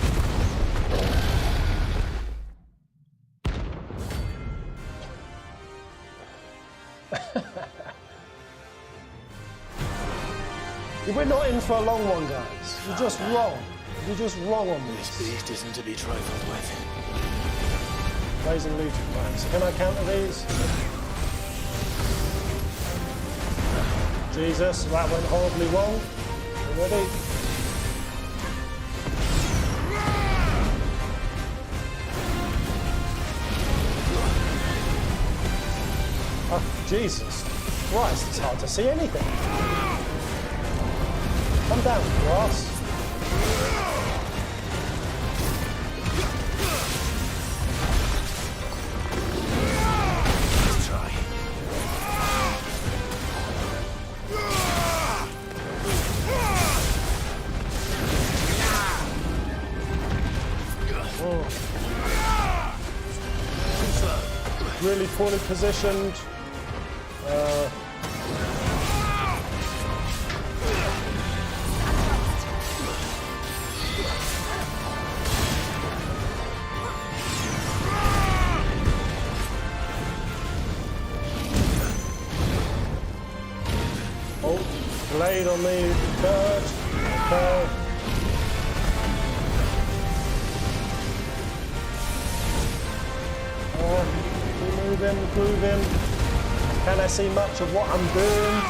We're not in for a long one, guys. You're just wrong. You're just wrong on this. This beast isn't to be trifled with. Blazing Legion. Right, so can I counter these? Jesus, that went horribly wrong. You ready? Oh, Jesus Christ, it's hard to see anything. Come down, grass. Let's try. Really poorly positioned. Blade on the bird. Okay. Moving. Can I see much of what I'm doing?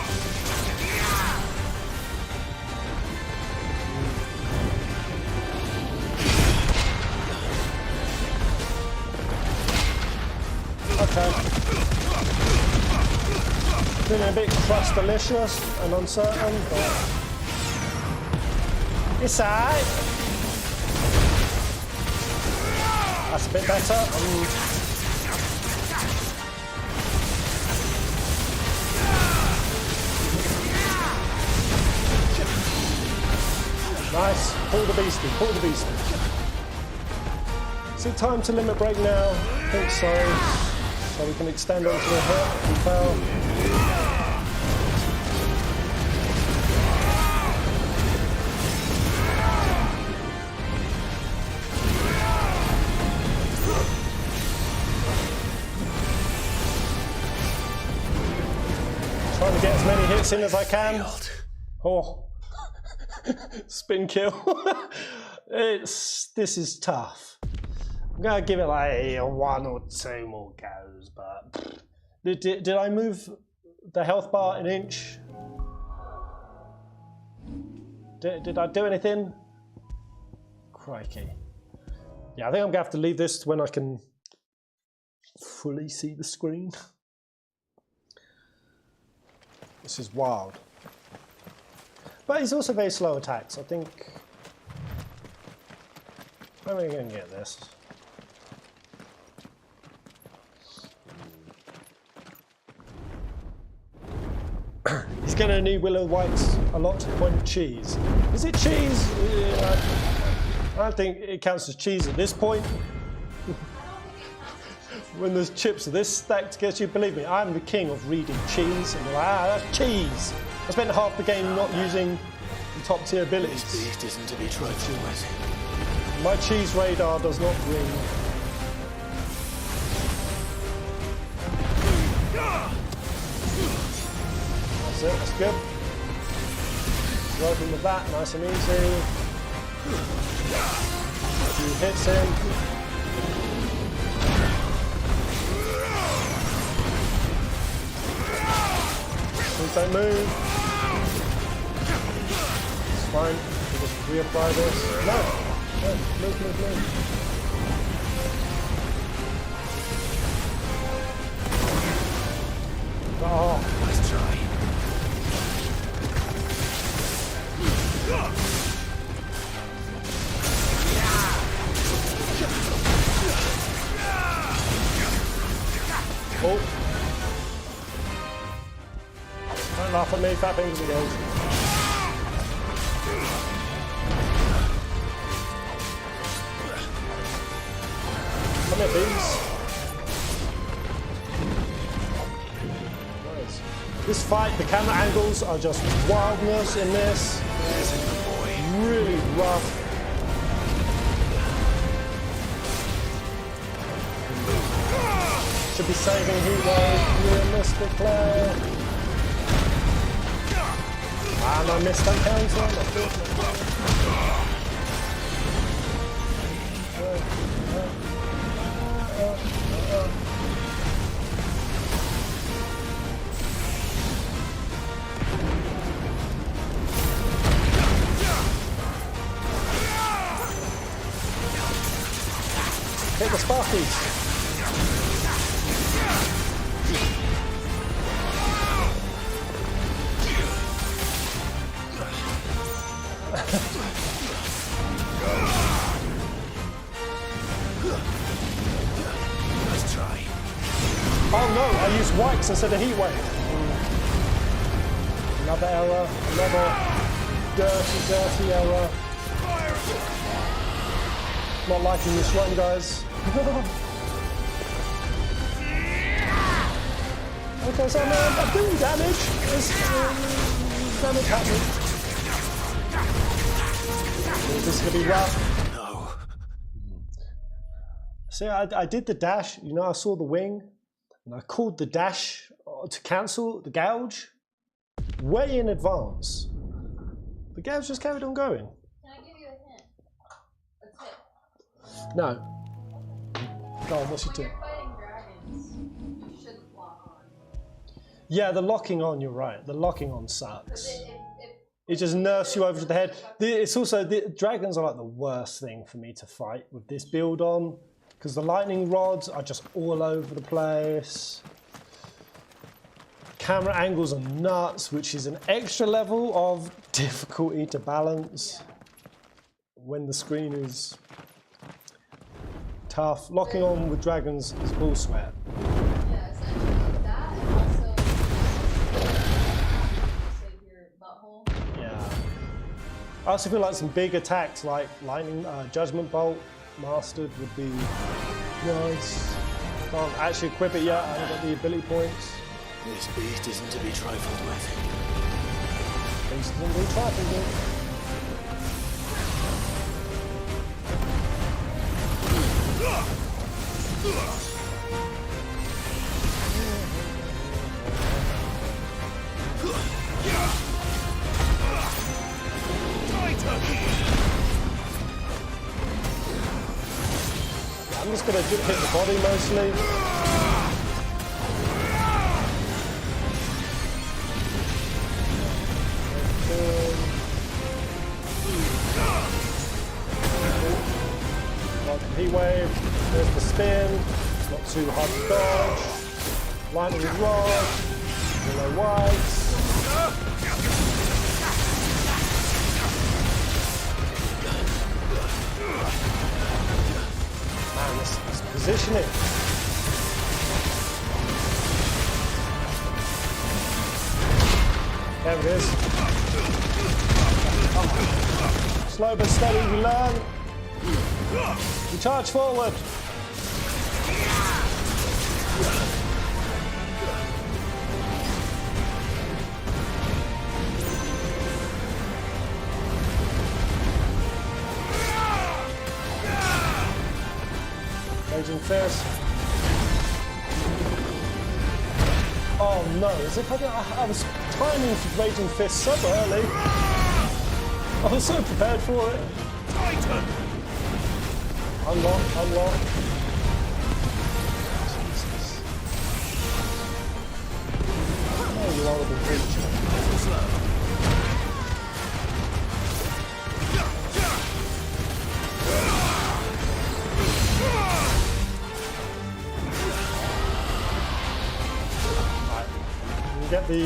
Okay. Feeling a bit crust-delicious and uncertain, but it's alright. That's a bit better. Nice. Pull the beastie. Pull the beastie. Is it time to limit break now? I think so. So we can extend onto the hit. Repel. Trying to get as many hits in as I can. Oh. Spin kill. This is tough. I'm gonna give it like 1 or 2 more goes, but did I move the health bar an inch? Did I do anything? Crikey. Yeah, I think I'm gonna have to leave this when I can fully see the screen. This is wild. But he's also very slow attacks. I think. When are we gonna get this? He's going to need Willow Whites a lot to point cheese. Is it cheese? I don't think it counts as cheese at this point. When there's chips of this stacked against you, believe me, I'm the king of reading cheese. And you're like, that's cheese. I spent half the game not using the top tier abilities. This beast isn't to be trifled with. My cheese radar does not ring. That's good. Working with that, nice and easy. A few hits in. Please don't move. It's fine. We'll just reapply this. No! Move. Oh, nice try. Oh. Don't laugh at me, fat fingers again. Come here, bees. Nice. This fight, the camera angles are just wildness in this. Really rough. Should be saving heat wave realistically. And I missed that counter. Hit the Sparkies. Let's try. Oh no, I used wipes instead of heat wave. Another error, another dirty error. Not liking this run, guys. Okay, so I'm doing damage. Damage happening. This is gonna be rough. No. See, I did the dash. You know, I saw the wing, and I called the dash to cancel the gouge way in advance. The gouge just carried on going. Can I give you a hint? A tip? No. Go on, what's your tip? When you're fighting dragons, you shouldn't lock on. Yeah, the locking on, you're right. The locking on sucks. It just nerfs you over to the head. It's also, the dragons are like the worst thing for me to fight with this build on, because the lightning rods are just all over the place. Camera angles are nuts, which is an extra level of difficulty to balance when the screen is tough. Locking on with dragons is bull sweat. Yeah, essentially that, and also save your butthole. Yeah. I also feel like some big attacks like lightning, judgment bolt mastered would be nice. Can't actually equip it yet. I haven't got the ability points. This beast isn't to be trifled with. Beast isn't to be trifled with. I'm just going to hit the body mostly. too hard to dodge. Lightning rod. Yellow whites. Man, this positioning. There it is. Slow but steady, we learn. We charge forward. Raging Fist. Oh no, as if I was timing for Raging Fist so early. I was so prepared for it. Titan! Unlock, unlock. Jesus. Oh, you horrible creature. Slow. Get the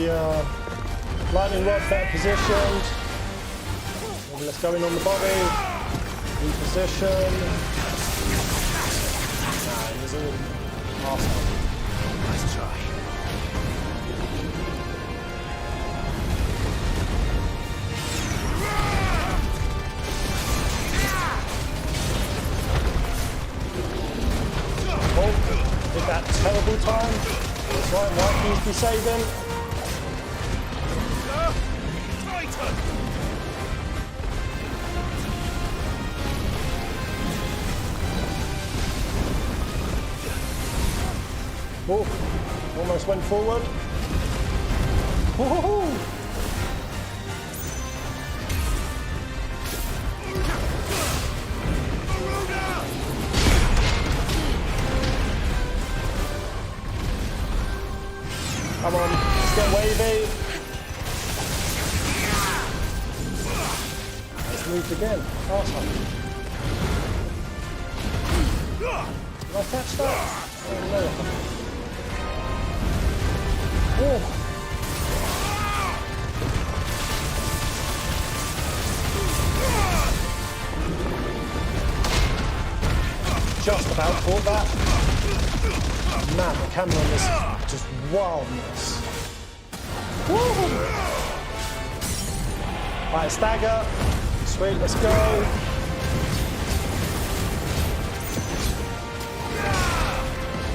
lightning rod better positioned. And let's go in on the body. Reposition. Nah, he's an arsehole. Nice try. Oh, did that terrible time. That's right, White needs to be saving. Oh, almost went forward. Woohoo! Come on, let's get wavy. Let's move again. Awesome. Did I catch that? Oh no. Oh. Just about caught that. Man, the camera on this is just wildness. Woo! Right, stagger. Sweet, let's go.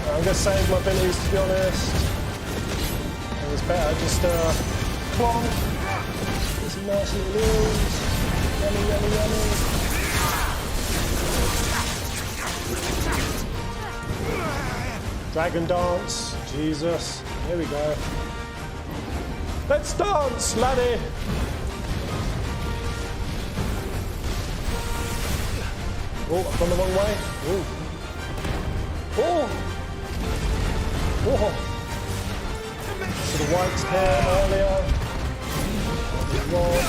I'm going to save my abilities, to be honest. It's better just clonk. Get some nice little heals. Yummy, yummy, yummy. Dragon dance. Jesus. Here we go. Let's dance, laddie. Oh, I've gone the wrong way. Oh. Oh. Oh. So the whites came earlier. Oh.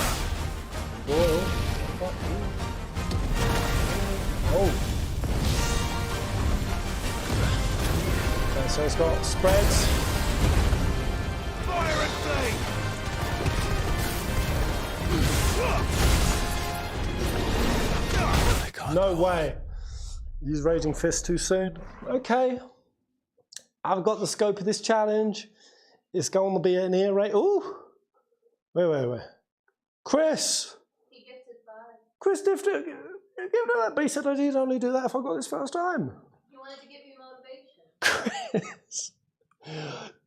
Oh. Okay, so it's got spreads. Fire and flame. No way. Use Raging Fist too soon. Okay. I've got the scope of this challenge. It's going to be an ear raid. Ooh! Wait. Chris! He gifted by. Chris gifted that, but he said I'd only do that if I got this first time. He wanted to give you motivation. Chris!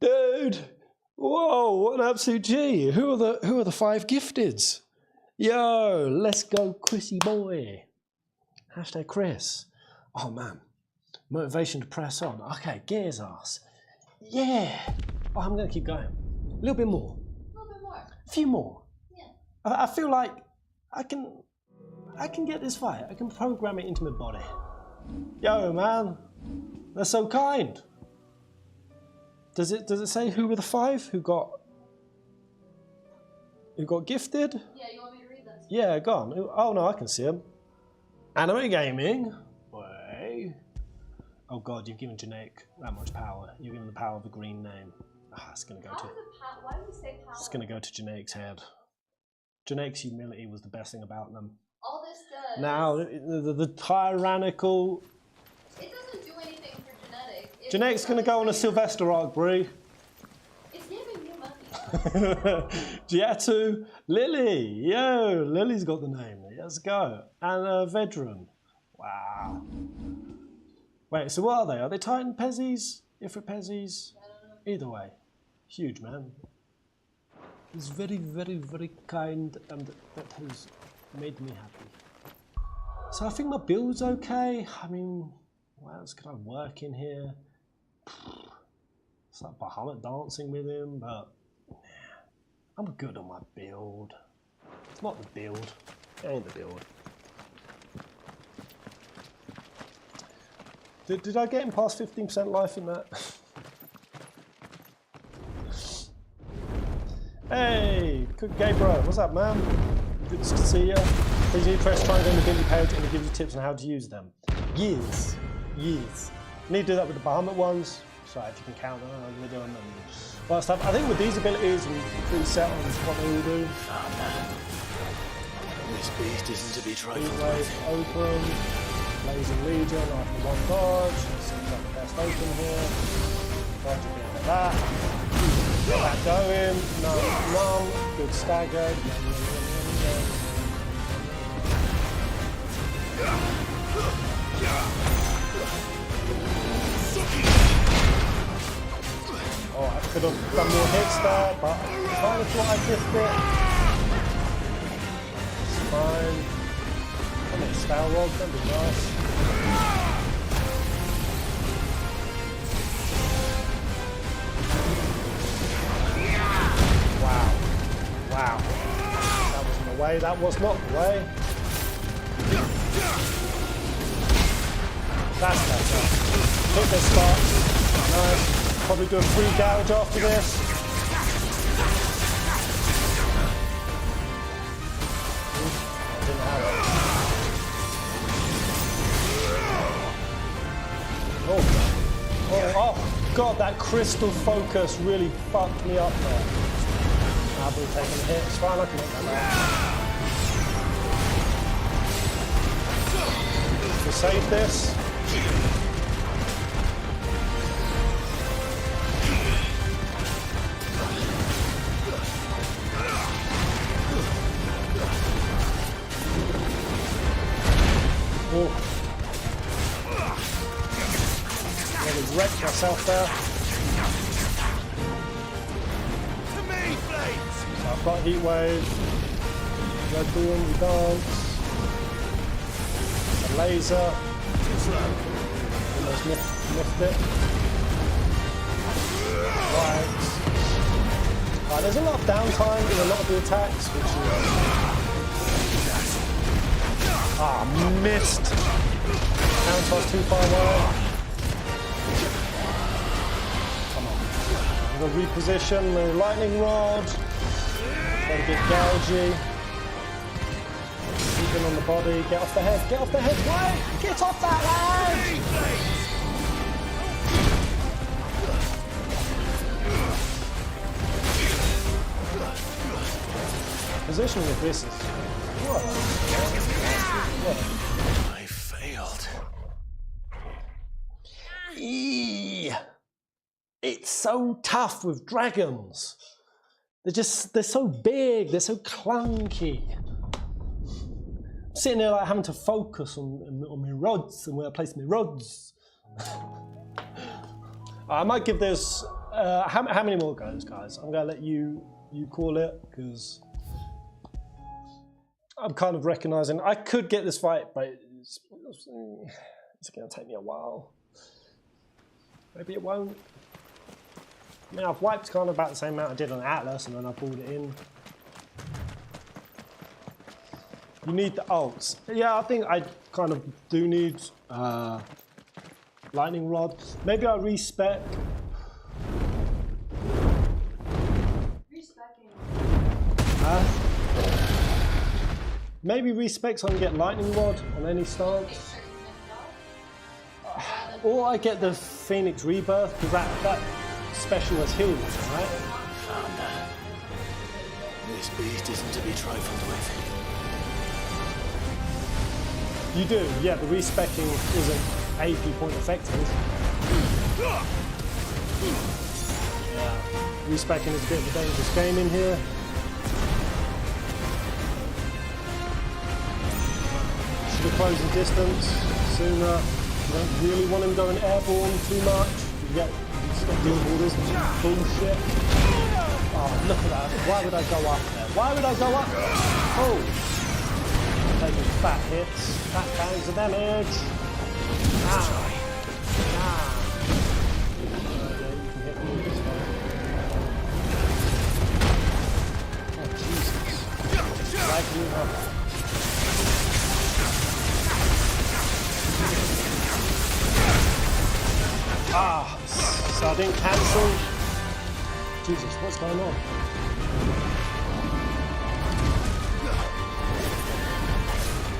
Dude! Whoa, what an absolute G. Who are the 5 gifteds? Yo, let's go Chrissy boy. Hashtag Chris. Oh man. Motivation to press on. Okay, gears ass. Yeah. Oh, I'm going to keep going. A little bit more. A little bit more. A few more. Yeah. I feel like I can get this fight. I can program it into my body. Yo, man. That's so kind. Does it say who were the 5 who got gifted? Yeah, you want me to read this? Yeah, go on. Oh no, I can see them. Anime gaming. Way. Oh god, you've given Genetic that much power. You've given the power of a green name. Ah, it's gonna go to. Why do we say power? It's gonna go to Genetic's head. Genetic's humility was the best thing about them. All this does. Now the tyrannical. It doesn't do anything for Genetic. Genetic's gonna go on a Sylvester arc, Bree. It's giving you money. Giatu, Lily, yo, Lily's got the name. Let's go. And Vedran. Wow. Wait, so what are they? Are they Titan Pezzies? Ifrit Pezzies? Either way, huge, man. It's very, very, very kind, and that has made me happy. So I think my build's okay. I mean, what else could I work in here? It's like Bahamut dancing with him, but yeah, I'm good on my build. It's not the build. It ain't the build. Did I get him past 15% life in that? Hey, Gabriel, what's up, man? Good to see you. Please you press triangle on the Bindi page and it gives you tips on how to use them. Yes, yes. You need to do that with the Bahamut ones. So if you can count them, we're doing them. But stuff. I think with these abilities, we preset on what they all do. This beast isn't to be trifled with. Open. Blazing Legion after one dodge. Seems like the best open here. Dodge a bit of that. Get that going. Num. Good stagger. Oh, I could have done more hits there, but I kind of thought I missed it. It's fine. I'm not style roll, that'd be nice. Wow. Wow. That wasn't the way, that was not the way. That's better. Hit this spot. Nice. Probably do a free gouge after this. Didn't have it. Oh god, that crystal focus really fucked me up there. I've been taking a hit, it's fine, I can make that back. To save this. Oh. Really wrecked myself there. So I've got Heat Wave, Red Boom, we dance, a laser, almost miffed it. Right. There's a lot of downtime in a lot of the attacks, which is... missed. Counter's too far away. Come on. I'm going to reposition the lightning rod. Got a bit gougy. Keeping on the body. Get off the head. Get off the head. Wait! Get off that head! Positioning of this is... I failed. It's so tough with dragons. They're so big, they're so clunky. I'm sitting there like having to focus on my rods and where I place my rods. I might give this, how many more goes, guys? I'm gonna let you call it, because I'm kind of recognizing I could get this fight, but it's going to take me a while. Maybe it won't. I mean, I've wiped kind of about the same amount I did on Atlas, and then I pulled it in. You need the ults. Yeah, I think I kind of do need lightning rod. Maybe I'll respec. Maybe respec so I can get lightning rod on any stance. Or I get the Phoenix Rebirth, because that special has healed, right? Found that. This beast isn't to be trifled with. You do, yeah, the respecking isn't AP point effective. Yeah, respecking is a bit of a dangerous game in here. Should have closed the distance sooner. You don't really want him going airborne too much. You just got to deal with all this bullshit. Oh, look at that. Why would I go up there? Why would I go up? Oh. Taking fat hits, fat bangs of damage. Ah. Ah. Yeah, you can hit me this way. Oh, Jesus. Like you up. Ah, so I didn't cancel. Jesus, what's going on?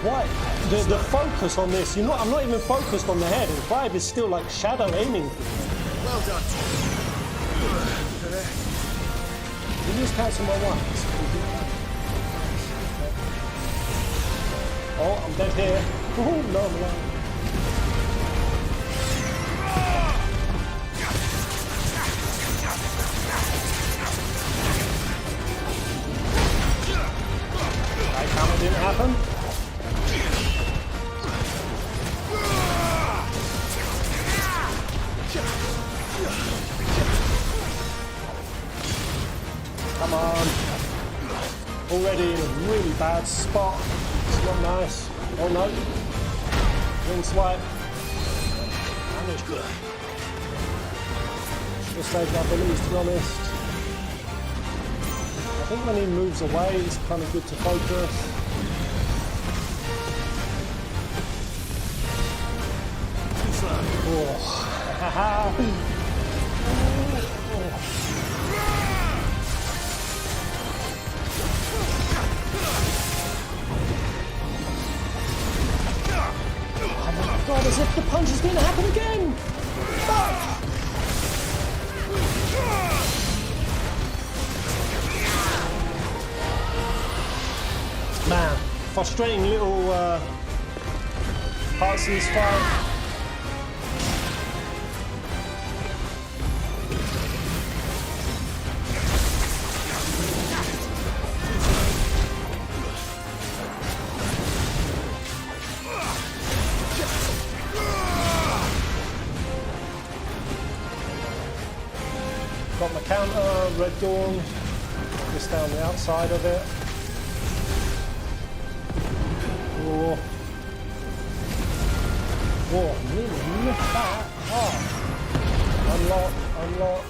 Why? The focus on this, I'm not even focused on the head, and Clive is still like shadow aiming for me. Well done. You just cancel my ones. Oh, I'm dead here. Oh, no, I'm alive. That comment didn't happen. Come on. Already in a really bad spot. It's not nice. Oh no. Wing swipe. Damage. Should have saved our abilities, to be honest. I think when he moves away, it's kind of good to focus. Oh. God, as if the punch is going to happen again! Fuck! Man, frustrating little parts of this fight. Got my counter, Red Dawn, just down the outside of it. Oh, whoa, really missed that. Oh. Unlock, unlock.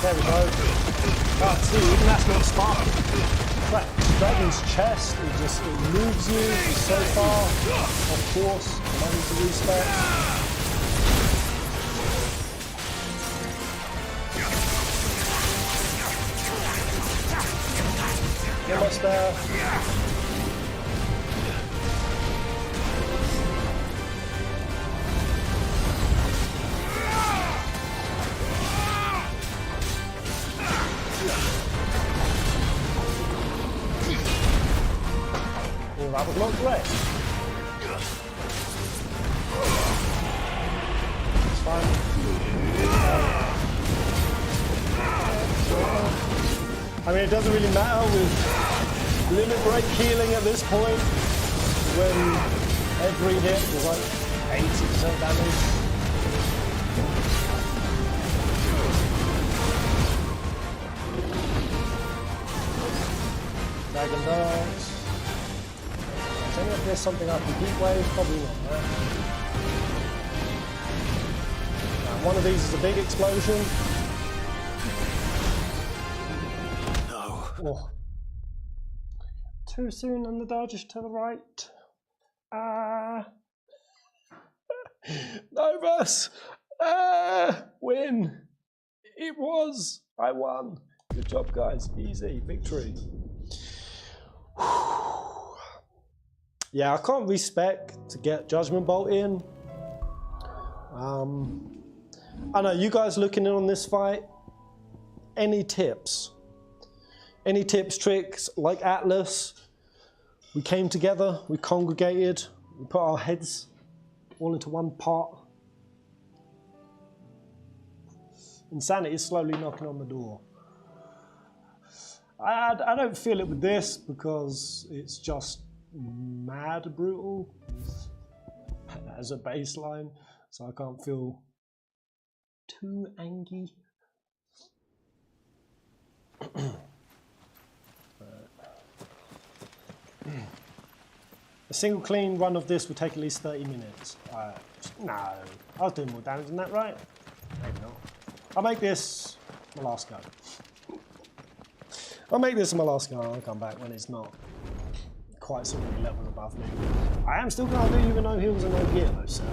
There we go. Oh, see, even that's not sparking. Right. Dragon's chest, it moves you so far, of course, money to respect. Almost there. That was not great. It's fine. I mean, it doesn't really matter with limit break healing at this point, when every hit is like 80% damage. Dragon Dance. If there's something I can heat wave, probably not. Right? Now, one of these is a big explosion. No. Oh. Too soon on the dodges to the right. Novus! Win! It was! I won! Good job, guys. Easy. Victory. Yeah, I can't respec to get Judgment Bolt in. I know you guys looking in on this fight. Any tips? Any tips, tricks? Like Atlas, we came together, we congregated, we put our heads all into one pot. Insanity is slowly knocking on the door. I don't feel it with this because it's just mad brutal as a baseline, so I can't feel too angry. A single clean run of this would take at least 30 minutes. No, I was doing more damage than that, right? Maybe not. I'll make this my last go. I'll make this my last go and I'll come back when it's not quite so many levels above me. I am still going to do you with no heals and no gear though, sir.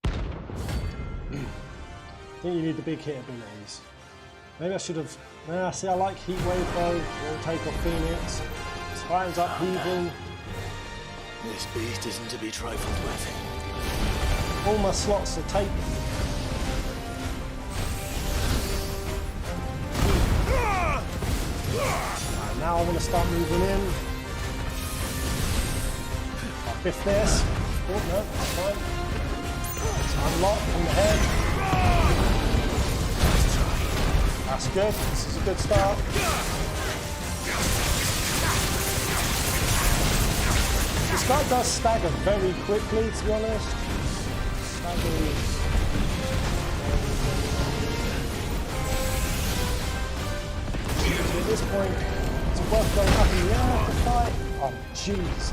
I think you need the big hit abilities. Maybe I should have... see, I like Heat Wave though. It'll take off Phoenix. Tightens up Heaving. This beast isn't to be trifled with. All my slots are taken. Right, now I want to start moving in. I'll biff this. Oh no, that's fine. It's unlocked from the head. That's good. This is a good start. This guy does stagger very quickly, to be honest. At this point, it's worth going up in the air to fight. Oh, jeez.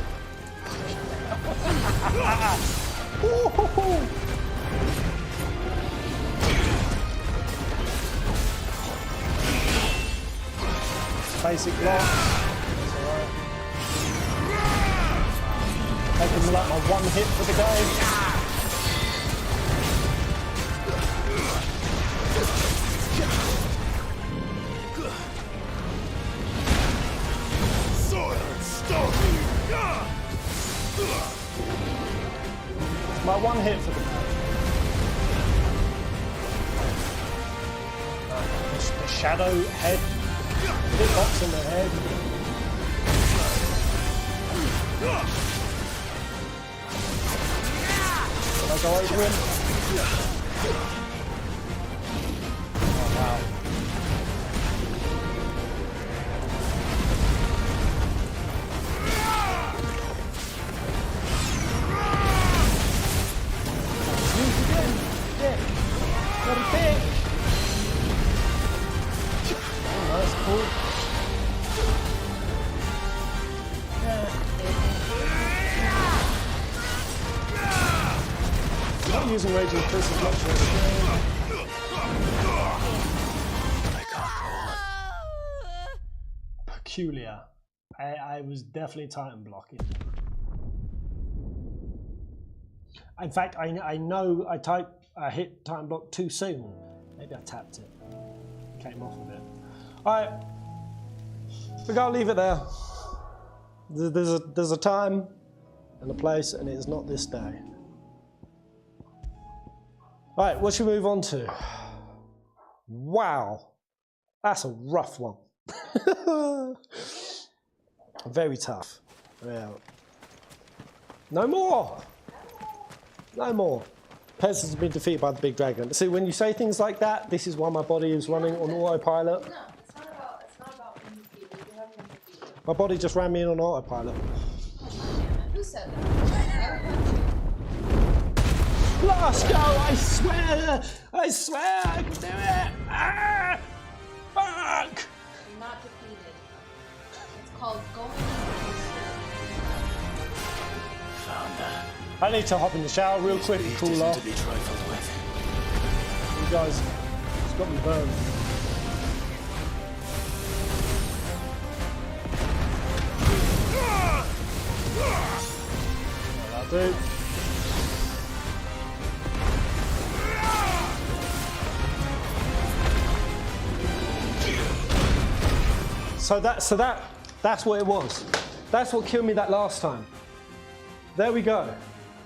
Basic block. That's alright. Taking like my one hit for the game. My one hit for the the shadow head. Hit box in the head. Can I go over him? Oh wow. Using Raging Fist as much as I can't go on. Peculiar. I was definitely Titan blocking. In fact, I know I hit Titan block too soon. Maybe I tapped it. Came off of it. Alright. We gotta leave it there. There's a time and a place, and it is not this day. Right, what should we move on to? Wow, that's a rough one. Very tough. Yeah. No more. No more. Peasant has been defeated by the big dragon. See, when you say things like that, this is why my body is running on autopilot. No, it's not about being defeated. You haven't been defeated. My body just ran me in on autopilot. Who said that? Last go, I swear I can do it! Ah! Fuck! You're not defeated. It's called going into I need to hop in the shower real quick and cool off. You guys, it's got me burned. That'll do. So that That's what it was. That's what killed me that last time. There we go.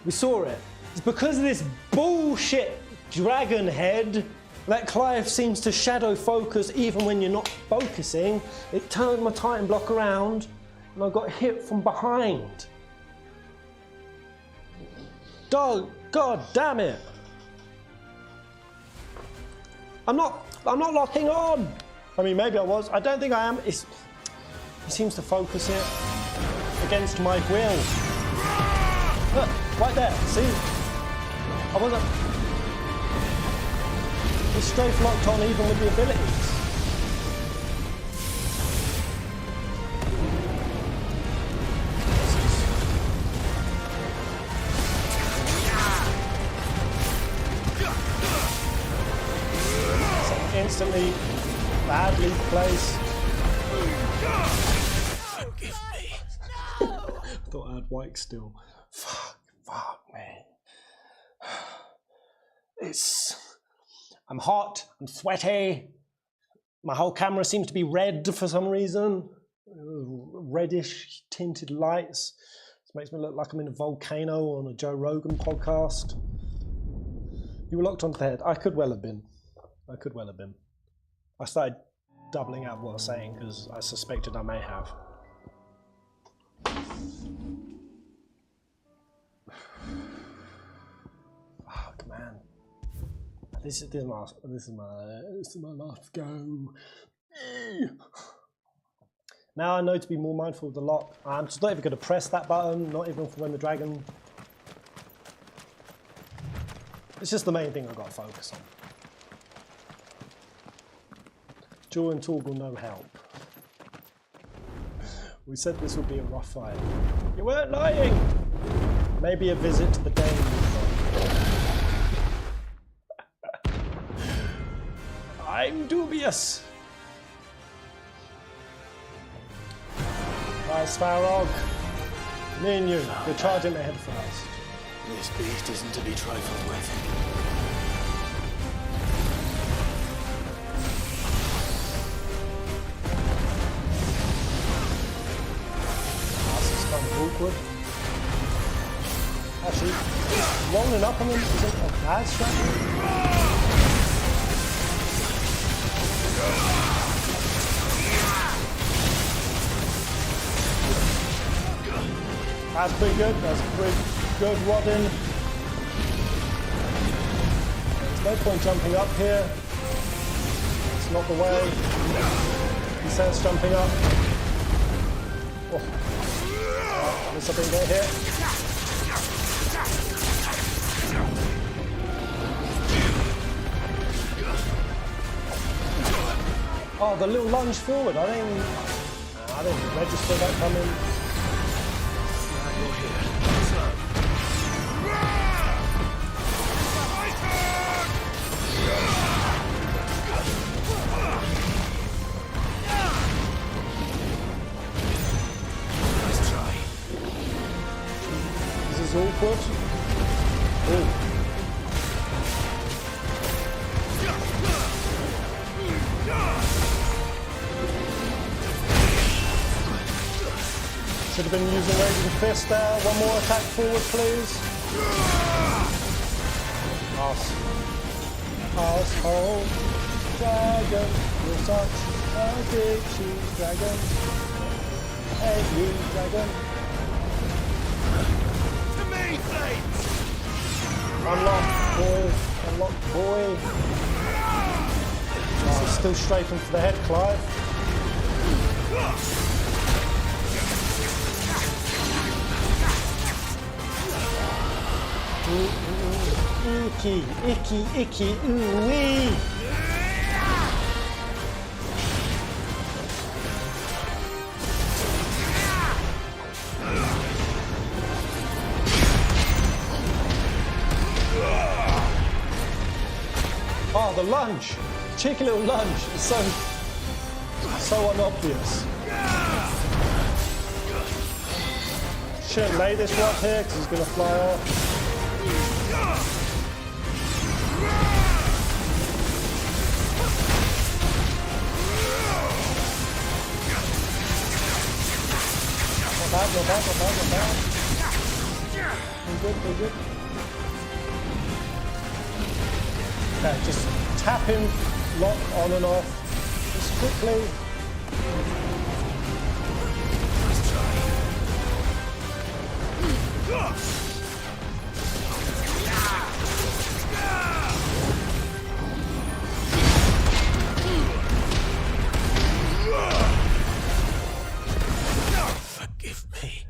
We saw it. It's because of this bullshit dragon head that Clive seems to shadow focus even when you're not focusing. It turned my Titan block around and I got hit from behind. God damn it. I'm not locking on. I mean, maybe I was. I don't think I am. He seems to focus it against my will. Look, right there. See? I wasn't. It's strafe locked on even with the abilities. Instantly badly placed. Forgive me. I thought I had white still. Fuck me. I'm hot, I'm sweaty. My whole camera seems to be red for some reason. Reddish tinted lights. This makes me look like I'm in a volcano on a Joe Rogan podcast. You were locked onto the head. I could well have been. I started doubling out what I was saying because I suspected I may have. Fuck, man. This is my last go. Now I know to be more mindful of the lock. I'm just not even going to press that button, not even for when the dragon. It's just the main thing I've got to focus on. Jewel and Torgal, no help. We said this would be a rough fight. You weren't lying! Maybe a visit to the game. I'm dubious. Right, Svarog. Me and you, we're charging ahead first. This beast isn't to be trifled with. Awkward. Actually, rolling up on them isn't a bad strategy. That's pretty good. That's pretty good wadding. There's no point jumping up here. It's not the way. He says jumping up. Oh. There's something there here. Oh, the little lunge forward. I didn't register that coming. Now you're here. Awkward. Ooh. Should have been using Raging Fist there. One more attack forward, please. Asshole dragon, you're such a bitchy dragon. Hey, you dragon. Unlock, boy. Unlock, boy. This is still strafing for the head, Clive. Icky, icky, icky, ooh-wee. Oh, the lunge! Cheeky little lunge. It's so unobvious. Shouldn't lay this rock here because he's going to fly off. We're good. Okay, just tap him, lock on and off, just quickly. Forgive me.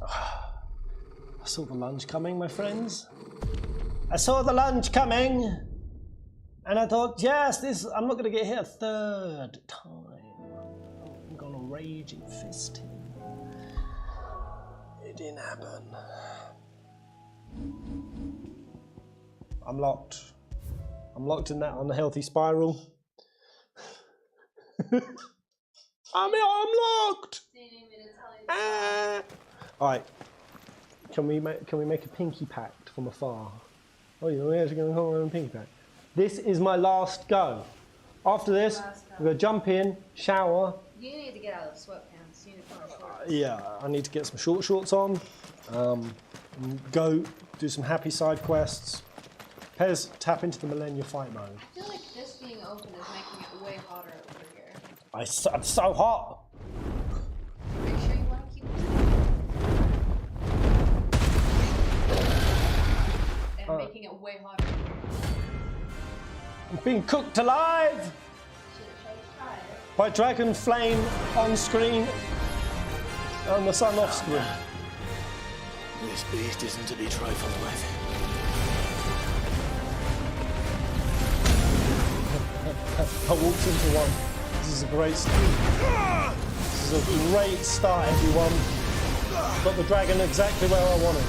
I saw the lunge coming, my friends. I saw the lunge coming, and I thought, yes, I'm not going to get hit a third time. I'm going to raging fist him. It didn't happen. I'm locked. I'm locked in that unhealthy spiral. I'm locked. All right. Can we make a pinky pact from afar? Oh, you're actually going to hold on a pinky pact. This is my last go. After this, we're going to jump in, shower. You need to get out of the sweatpants. You need to put on shorts. Yeah, I need to get some shorts on. Go do some happy side quests. Pez, tap into the Millennia fight mode. I feel like this being open is making it way hotter over here. I'm so hot. Are you sure you want to keep it? And making it way hotter. I'm being cooked alive by Dragon Flame on screen and the sun off screen. This beast isn't to be trifled with. I walked into one. This is a great start. This is a great start, everyone. Got the dragon exactly where I wanted.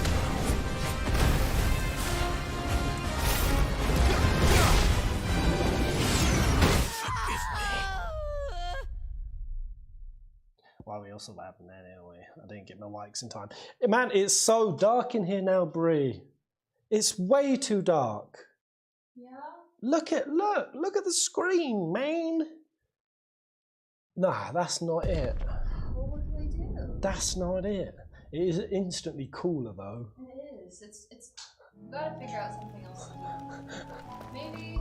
Well, we also happened there anyway. I didn't get my mics in time. Man, it's so dark in here now, Bree. It's way too dark. Yeah. Look at the screen, man. Nah, that's not it. Well, what do we do? That's not it. It is instantly cooler though. It is. It's. We gotta figure out something else to do. Maybe.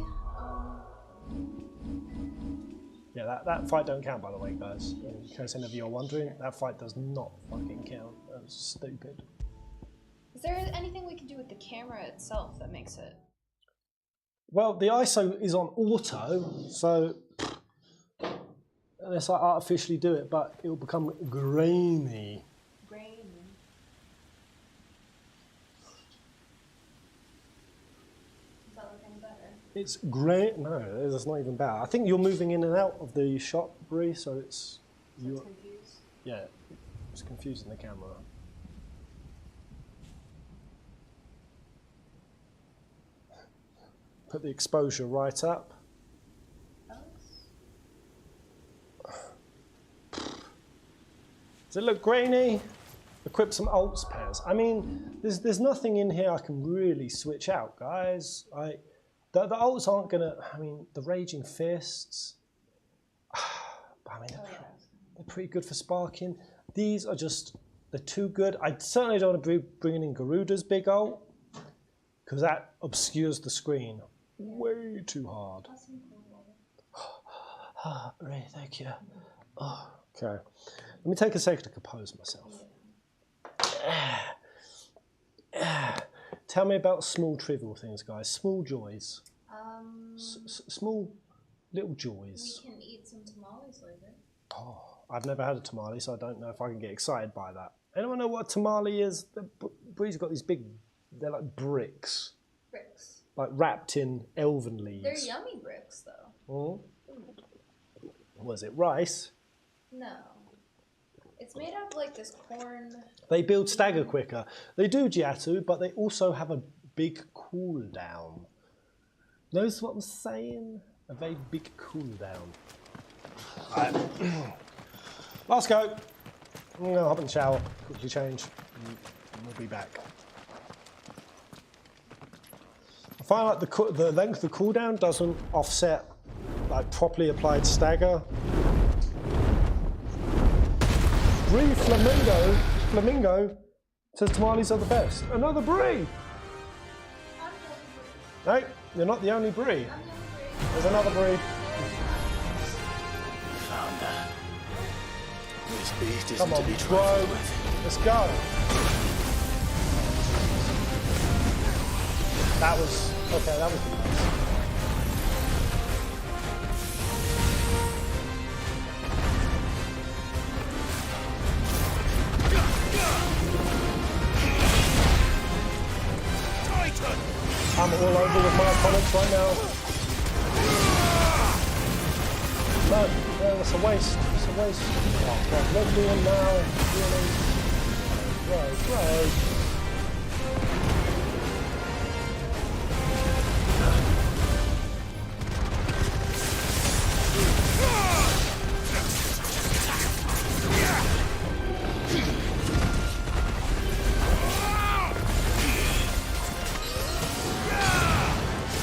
Yeah, that fight don't count, by the way, guys. In case any of you are wondering, that fight does not fucking count. That's stupid. Is there anything we can do with the camera itself that makes it? Well, the ISO is on auto, so unless I artificially do it, but it will become grainy. Grainy. Is that looking better? It's great. No, it's not even bad. I think you're moving in and out of the shot, Bree, so it's. So it's confused? Yeah, it's confusing the camera. Put the exposure right up. Does it look grainy? Equip some alts pairs. I mean, there's nothing in here I can really switch out, guys. The alts aren't gonna. I mean, the Raging Fists. I mean, they're pretty good for sparking. These are just, they're too good. I certainly don't want to be bringing in Garuda's big ult because that obscures the screen way too hard. Ray, thank you. Oh, okay, let me take a second to compose myself. Tell me about small trivial things, guys. Small joys. Small little joys. We can eat some tamales later. Oh, I've never had a tamale, so I don't know if I can get excited by that. Anyone know what a tamale is? Bree's got these big, they're like bricks. Bricks. Like wrapped in elven leaves. They're yummy bricks, though. Oh. Was it rice? No. It's made out of like this corn. They build stagger quicker. They do Jiatu, but they also have a big cooldown. Knows what I'm saying? A very big cooldown. Alright. Last go. I'm gonna hop in the shower, quickly change, and we'll be back. I find like the length of cooldown doesn't offset like properly applied stagger. Brie Flamingo says tamales are the best. Another Brie! No, you're not the only Brie. There's another Brie. Found her. This beast isn't Come on, to be bro. trifled with. Let's go. That was okay. That was the best. I'm all over with my opponents right now. No, it's a waste. It's a waste. Oh, God, let me in now. Really? Bro.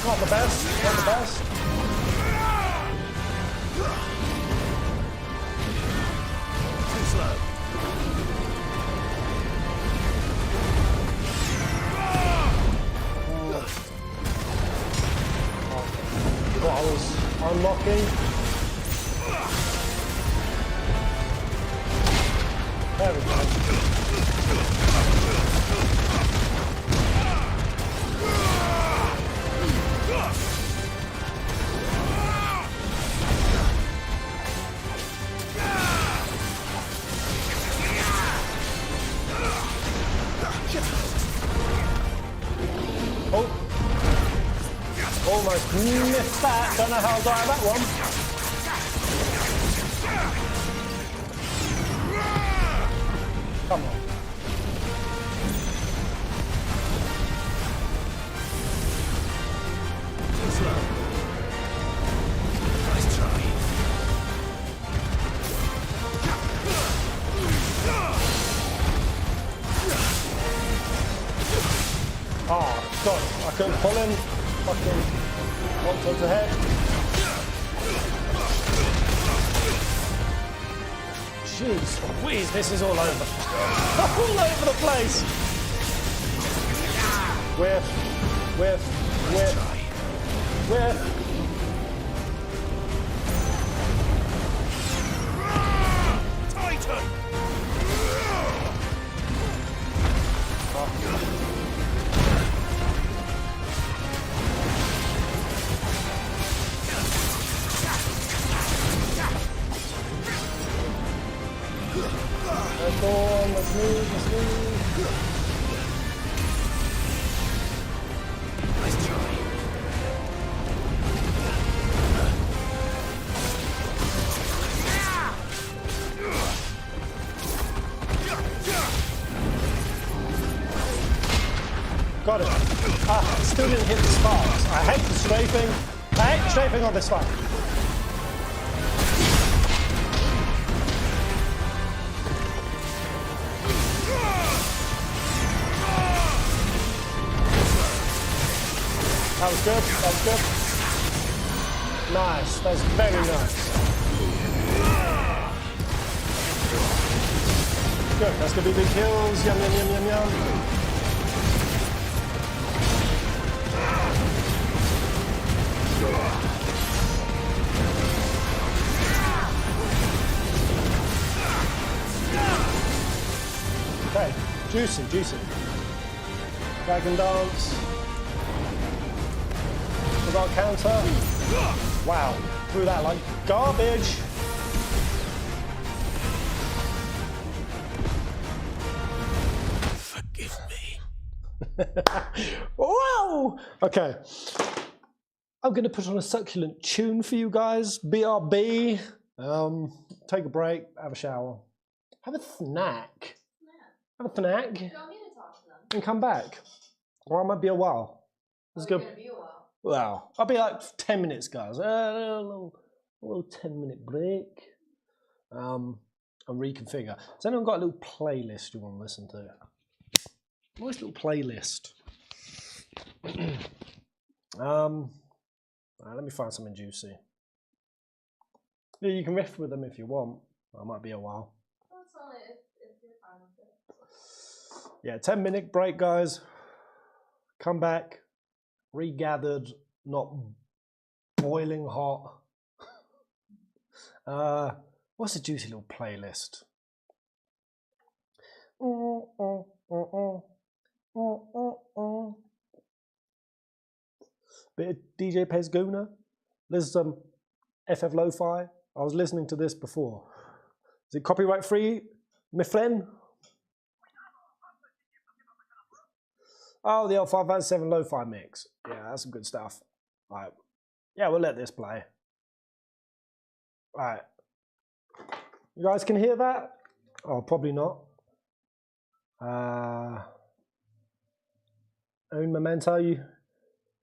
Not the best, not the best. Too slow. What I was unlocking. There we go. Almost missed that. Don't know how I got out of that one. Come on. Too slow. Nice try. Oh, God. I couldn't pull him. Fucking one towards the head. Jeez Louise, this is all over. All over the place. Whiff. Titan! Let's go on, let's move. Nice try. Got it. Ah, still didn't hit the sparks. I hate the strafing. I hate the strafing on this one. That was good, that was good. Nice, that's very nice. Good, that's gonna be big kills. Yum, yum, yum, yum, yum. Okay, juicy. Dragon dance. Got counter. Wow, threw that like garbage. Forgive me. Whoa! Okay. I'm going to put on a succulent tune for you guys. BRB. Take a break, have a shower. Have a snack. Have a snack. You don't need to talk to them. And come back. Or I might be a while. Let's go. Gonna be a while. Wow, I'll be like 10 minutes, guys. A little 10-minute break. And reconfigure. Has anyone got a little playlist you want to listen to? Nice little playlist. Let me find something juicy. Yeah, you can riff with them if you want. That might be a while. That's only if Yeah, 10-minute break, guys. Come back, regathered, not boiling hot. What's a juicy little playlist? Bit of DJ Pezguna. There's some FF Lo-Fi. I was listening to this before. Is it copyright free, Mifflin? Oh, the L557 Lo-Fi mix. Yeah, that's some good stuff. All right. Yeah, we'll let this play. All right. You guys can hear that? Oh, probably not. Un momento,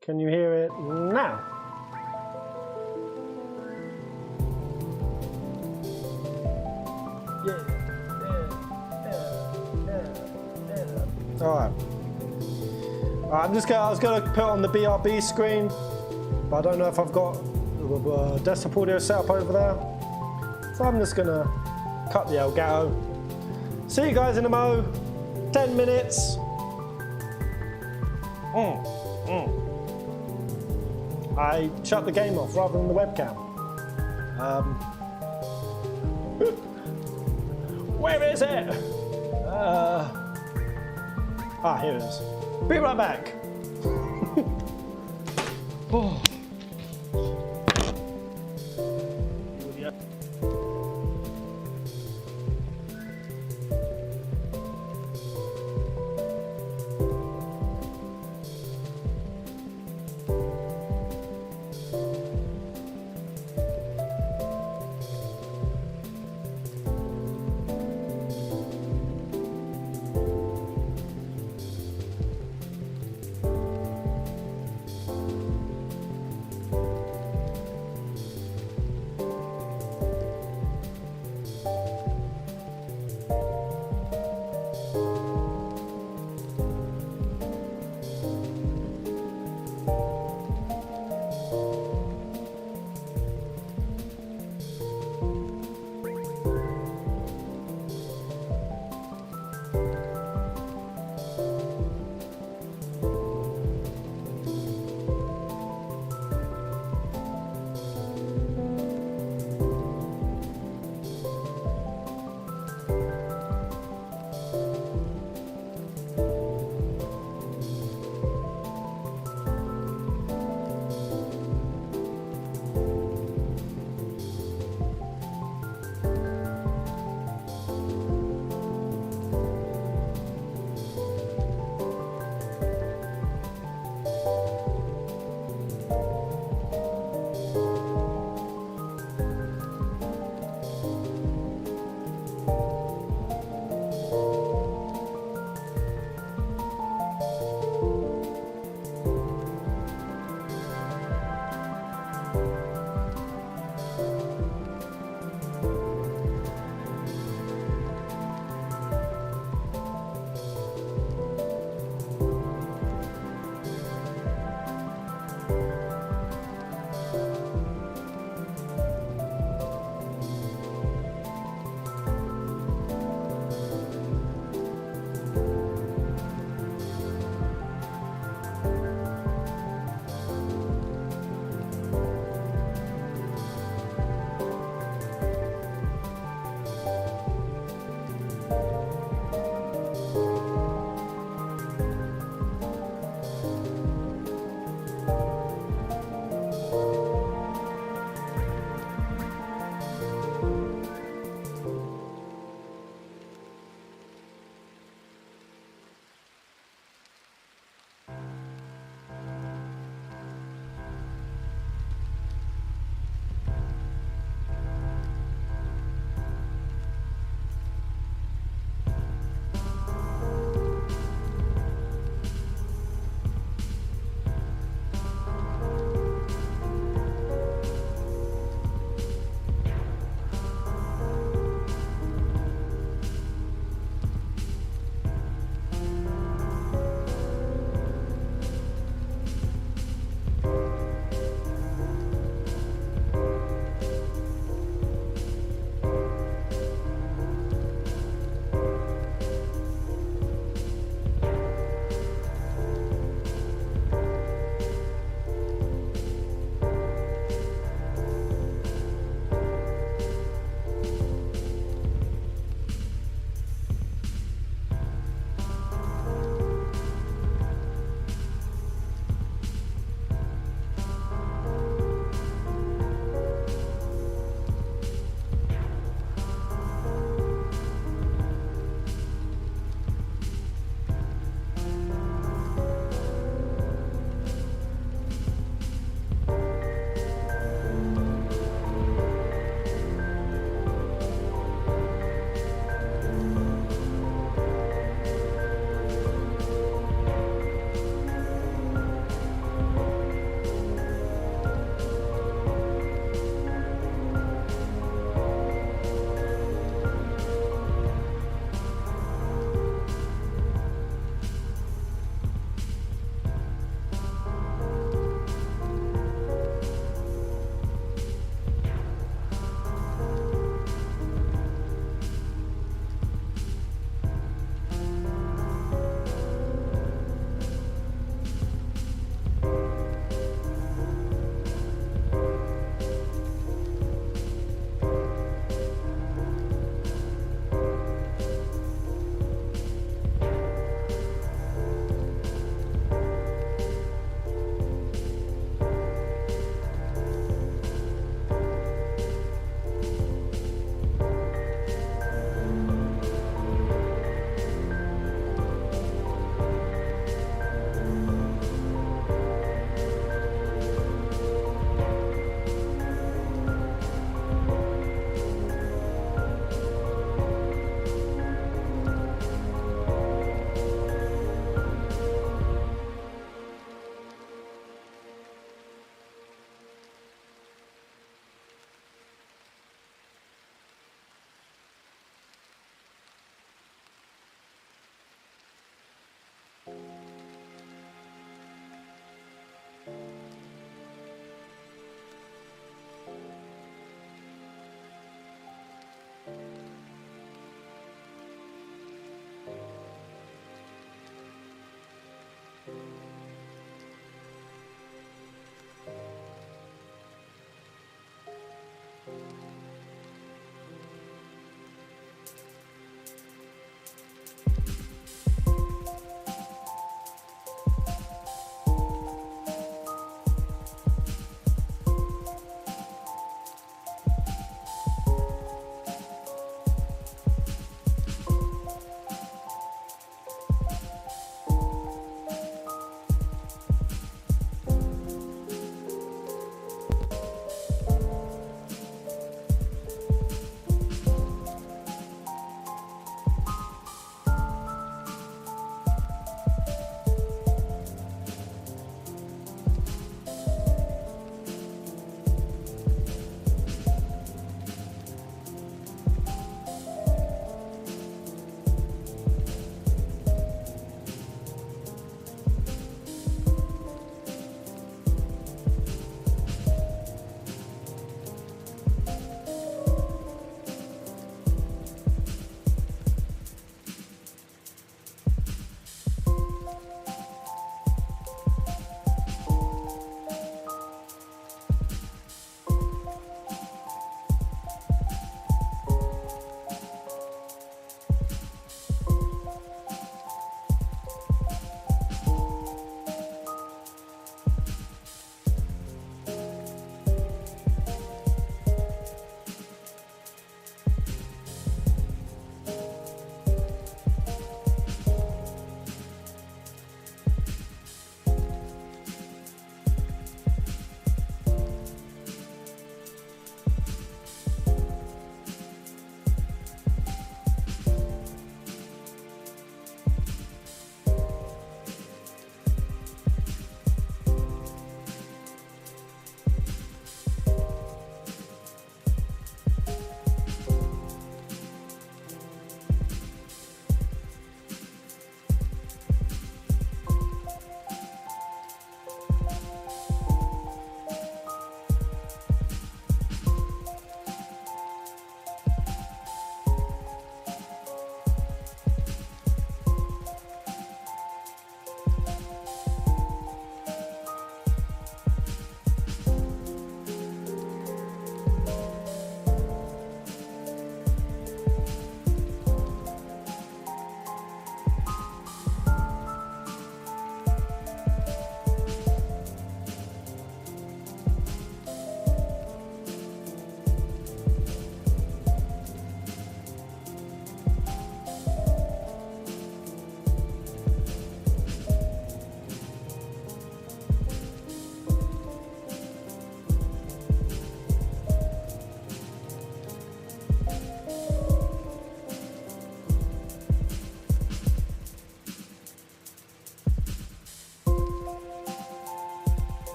can you hear it now? Yeah. All right. I was gonna put it on the BRB screen, but I don't know if I've got desktop audio set up over there. So I'm just gonna cut the Elgato. See you guys in a mo. 10 minutes. I shut the game off rather than the webcam. Where is it? Here it is. Be right back. Oh.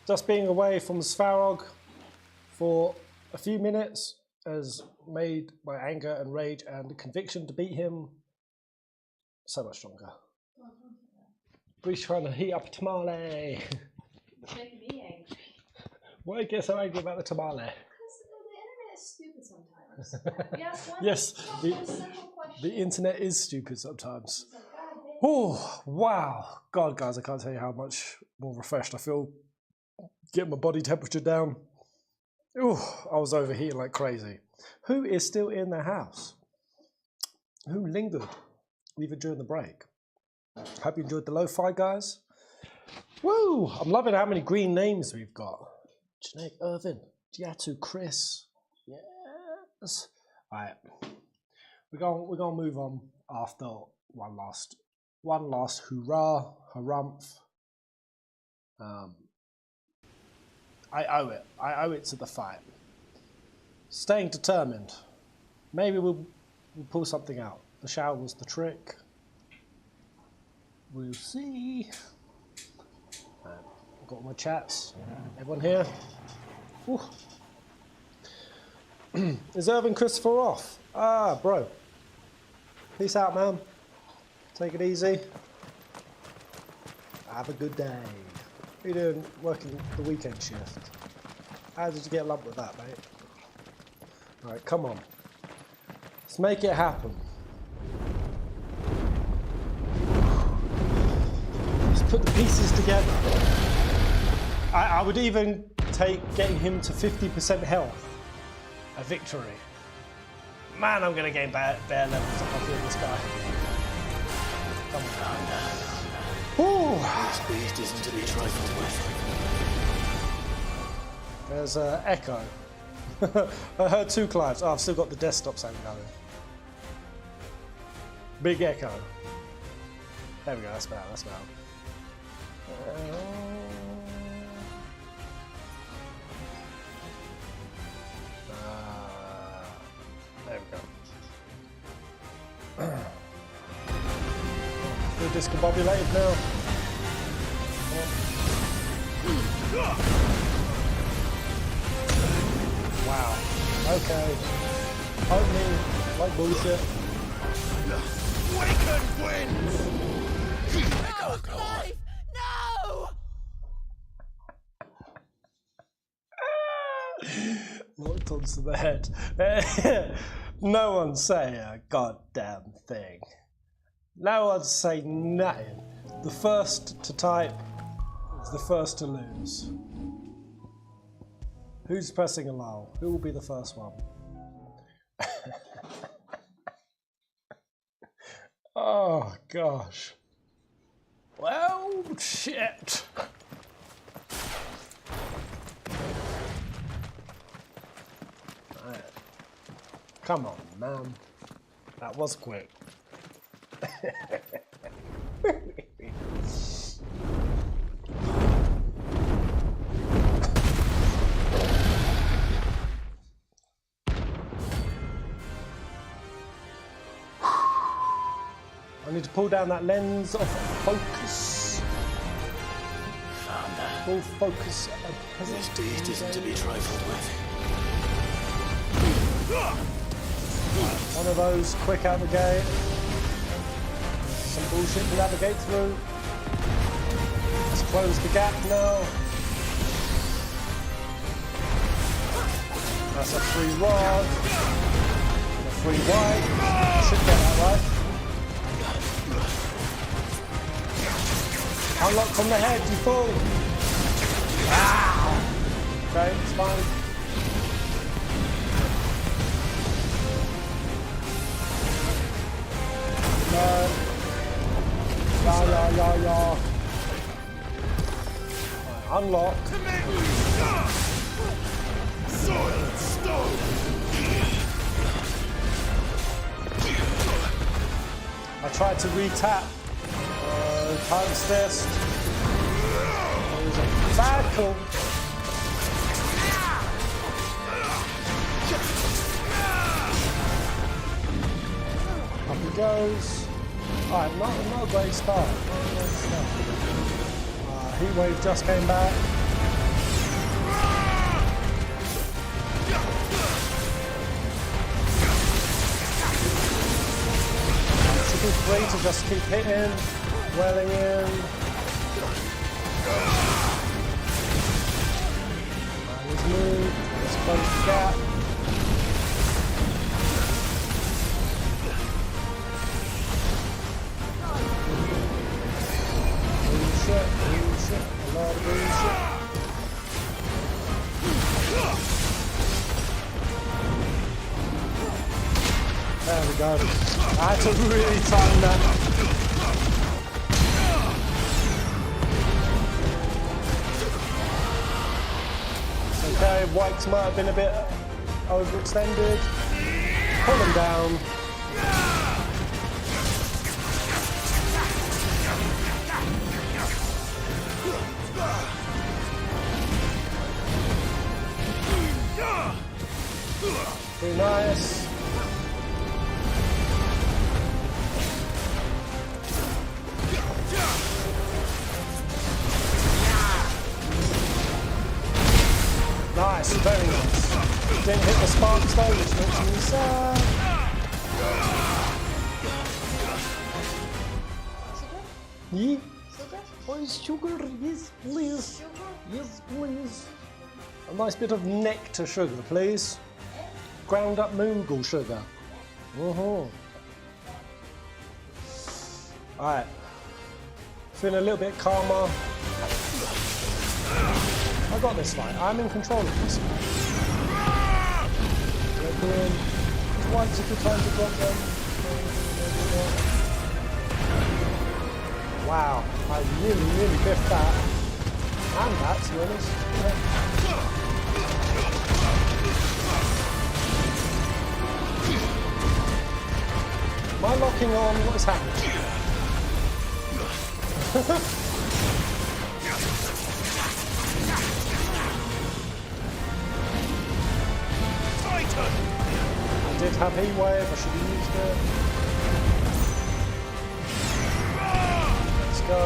Just being away from Svarog for a few minutes has made my anger and rage and conviction to beat him so much stronger. Bree's trying to heat up a tamale. It's making me angry. Why do you get so angry about the tamale? Because the internet is stupid sometimes. Yes, Yes, the internet is stupid sometimes. Oh, wow. God, guys, I can't tell you how much more refreshed I feel. Getting my body temperature down. Oh, I was overheating like crazy. Who is still in the house? Who lingered even during the break? Hope you enjoyed the lo-fi, guys. Woo! I'm loving how many green names we've got. Janae, Irvin, Diatu, Chris. Yes. All right. We're gonna move on after one last hurrah, harumph. I owe it. I owe it to the fight. Staying determined. Maybe we'll pull something out. The shower was the trick. We'll see. Got all my chats. Everyone here? Ooh. Is Irvin Christopher off? Ah, bro. Peace out, man. Take it easy. Have a good day. What are you doing working the weekend shift? How did you get lumped with that, mate? Alright, come on. Let's make it happen. Let's put the pieces together. I would even take getting him to 50% health a victory. Man, I'm gonna gain bear levels if I feel this guy. Come on. This beast isn't to be trifled with. There's Echo. I heard 2 Clives. Oh, I've still got the desktop sound going. Big Echo. There we go, that's better, that's better. There we go. Feel discombobulated now. Wow. Okay. Help me. Like bullshit. Waken winds! Knocked onto the head. No one say a goddamn thing. No one say nothing. The first to type is the first to lose. Who's pressing allow? Who will be the first one? Oh gosh. Well, shit. Right. Come on, man. That was quick. I need to pull down that lens of focus. Found that. Full focus. This beast isn't to be trifled with. One of those quick out the gate. Some bullshit to navigate through. Let's close the gap now. That's a free rod. And a free wide. Should get that right. Unlock from the head, you fool! Ah! Okay, it's fine. No. Yeah. Right, unlock. Soil and stone! I tried to re-tap. Times fist. It was a bad call. Up he goes. Alright, not a great start. Heat wave just came back. Should be free to just keep hitting. Welling in. Let's move. Let's close the gap. Bullshit. A lot of bullshit. There we go. I had to really time that. Okay, Wikes might have been a bit overextended. Pull him down. Pretty nice. fruits though, which makes me sad. Yeah? Oh, sugar, yes, please. Yes, please. A nice bit of nectar sugar, please. Ground up Moogle sugar. Alright. Feeling a little bit calmer. I got this fight. I'm in control of this fight. Once a good time to drop them. Wow, I really biffed that. And that, to be honest. Am I locking on? What is happening? I did have heat wave, I should have used it. Let's go.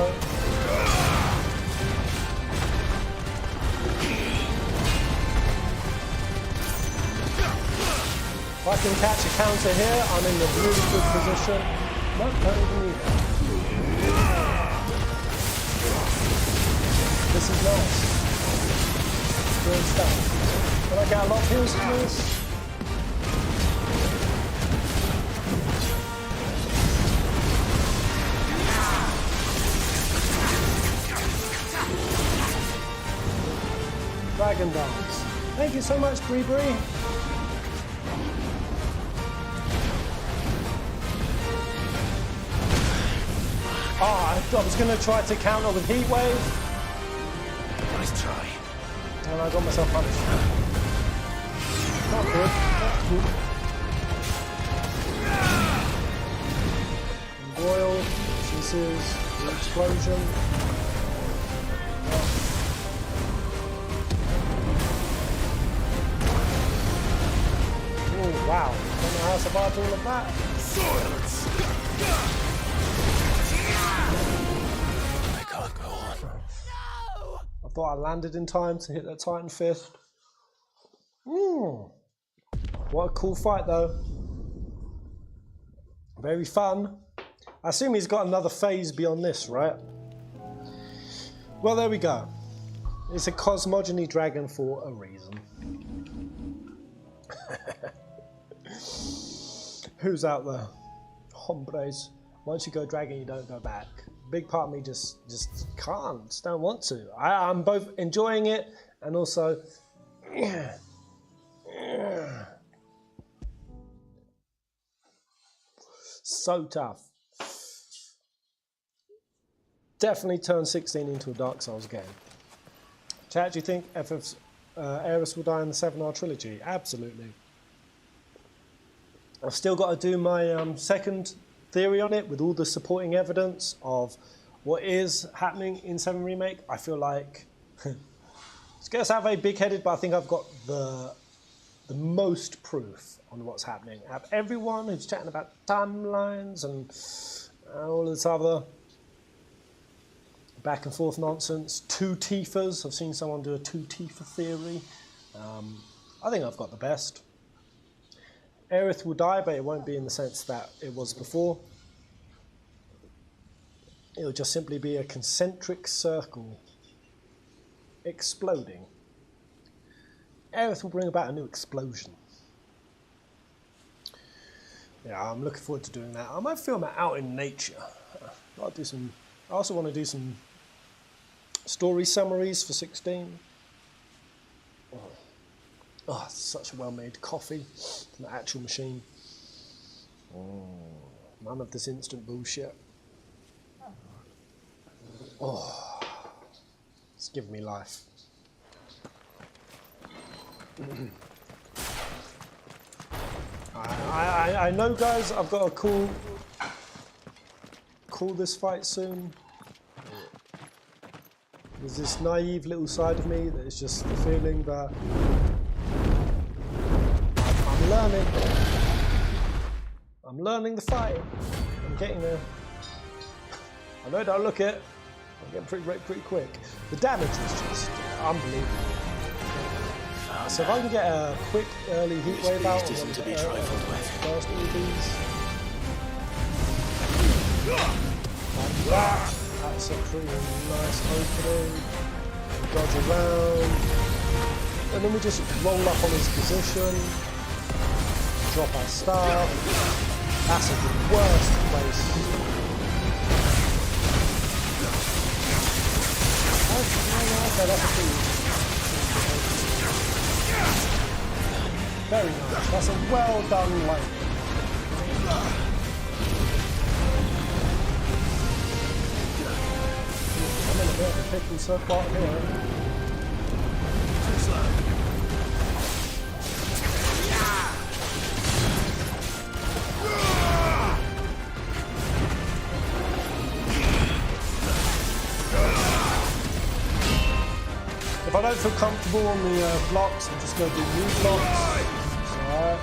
If I can catch a counter here, I'm in a really good position. Nope, don't even need it. This is nice. Good stuff. Can I get a lot of heals from this? Dragon Dance. Thank you so much, Bree Bree. I was going to try to counter with Heat Wave. Nice try. And I got myself punished. Not good. Not good. Boil. This is the explosion. Oh wow. I don't know how I survived all of that. Silence! I can't go on. No! I thought I landed in time to hit that Titan Fist. What a cool fight though. Very fun. I assume he's got another phase beyond this, right? Well, there we go. It's a cosmogony dragon for a reason. Who's out there? Hombres. Once you go dragon, you don't go back. Big part of me just can't, just don't want to. I'm both enjoying it and also so tough. Definitely turned 16 into a Dark Souls game. Chat, do you think Aerith will die in the 7R trilogy? Absolutely. I've still got to do my second theory on it with all the supporting evidence of what is happening in 7 Remake. I feel like it's going to sound very big-headed, but I think I've got the most proof on what's happening. I have everyone who's chatting about timelines and all this other back and forth nonsense. 2 Tifas. I've seen someone do a 2 Tifa theory. I think I've got the best. Aerith will die, but it won't be in the sense that it was before. It'll just simply be a concentric circle exploding. Aerith will bring about a new explosion. Yeah, I'm looking forward to doing that. I might film it out in nature. I'll do some. I also want to do some story summaries for 16. Oh, it's such a well-made coffee from the actual machine. None of this instant bullshit. Oh, it's giving me life. I know, guys, I've got to call this fight soon. There's this naive little side of me that is just the feeling that I'm learning the fight. I'm getting there. I know, don't look it. I'm getting pretty quick. The damage was just unbelievable. So if I can get a quick early heat wave out on isn't to be trifled with. First EVs. Like that's a pretty nice opening. Dodge around. And then we just roll up on his position. Drop our staff. That's the worst place. Okay, that's a pretty... Very nice. That's a well done lane. I'm in a bit of a pickle so far here. Too slow. If I don't feel comfortable on the blocks, I'm just going to do new blocks. It's alright.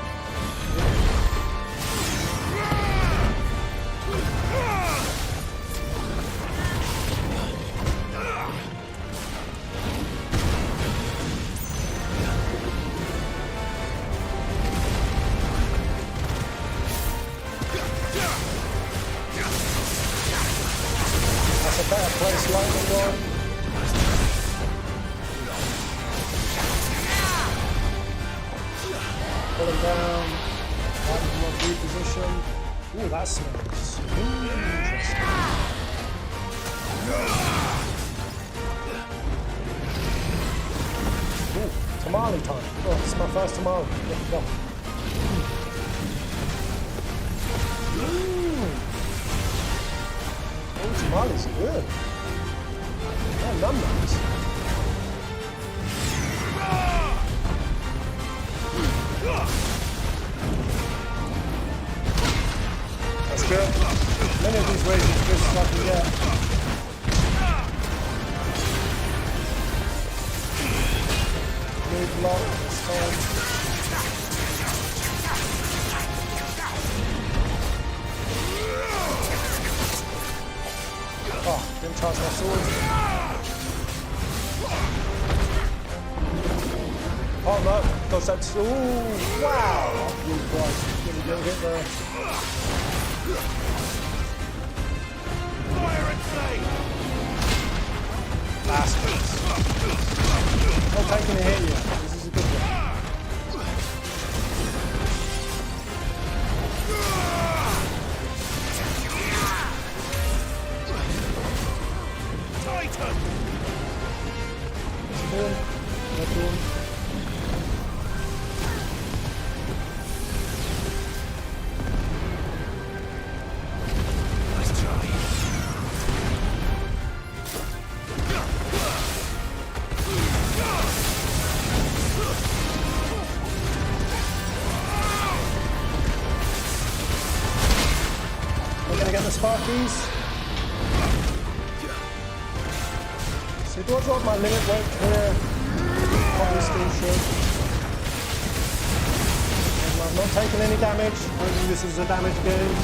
That's a better place lightning rod. Pull him down, lightning rod reposition. Ooh, that smells interesting. Ooh, tamale time. Oh, this is my first tamale. Get it done. Oh, tamales are good. Yeah, num-nums. That's good. Many of these ways is good stuff I can get. New block this time. Oh, didn't charge my sword. Oh no, does that. Ooh, wow! You guys, really good hit there. Fire and flame! Bastards. Not taking a hit yet. This is a good one. Titan! What's he doing? Not doing. Sparkies. So do I drop my limit weight here? Probably still should. And I'm not taking any damage. I think this is a damage game.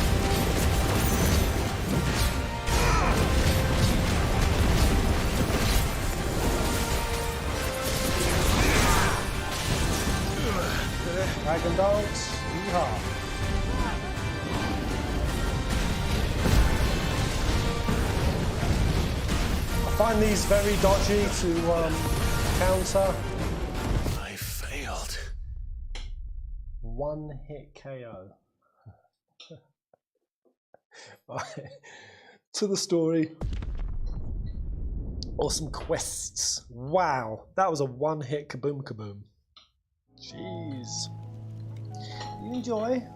Dragon dance. Yeehaw. I find these very dodgy to counter. I failed. One hit KO. Right. To the story. Awesome quests. Wow, that was a one hit kaboom kaboom. Jeez. You enjoy?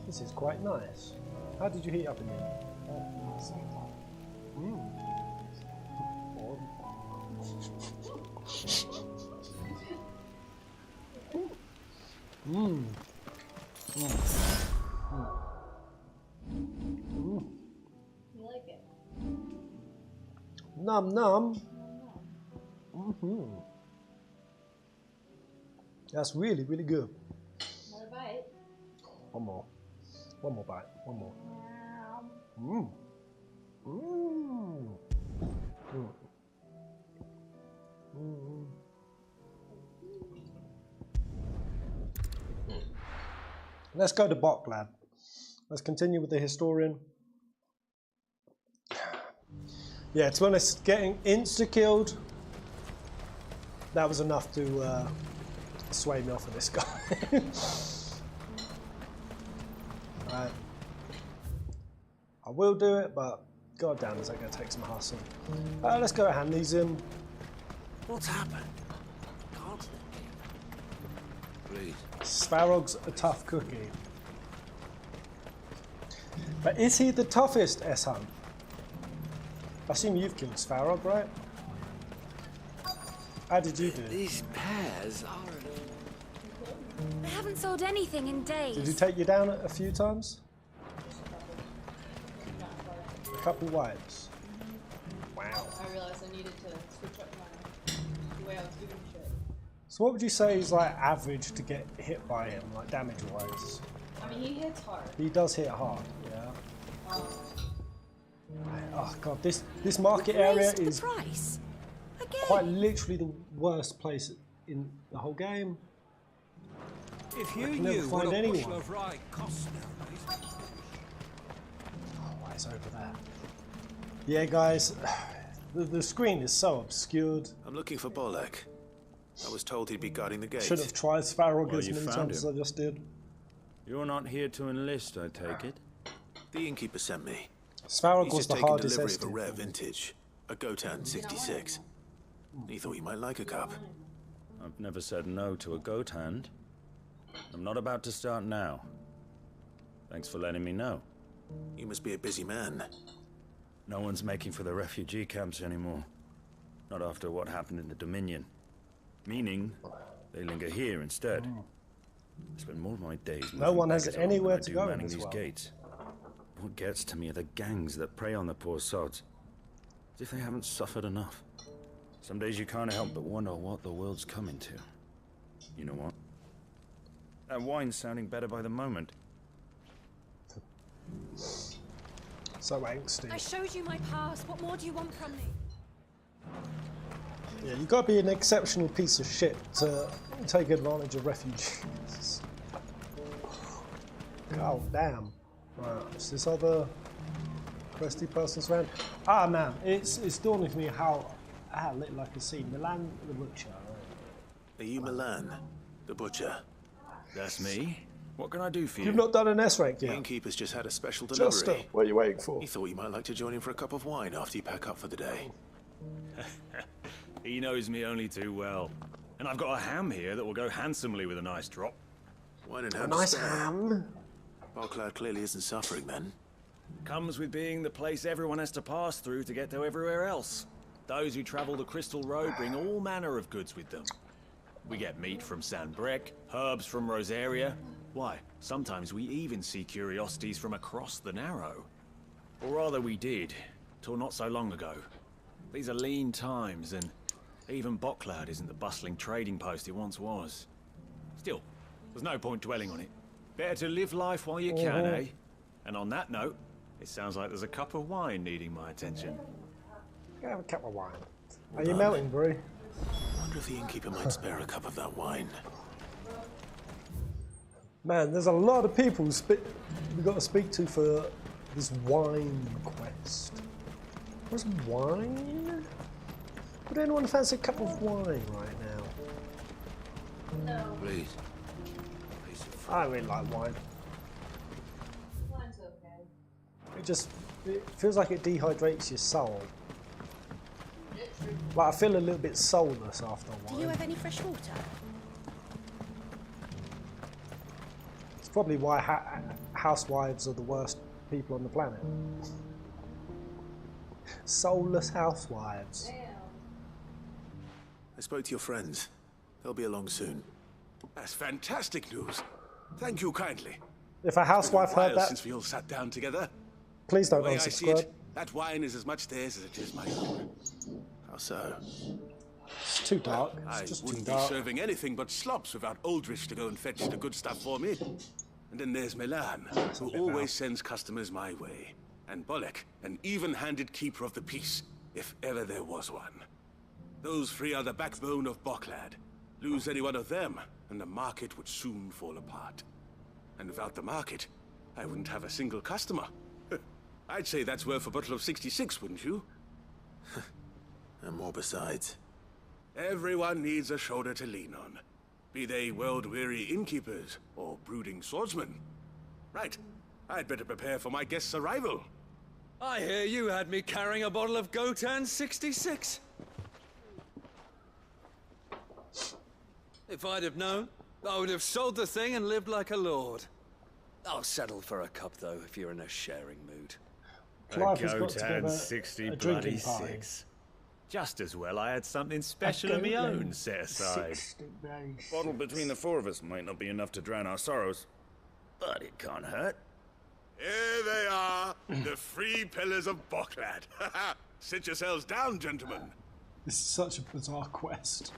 This is quite nice. How did you heat up in there? You like it? Num num. That's really, really good. Another bite. One more. One more bite. One more. Let's go to Boklad. Let's continue with the historian. Yeah, to be honest, getting insta-killed, that was enough to sway me off of this guy. Right. I will do it, but god damn, is that going to take some hustle. Let's go hand these in. What's happened? Can't please. Svarog's a tough cookie. But is he the toughest, S-Hunt? I assume you've killed Svarog, right? How did you do? These pears are... I haven't sold anything in days. Did he take you down a few times? A couple wipes. Wow. I realized I needed to switch up the way I was doing shit. So what would you say is like average to get hit by him, like damage-wise? I mean, he hits hard. He does hit hard, yeah. Oh god, this market area is quite literally the worst place in the whole game. If you I can never find anyone. Of rye costs nowadays. Oh, why is over there? Yeah, guys, the screen is so obscured. I'm looking for Bolek. I was told he'd be guarding the gate. Should have tried Svarog as many times as I just did. You're not here to enlist, I take it? The innkeeper sent me. Svarog was the hardest delivery of a rare vintage, a Gotan 66. He thought you might like a cup. I've never said no to a goat hand. I'm not about to start now. Thanks for letting me know. You must be a busy man. No one's making for the refugee camps anymore. Not after what happened in the Dominion. Meaning, they linger here instead. I spend more of my days no one has anywhere to go manning in this these world. gates. What gets to me are the gangs that prey on the poor sods. As if they haven't suffered enough. Some days you can't help but wonder what the world's coming to. You know what? That wine's sounding better by the moment. So angsty. I showed you my past. What more do you want from me? Yeah, you've got to be an exceptional piece of shit to take advantage of refugees. God damn. Right, is this other questy person's around? Ah man, it's dawning for me how little I can see. Milan the Butcher. Are you Milan, the Butcher? That's me. What can I do for you? You've not done an S rank yet. The innkeeper's just had a special delivery. Just what are you waiting for? He thought you might like to join him for a cup of wine after you pack up for the day. He knows me only too well. And I've got a ham here that will go handsomely with a nice drop. Wine and A ham. nice ham. Boklad clearly isn't suffering then. Comes with being the place everyone has to pass through to get to everywhere else. Those who travel the Crystal Road bring all manner of goods with them. We get meat from San Brec, herbs from Rosaria. Why, sometimes we even see curiosities from across the Narrow. Or rather we did, till not so long ago. These are lean times, and even Boklad isn't the bustling trading post it once was. Still, there's no point dwelling on it. Better to live life while you can, eh? And on that note, it sounds like there's a cup of wine needing my attention. Have a cup of wine. Are you melting, Brie? I wonder if the innkeeper might spare a cup of that wine. Man, there's a lot of people we've got to speak to for this wine quest. Where's wine? Would anyone fancy a cup of wine right now? No. Please. I really like wine. Wine's okay. It feels like it dehydrates your soul. Like I feel a little bit soulless after wine. Do you have any fresh water? It's probably why housewives are the worst people on the planet. Soulless housewives. Damn. I spoke to your friends. They'll be along soon. That's fantastic news. Thank you kindly. If a housewife heard that, since we all sat down together. please don't The way I see unsubscribe. it, that wine is as much theirs as it is my own. How so? It's too dark. I It's just too wouldn't be dark. serving anything but slops without Aldrich to go and fetch the good stuff for me. And then there's Milan, who always sends customers my way. And Bolek, an even-handed keeper of the peace, if ever there was one. Those three are the backbone of Boklad. Lose any one of them, and the market would soon fall apart. And without the market, I wouldn't have a single customer. I'd say that's worth a bottle of 66, wouldn't you? And more besides. Everyone needs a shoulder to lean on. Be they world-weary innkeepers or brooding swordsmen. Right. I'd better prepare for my guest's arrival. I hear you had me carrying a bottle of Gotan 66. If I'd have known, I would have sold the thing and lived like a lord. I'll settle for a cup, though, if you're in a sharing mood. Clive has got together 60 a bloody drinking party. 6. Just as well I had something special of my own set aside. Bottle between the four of us might not be enough to drown our sorrows, but it can't hurt. Here they are, the 3 pillars of Boklad. Sit yourselves down, gentlemen. This is such a bizarre quest.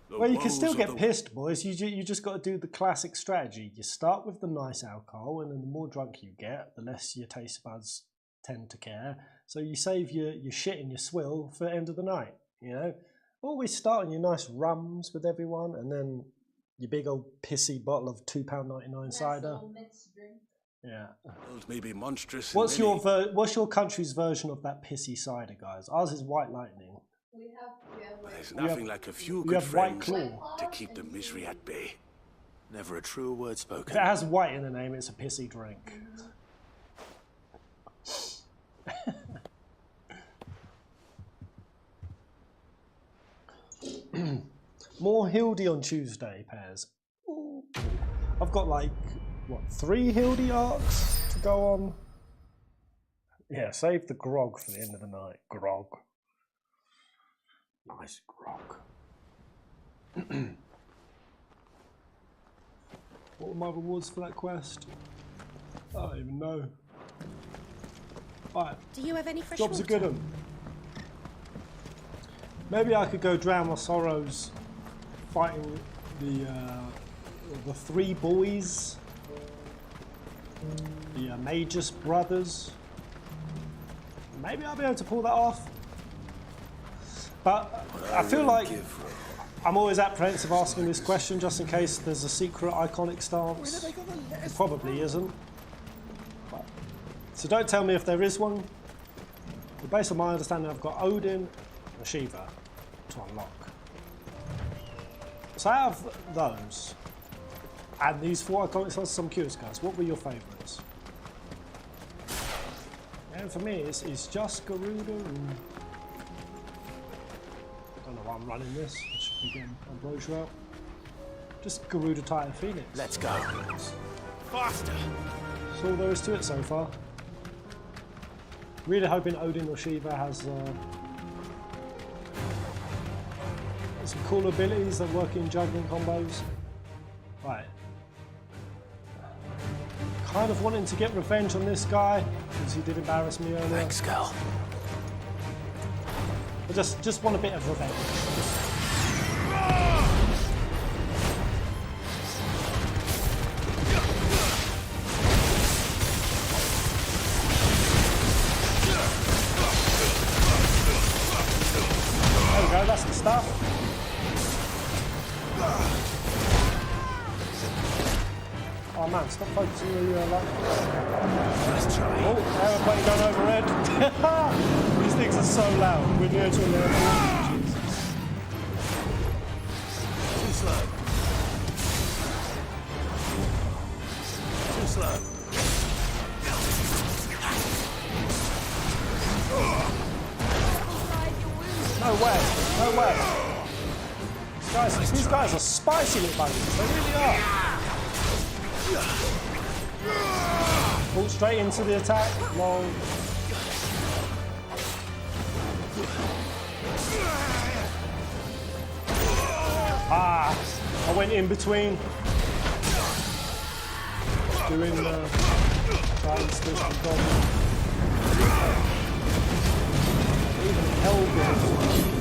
Well, you can still get pissed, boys. You just got to do the classic strategy. You start with the nice alcohol, and then the more drunk you get, the less your taste buds tend to care. So you save your shit and your swill for the end of the night, you know? Always start on your nice rums with everyone, and then your big old pissy bottle of £2.99 cider. Yeah. World may be monstrous. What's your country's version of that pissy cider, guys? Ours is White Lightning. There's nothing like a few good friends to keep the misery at bay. Never a truer word spoken. If it has white in the name, it's a pissy drink. More Hildy on Tuesday, Pairs. Ooh. I've got like, what, 3 Hildy arcs to go on? Yeah, save the grog for the end of the night. Grog. Nice grog. What were my rewards for that quest? I don't even know. Alright. Do you have any fresh Job's water? a good one. Maybe I could go drown my sorrows fighting the 3 boys, the Magus brothers. Maybe I'll be able to pull that off. But I feel like I'm always apprehensive asking this question just in case there's a secret iconic stance. It probably isn't. So don't tell me if there is one. But based on my understanding, I've got Odin and Shiva to unlock. So out of those, and these 4 iconic stars, I'm curious, guys, what were your favourites? And for me, it's just Garuda and... I don't know why I'm running this. I should be getting Ambrosia out. Just Garuda, Titan, Phoenix. Let's go. Faster! That's all there is to it so far. Really hoping Odin or Shiva has some cool abilities that work in juggling combos. Right. Kind of wanting to get revenge on this guy because he did embarrass me earlier. Thanks, Cal. I just want a bit of revenge. There we go, that's the stuff. Oh man, stop focusing on your light. Let's try. Oh, aeroplane going overhead. These things are so loud. We're near to an airport. Jesus. Too slow. Too slow. No way. No way. These guys are spicy little buggers. They really are. Pull straight into the attack. Long. Ah, I went in between. Doing the Titan Stitch and Goblin. Even Hellgate.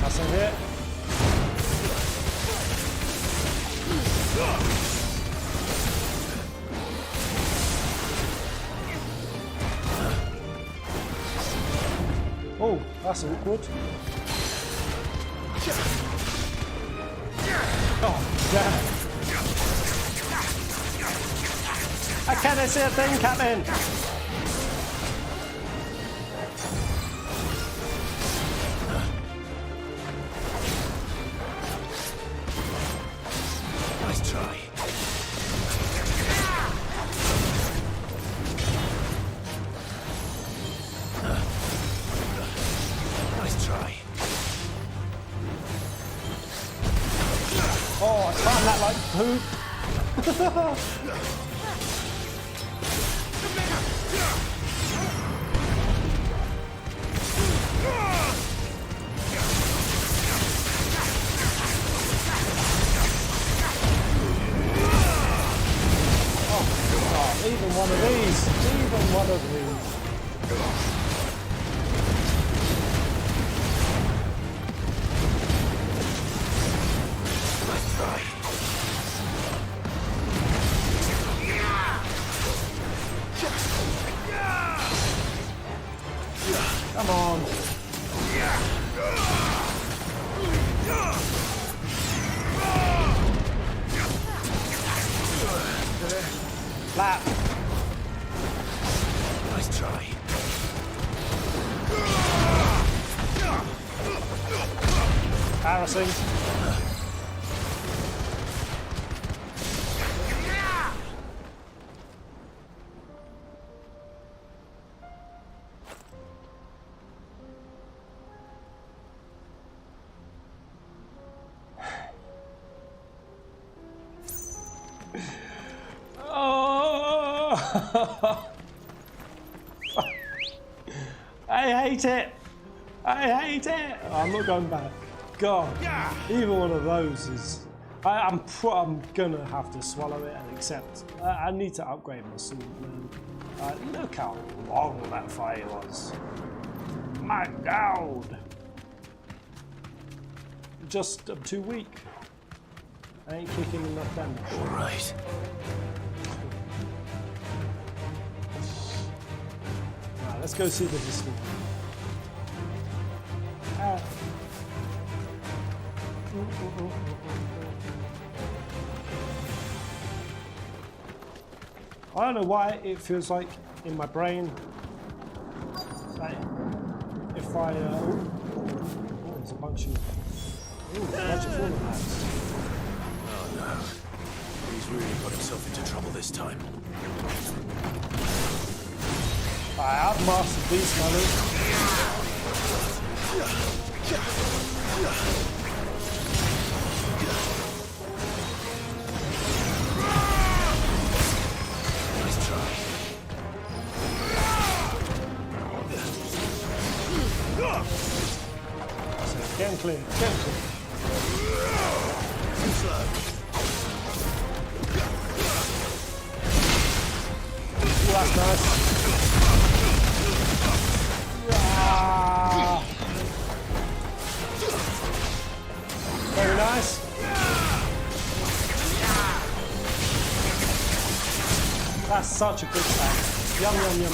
That's a hit. Oh, that's awkward. Oh, damn. I can't see a thing, Captain. Nice try. Nice try. Oh, I found that like poop. Even one of these. Even one of these. Nice try. Come on. Flap. Nice try. Embarrassing. I hate it. I hate it. I'm not going back. God, even one of those is. I'm gonna have to swallow it and accept. I need to upgrade my sword, man. Look how long that fight was. My God. Just I'm too weak. I ain't kicking enough damage. All right. Right, let's go see the history. I don't know why it feels like in my brain that if I there's a bunch of fallen hats. Oh no. He's really got himself into trouble this time. I have mastered these colours. Nice try. So get clear, get clear. Too slow. Ooh, that's nice. Very nice. That's such a good sound. Yum, yum, yum, yum.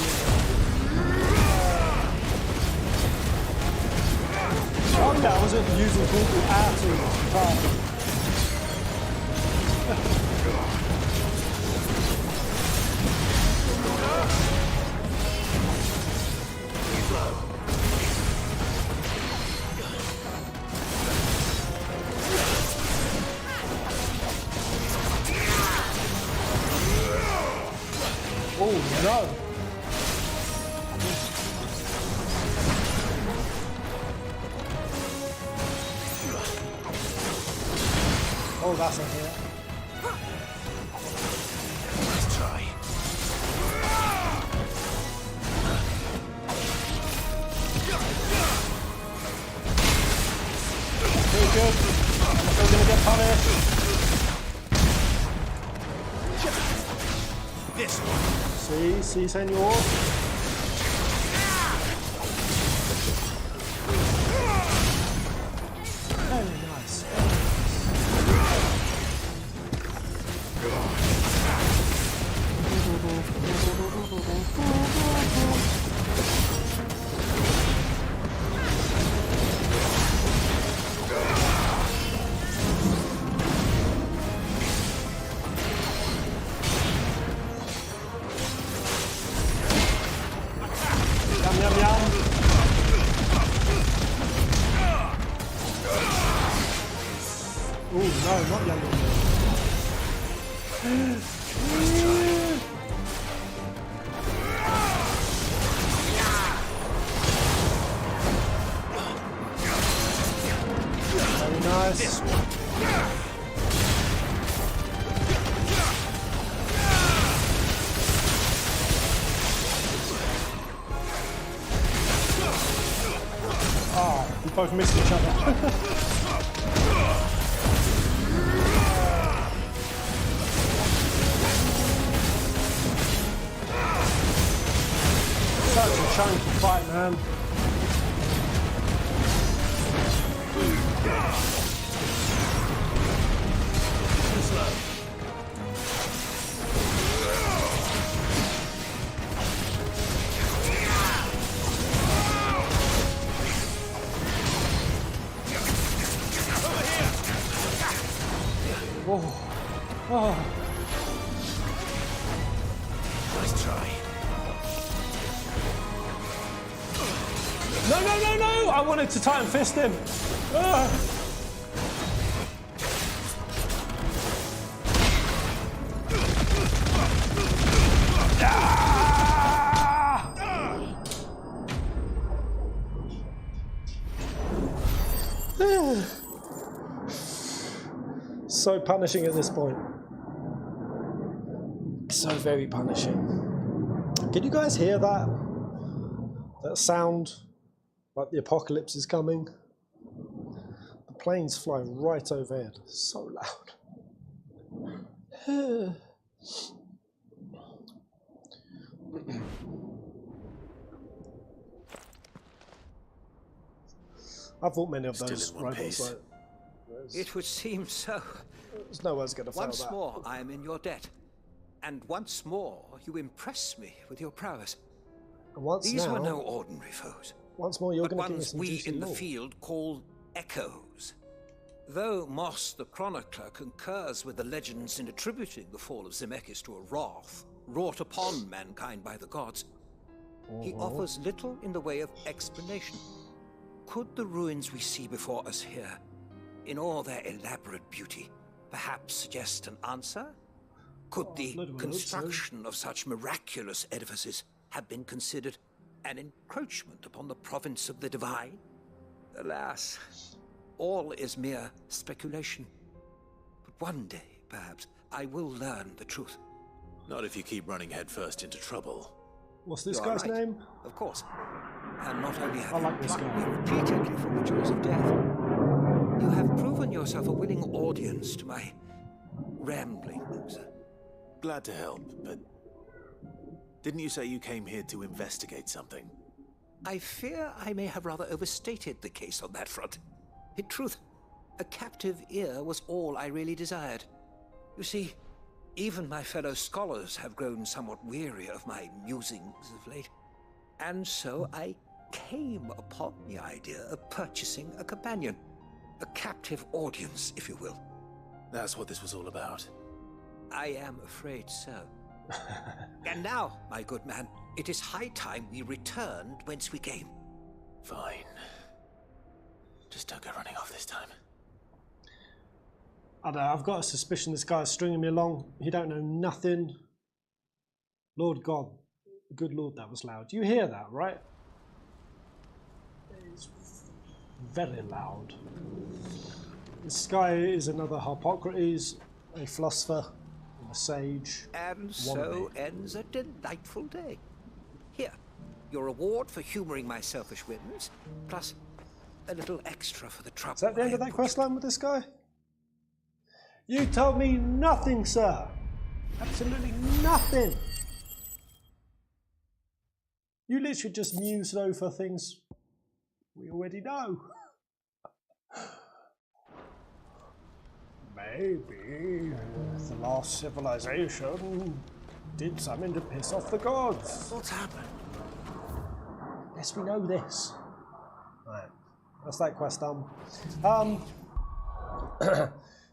Oh yeah, I wasn't using people at all. Oh no! Oh, that's a hit. Nice try. Pretty good. I'm still gonna get punished. This one. See, senor. Very nice. not younger than me. Very nice. Oh, we both missed each other. Such a chunky fight, man. Too slow. Oh. Oh. Nice try. No, no, no, no! I wanted to Titan Fist him. Ah. So punishing at this point. So very punishing. Can you guys hear that? That sound? Like the apocalypse is coming. The plane's flying right overhead. So loud. I thought many of those robots like, it would seem so. There's no one's going to fail that. Once more, I am in your debt. And once more, you impress me with your prowess. These were no ordinary foes. Once more, you're going to give me some we juicy in the lore. field call echoes. Though Moss the Chronicler concurs with the legends in attributing the fall of Zemeckis to a wrath wrought upon mankind by the gods, he offers little in the way of explanation. Could the ruins we see before us here, in all their elaborate beauty, perhaps suggest an answer? Could the construction of such miraculous edifices have been considered an encroachment upon the province of the divine? Alas, all is mere speculation. But one day, perhaps, I will learn the truth. Not if you keep running headfirst into trouble. What's this guy's name? Of course. And not only have I like this you plucked guy. me repeatedly from the jaws of death, you have proven yourself a willing audience to my ramblings. Glad to help, but didn't you say you came here to investigate something? I fear I may have rather overstated the case on that front. In truth, a captive ear was all I really desired. You see, even my fellow scholars have grown somewhat weary of my musings of late. And so I came upon the idea of purchasing a companion. A captive audience, if you will. That's what this was all about. I am afraid so. And now, my good man, it is high time we returned whence we came. Fine. Just don't go running off this time. I don't know, I've got a suspicion this guy's stringing me along. He don't know nothing. Lord God. Good Lord, that was loud. You hear that, right? It's very loud. This guy is another Harpocrates, a philosopher, a sage. And so ends a delightful day. Here, your reward for humouring my selfish whims, plus a little extra for the trouble. Is that the end of that quest line with this guy? You told me nothing, sir. Absolutely nothing. You literally just mused over things we already know. Maybe the last civilization did something to piss off the gods. What's happened? Yes, we know this. Right, that's that quest done.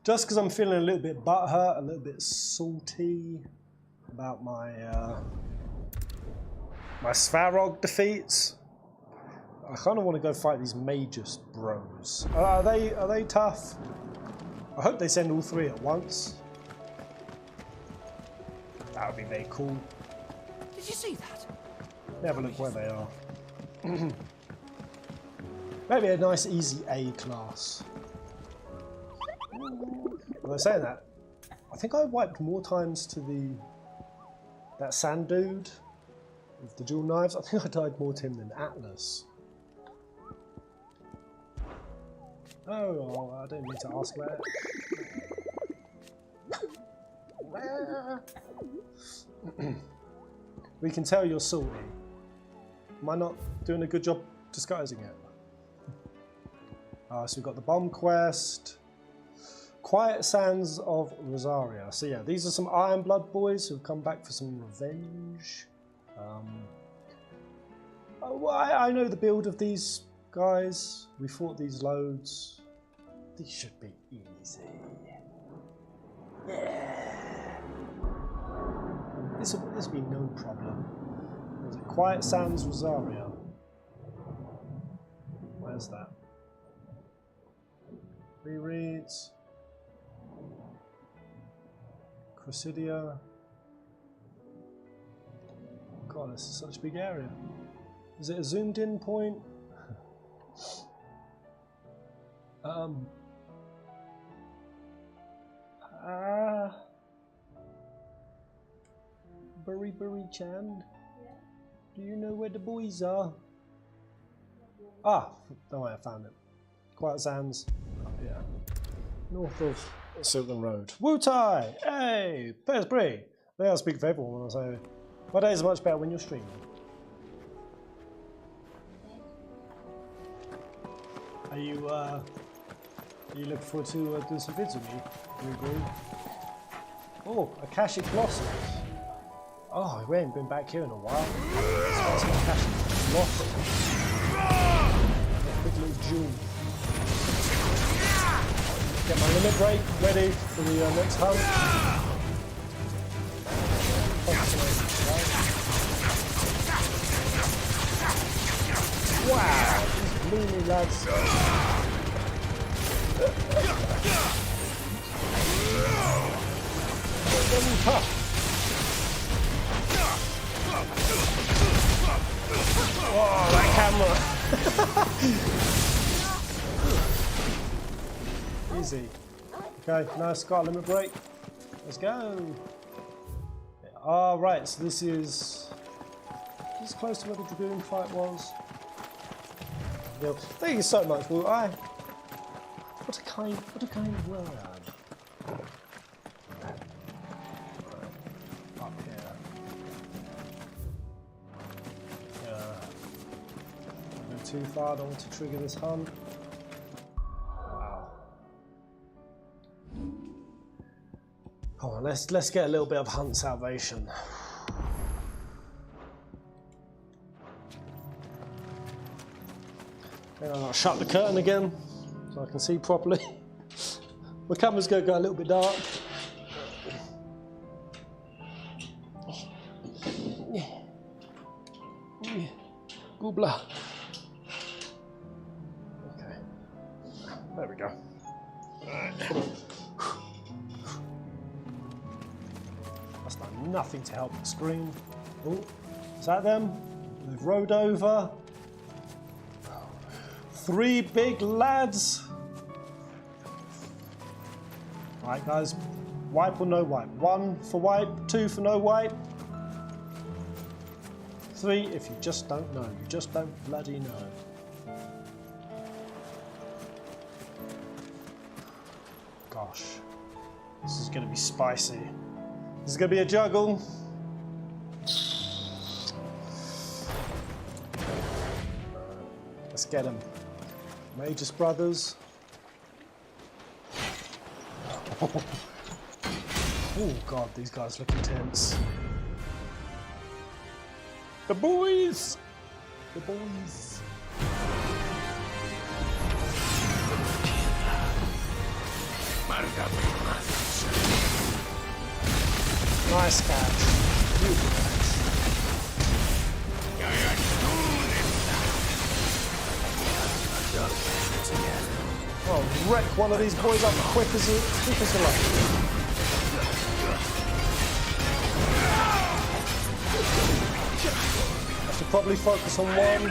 Just because I'm feeling a little bit butthurt, a little bit salty about my my Svarog defeats, I kind of want to go fight these Magus bros. Are they tough? I hope they send all 3 at once. That would be very cool. Did you see that? Let me have a look where they are. Maybe a nice easy A class. Well, saying that, I think I wiped more times to that sand dude with the dual knives. I think I died more to him than Atlas. Oh, I don't need to ask about it. We can tell you're salty. Am I not doing a good job disguising it? So we've got the bomb quest. Quiet Sands of Rosaria. So yeah, these are some Iron Blood boys who've come back for some revenge. I know the build of these guys. We fought these loads. These should be easy. Yeah. This will be no problem. There's a Quiet Sands Rosaria. Where's that? Rereads. Cressidia. God, this is such a big area. Is it a zoomed in point? Burry Chan, do you know where the boys are? Ah, don't worry, I found it. Quiet Sands, up here, north of Silken Road. Wu Tai! Hey! First Brie! I think I'll speak for everyone when I say my days are much better when you're streaming. Are you looking forward to doing some vids with me? Do you agree? Oh, Akashic Blossoms. Oh, we ain't been back here in a while. Let's get some Akashic Blossoms. A quick little jewel. Get my limit break ready for the next hunt. Wow, these gloomy lads. They're tough. Oh, that camera. Easy. Okay, nice, got a limit break. Let's go. Alright, so this is close to where the Dragoon fight was. Thank you so much, Wu Tai. What a kind word. Up here. Go too far, I don't want to trigger this hunt. Wow. Hold on, let's get a little bit of hunt salvation. I'll shut the curtain again so I can see properly. My camera's going to go a little bit dark. Goobla. Okay. There we go. That's done nothing to help the screen. Oh, is that them? They've rode over. 3 big lads. Alright guys, wipe or no wipe? 1 for wipe, 2 for no wipe. 3 if you just don't know. You just don't bloody know. Gosh, this is going to be spicy. This is going to be a juggle. Let's get him. Magus Brothers. Oh god, these guys look intense. The boys! The boys! Nice catch. Beautiful catch. I'll wreck one of these boys up quick as you like. I should probably focus on one.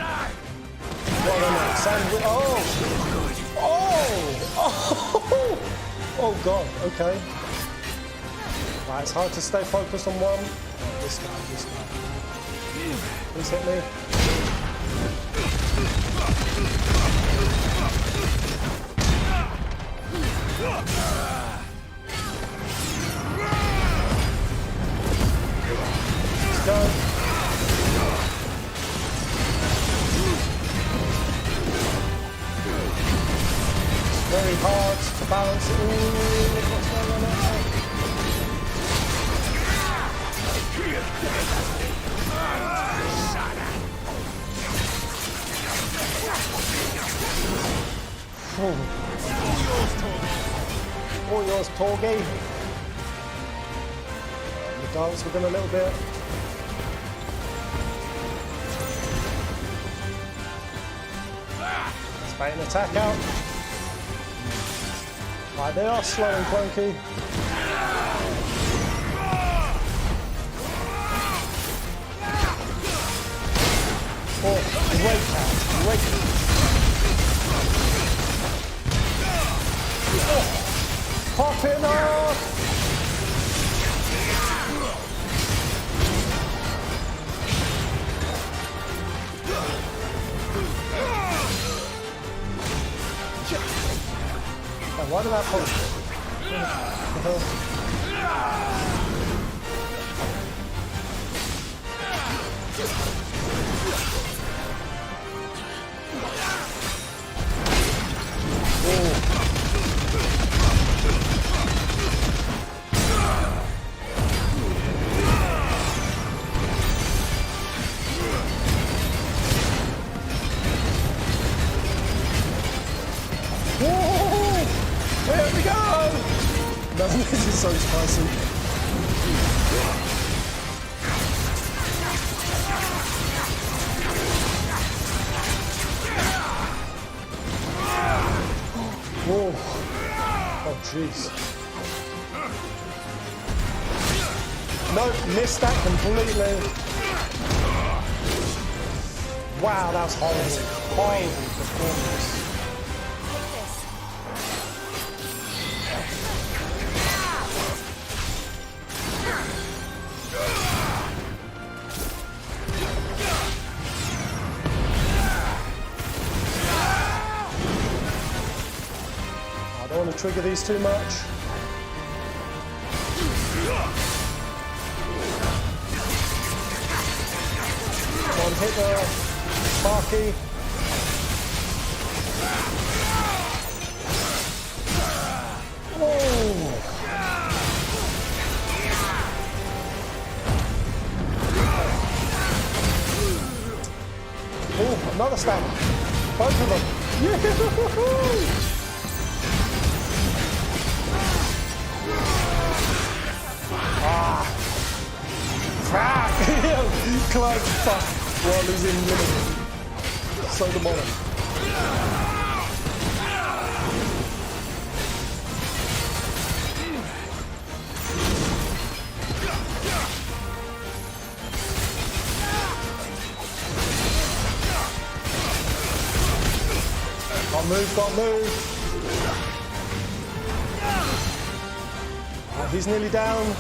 What on that? Sandwich. Oh god, okay. Right, it's hard to stay focused on one. Oh, this guy. Please hit me. Let's go. It's very hard to balance it. Ooh, look what's going on now. All yours, Torgy. The dance with him a little bit. Let's bait an attack out. Right, they are slow and clunky. Oh, great catch, great catch. Oh, popping off! Oh, why did that punch? Here we go! No, this is so spicy. Oh, jeez. No, missed that completely. Wow, that was horrible. Horrible performance. I don't want to trigger these too much. Come on, hit the Sparky. Oh, another stab. Both of them. Ah. Crap. Close fuck while he's in limit. So demonic. Got move. Oh, he's nearly down.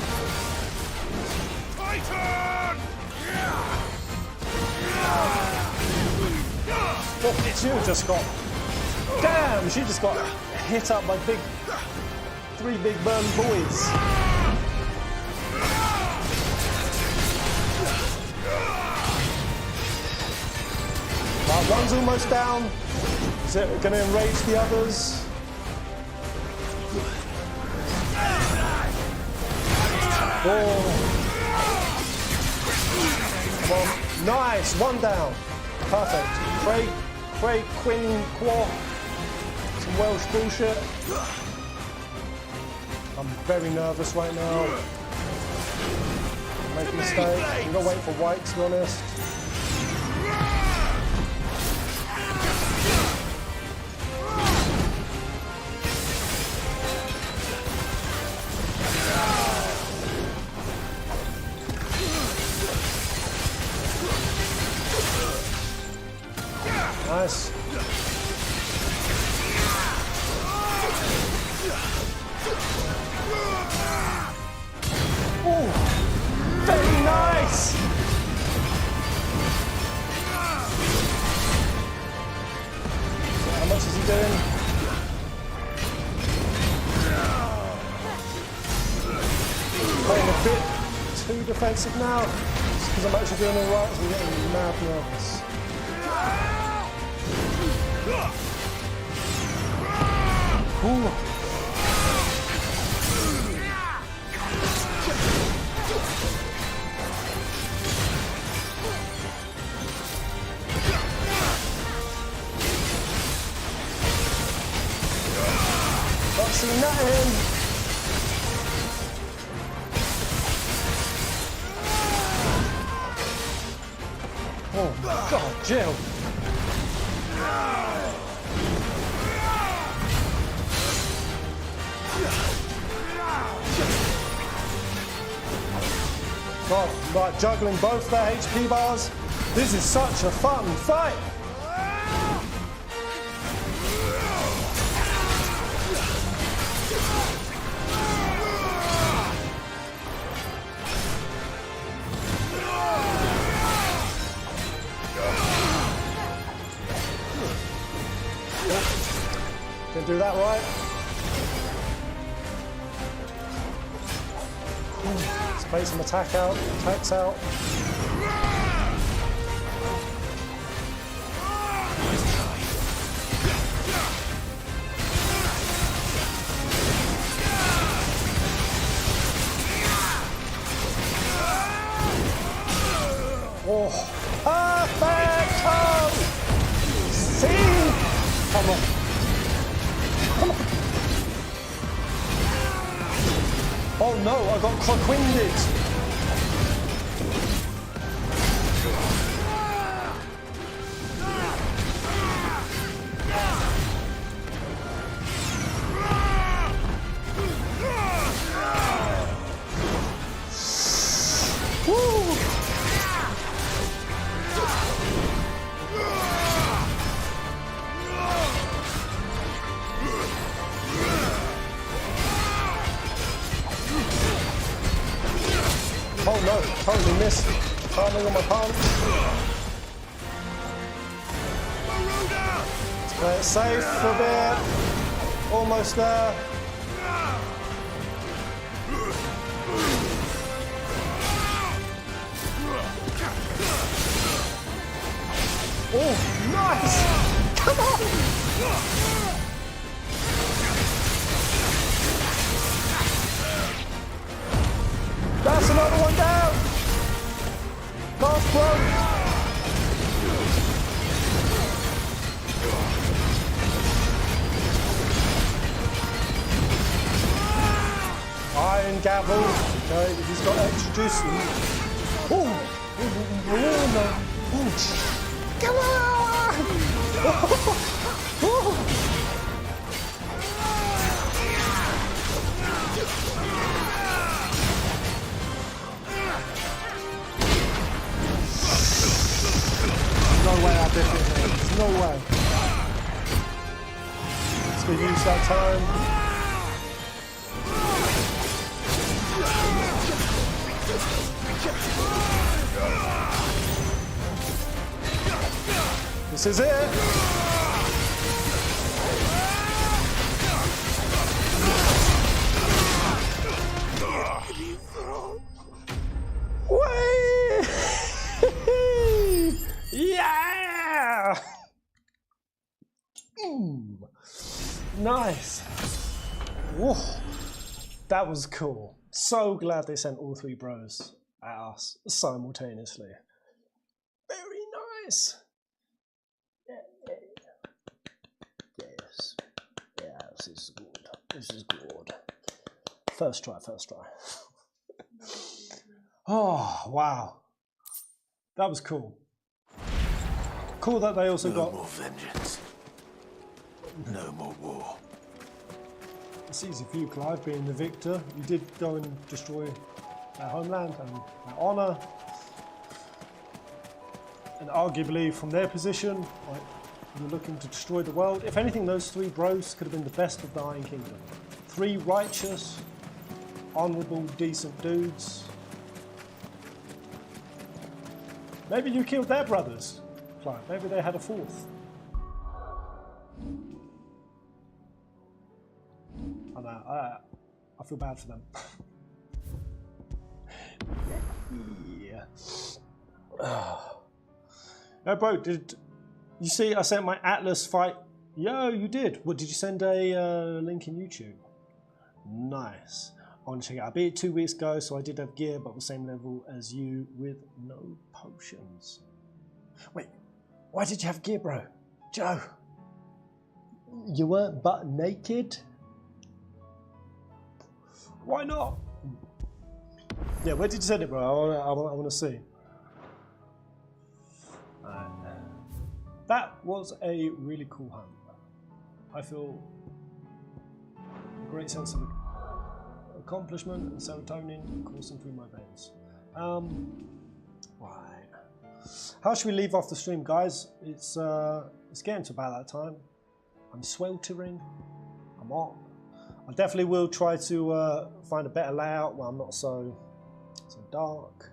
Oh, she just got... Damn, she just got hit up by three big burn boys. Right, one's almost down. Is it going to enrage the others? Oh. Well, nice, one down. Perfect. Craig, Quinn, Quaw. Some Welsh bullshit. I'm very nervous right now. Make a mistake. I'm going to wait for white, to be honest. Oh, very nice! How much is he doing? Playing a bit too defensive now, because I'm actually doing alright, so I'm getting mad nervous. Ooh. Not seeing nothing. Oh God, Jill. God, like juggling both their HP bars. This is such a fun fight. Didn't do that right. Let's play some attacks out. Oh, perfecto! See? Come on. Oh no, I got crock-winded! Oh no, totally missed. Timing on my punch. Let's play it safe for a bit. Almost there. Oh, nice! Come on! That's another one down! Last one! Iron gavel. Okay, he's got extra juice. Oh! Oh no! Oh. Come on! No way I did it. There's no way. Let's go use that time. This is it. Way! Yeah! Nice. Whoa. That was cool. So glad they sent all three bros at us simultaneously. Very nice. Yes. Yeah, this is good. This is good. First try. Oh, wow. That was cool. Cool that they also got... No more vengeance. No more war. It's easy for you, Clive, being the victor. You did go and destroy their homeland and their honour. And arguably, from their position, like, you're looking to destroy the world. If anything, those three bros could have been the best of the Iron Kingdom. 3 righteous, honourable, decent dudes. Maybe you killed their brothers, Clive. Maybe they had a 4th. I know. I feel bad for them. Yeah. Oh, bro, did you see I sent my Atlas fight? Yo, you did. What, did you send a link in YouTube? Nice. I want to check it out. I beat it 2 weeks ago, so I did have gear, but the same level as you with no potions. Wait, why did you have gear, bro? Joe, you weren't butt naked? Why not? Yeah, where did you send it, bro? I want to see. That was a really cool hunt. I feel a great sense of accomplishment and serotonin coursing through my veins. Right. How should we leave off the stream, guys? It's getting to about that time. I'm sweltering. I'm hot. I definitely will try to find a better layout where I'm not so dark.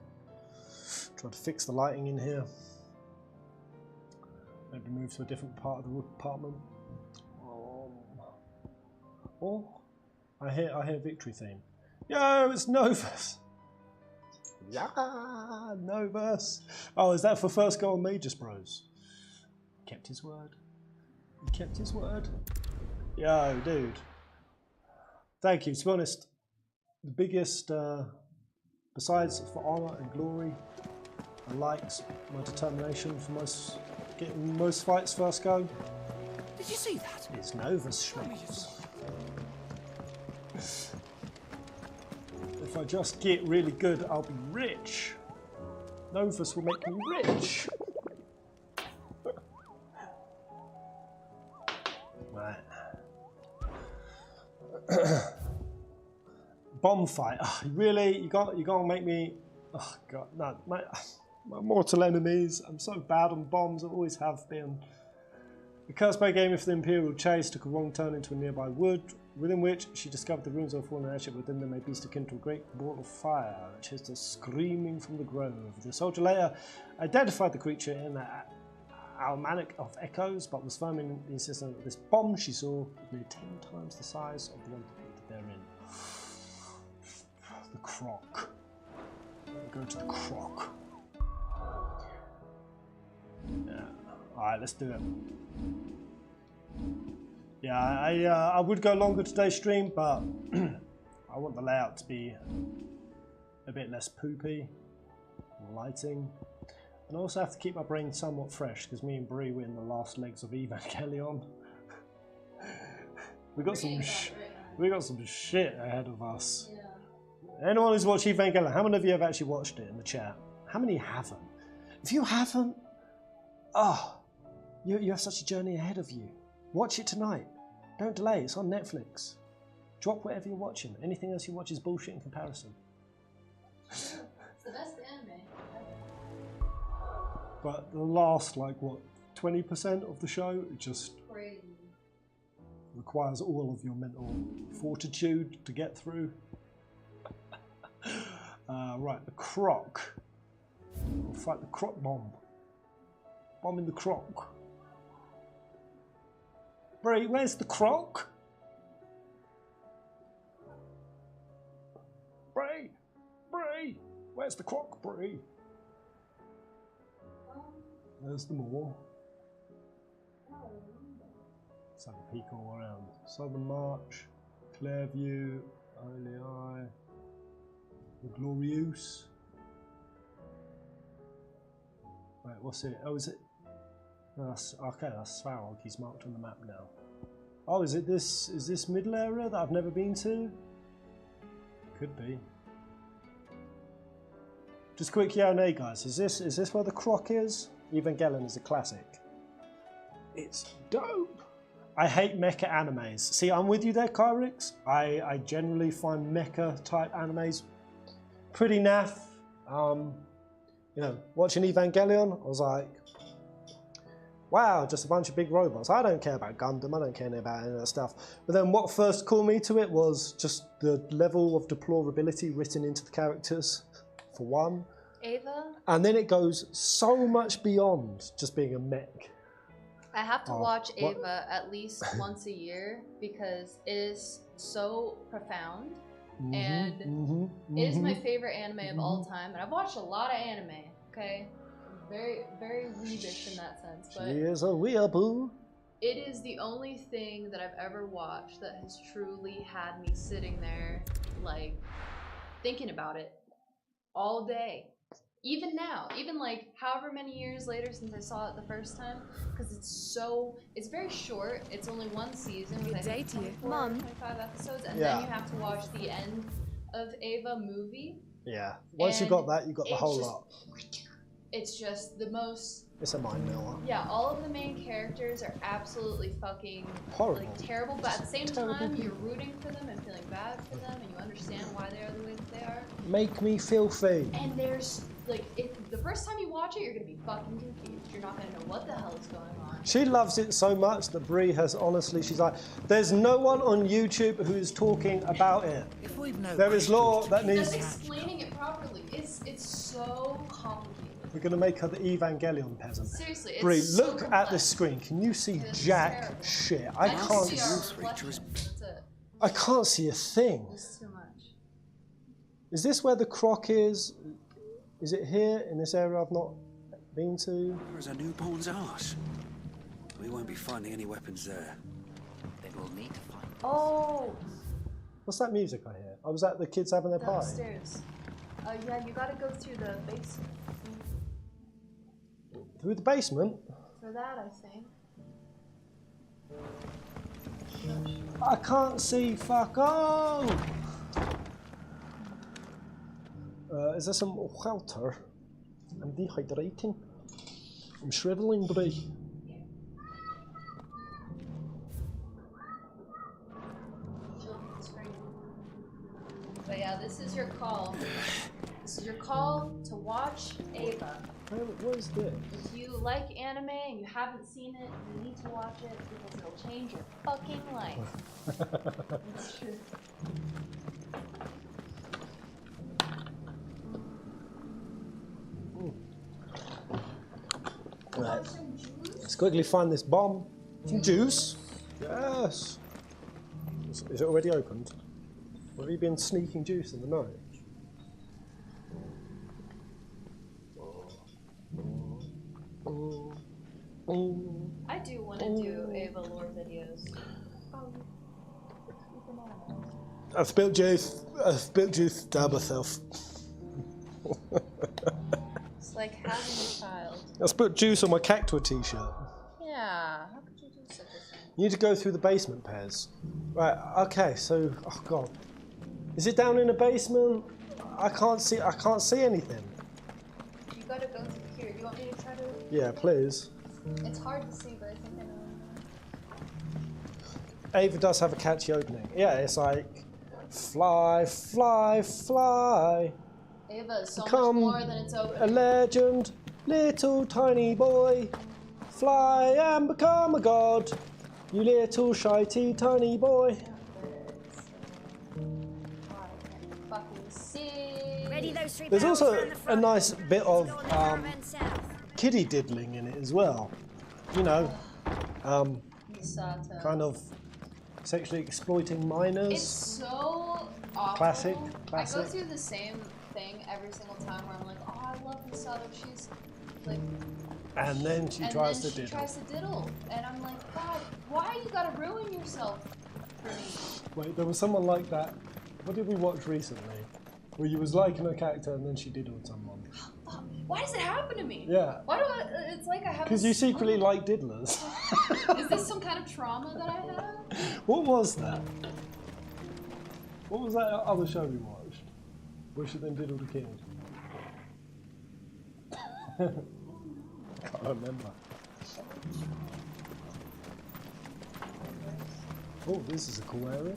Try to fix the lighting in here. Maybe move to a different part of the apartment. Oh, I hear victory theme. Yo, it's Novus. Yeah, Novus. Oh, is that for first goal on Magus Bros? Kept his word. He kept his word. Yo, dude. Thank you. To be honest, the biggest, besides for honour and glory, and likes, my determination for getting most fights first go. Did you see that? It's Novus Schmitz. If I just get really good, I'll be rich. Novus will make me rich. Right. Bomb fight. Oh, really? You gonna make me? Oh god, no. My mortal enemies. I'm so bad on bombs. I always have been. The cursed by game of the Imperial Chase took a wrong turn into a nearby wood, within which she discovered the ruins of a fallen airship. Within them, a beast akin to a great ball of fire, which hissed her screaming from the grove. The soldier later identified the creature in the almanac of echoes, but was firm in the insistence that this bomb she saw was nearly 10 times the size of the one depicted therein. The croc. Go to the croc. Yeah. Alright, let's do it. Yeah, I would go longer today's stream, but I want the layout to be a bit less poopy, lighting, and I also have to keep my brain somewhat fresh because me and Bree were in the last legs of Evangelion. we got some shit ahead of us. Yeah. Anyone who's watched Evangelion, how many of you have actually watched it in the chat? How many haven't? If you haven't, you have such a journey ahead of you. Watch it tonight. Don't delay. It's on Netflix. Drop whatever you're watching. Anything else you watch is bullshit in comparison. It's the best anime. But the last, 20% of the show, it just crazy. Requires all of your mental fortitude to get through. Right, the croc. We'll fight the croc bomb. Bomb in the croc. Bree, where's the croc? Bree! Where's the croc, Bree? There's the moor. Let's have a peek all around. Southern March, Clairview, Holy Eye, the Glorious. Wait, what's it? Oh, is it? No, that's Svarog. He's marked on the map now. Oh, is this middle area that I've never been to? Could be. Just quick yeah or nay, guys. Is this where the croc is? Evangelion is a classic. It's dope. I hate mecha animes. See, I'm with you there, Kyrix. I generally find mecha type animes pretty naff. Watching Evangelion, I was like, wow, just a bunch of big robots. I don't care about Gundam, I don't care about any of that stuff. But then what first called me to it was just the level of deplorability written into the characters, for one. Ava? And then it goes so much beyond just being a mech. I have to watch Ava at least once a year because it is so profound. And it is my favorite anime of all time. And I've watched a lot of anime, okay? Very, very weebish in that sense. But she is a weeaboo. It is the only thing that I've ever watched that has truly had me sitting there, like, thinking about it all day. Even now, even like however many years later since I saw it the first time, because it's very short. It's only one season with I think 24, 25 episodes, and then you have to watch the end of Ava movie. Yeah, once you got that, you got the whole lot. It's just the most... It's a mind miller. Yeah, all of the main characters are absolutely fucking horrible, like terrible, but at the same time, you're rooting for them and feeling bad for them, and you understand why they are the way that they are. Make me filthy. And there's like, if the first time you watch it, you're gonna be fucking confused. You're not gonna know what the hell is going on. She loves it so much that Brie has honestly, she's like, there's no one on YouTube who is talking about it. If we've no there is law that needs. Just explaining it properly. It's so complicated. We're gonna make her the Evangelion peasant. Seriously, it's Brie, so look complex. at the screen. Can you see jack shit? I can't. I can't see a thing. It's too much. Is this where the croc is? Is it here in this area I've not been to? There's a newborn's arse. We won't be finding any weapons there. Then we'll need to find. Oh. What's that music I hear? I was at the kids having their party. Upstairs. Yeah, you gotta go through the basement. Through the basement? For that, I think. I can't see fuck all. Is there some water? I'm dehydrating. I'm shriveling, Brie. But yeah, this is your call. This is your call to watch Ava. What is this? If you like anime and you haven't seen it, you need to watch it because it'll change your fucking life. It's true. Right. Let's quickly find this bomb. Some juice? Yes. Is it already opened? Or have you been sneaking juice in the night? I do want to do Ava lore videos. I've spilled juice. I've spilled juice down myself. It's like having a child. I spilled juice on my Cactua t-shirt. Yeah, how could you do such a thing? You need to go through the basement, Pez. Right, okay, so, oh god. Is it down in the basement? I can't see anything. You gotta go through here. Do you want me to try to? Yeah, please. It's hard to see, but I think I know. Ava does have a catchy opening. Yeah, it's like, fly, fly, fly. Ava is so Become much more than its opening. a legend, little tiny boy. Fly and become a god. You little shitey tiny boy. Ready those three There's barrels also round the a front. nice bit of Caravan south. kiddie diddling in it as well. You know, kind of sexually exploiting minors. It's so awful. Classic. I go through the same thing every single time where I'm like, oh, I love Misato. She's like. And then she tries to diddle. tries to diddle, and I'm like, God, why you gotta ruin yourself for me? Wait, there was someone like that. What did we watch recently? Where you was liking a character and then she diddled someone. Why does it happen to me? Yeah. Why do I? It's like I have. Because you secretly like diddlers. Is this some kind of trauma that I have? What was that? What was that other show we watched? Where she then diddled a kid? Can't remember. Oh, this is a cool area.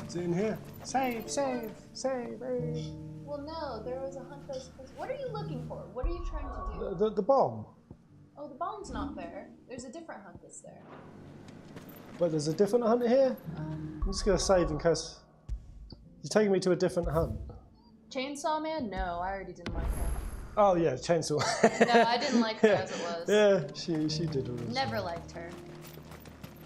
Is it in here? Save, save, save, Well, no, there was a hunt that was supposed. What are you looking for? What are you trying to do? The bomb. Oh, the bomb's not there. There's a different hunt that's there. Wait, there's a different hunt here? I'm just gonna save in case. You're taking me to a different hunt. Chainsaw Man? No, I already didn't like her. Oh yeah, Chainsaw. No, I didn't like her as it was. Yeah, she did. Never liked her.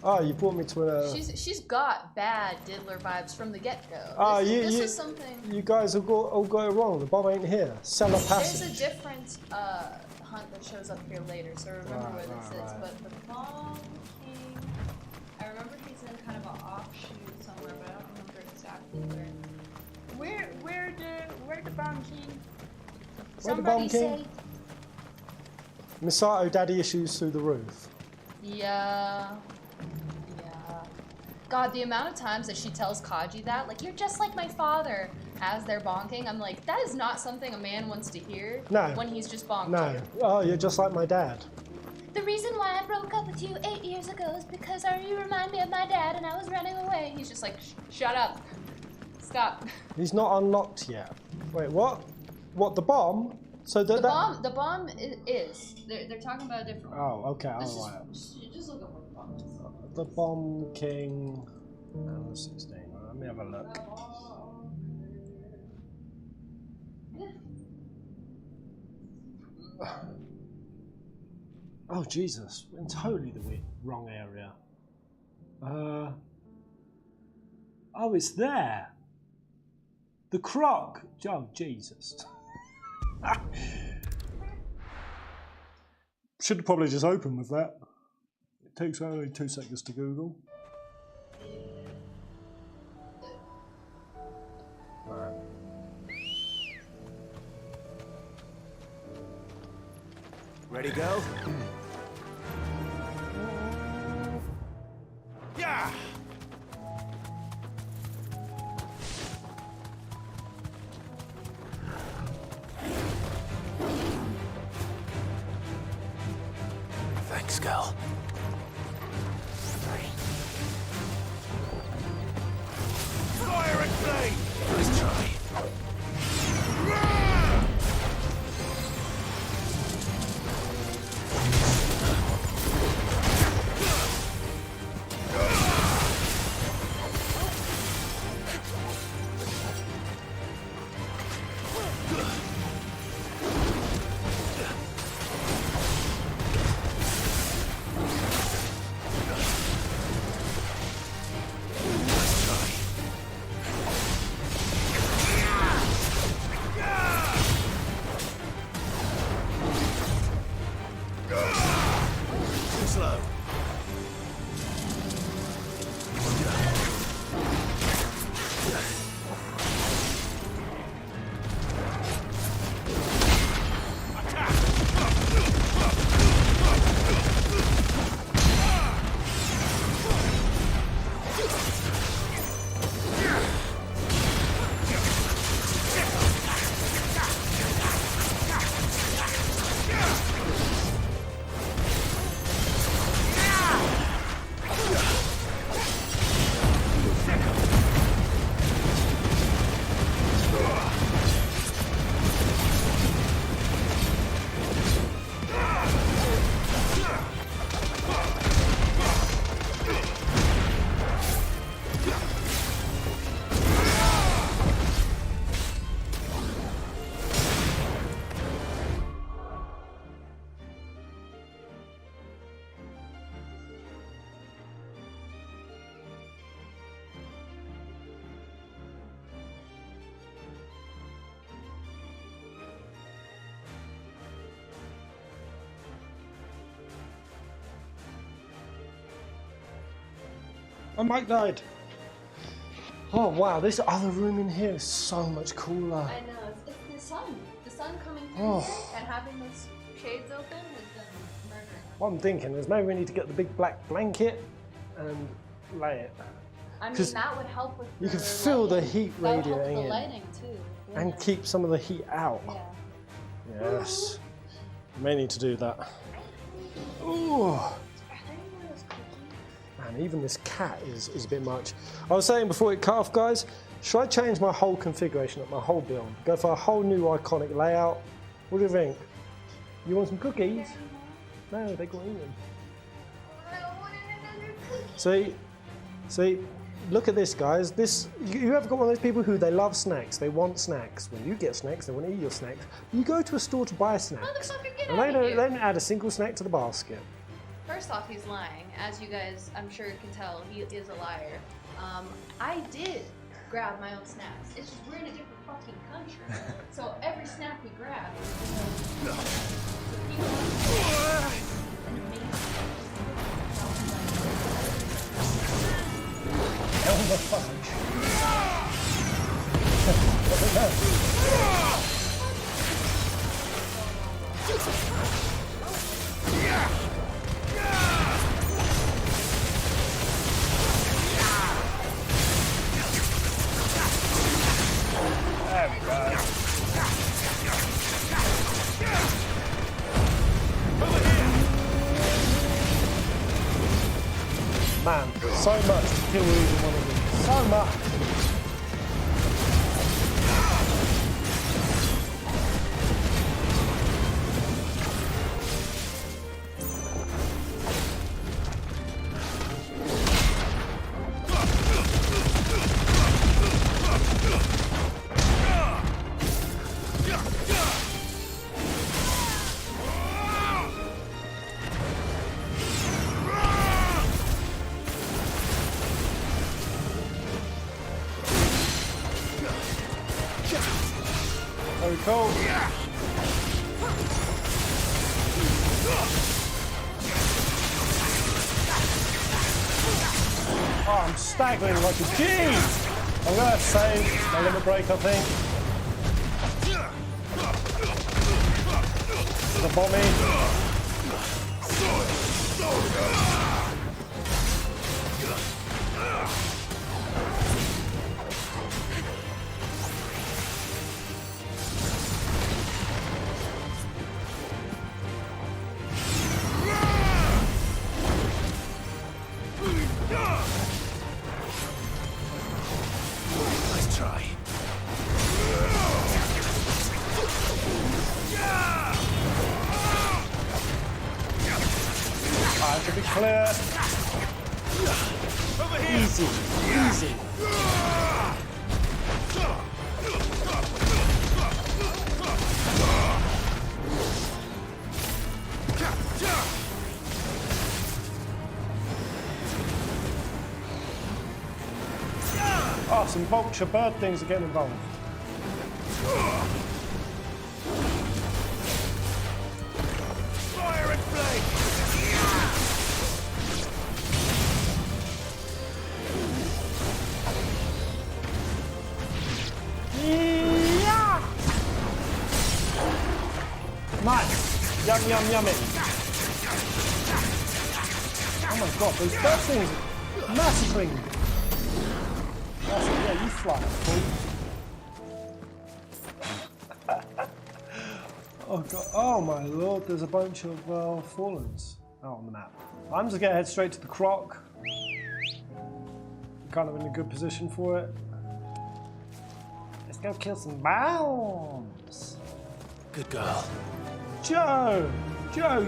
Oh, you brought me to a. She's got bad diddler vibes from the get-go. Oh, this is something. You guys all got it wrong. The bomb ain't here. Cellar passage. There's a different hunt that shows up here later, so remember where this is. But the Bomb King, I remember he's in kind of an offshoot somewhere, but I don't remember exactly where. Where the Bomb King? Where the Bomb King? Misato daddy issues through the roof. Yeah. God, the amount of times that she tells Kaji that, like, you're just like my father, as they're bonking, I'm like, that is not something a man wants to hear when he's just bonking. No. Oh, you're just like my dad. The reason why I broke up with you 8 years ago is because you remind me of my dad and I was running away. He's just like, shut up. Stop. He's not unlocked yet. Wait, what? What, the bomb? So the bomb is. They're talking about a different one. Oh, okay, alright. Just look at what the bomb is. The Bomb King. 16. Let me have a look. Oh Jesus! We're in totally the wrong area. Oh, it's there. The croc. Oh Jesus! Should have probably just opened with that. It takes only 2 seconds to Google. Right. Ready, go? Yeah! Thanks, Gal. Fire and flame! Nice try. Oh, Mike died. Oh wow, this other room in here is so much cooler. I know, it's the sun. The sun coming through here and having those shades open has been murdering. What I'm thinking is maybe we need to get the big black blanket and lay it. I mean, that would help with you can feel the heat radiating the in. lighting too. And keep some of the heat out. Yeah. Yes. May need to do that. Ooh. Are there any of those cookies? Man, man. Even this cat is a bit much. I was saying before it cut off, guys, should I change my whole configuration up, my whole build? Go for a whole new iconic layout? What do you think? You want some cookies? No, they got eaten. See, look at this, guys. This, you ever got one of those people who they love snacks, they want snacks. When you get snacks, they want to eat your snacks. You go to a store to buy a snack, and they don't add a single snack to the basket. First off, he's lying. As you guys, I'm sure can tell, he is a liar. I did grab my own snacks. It's just we're in a different fucking country. So every snack we grab is Elmer Fudge. There we go. Man, so much to kill with even one of them. So much. Very cool. Oh, I'm staggering like a G! I'm gonna have to save my limit break, I think. The bombing. Nice try. I should be clear. Easy, easy. Oh, some vulture bird things are getting involved. Fire and flame! Yeah! Nice! Yum, yum, yummy. Oh my god, those bird things are massacring. Yeah, you fly, fool. Oh god, oh my lord, there's a bunch of fallens out on the map. I'm just gonna head straight to the croc. I'm kind of in a good position for it. Let's go kill some bombs. Good girl. Joe! Joe,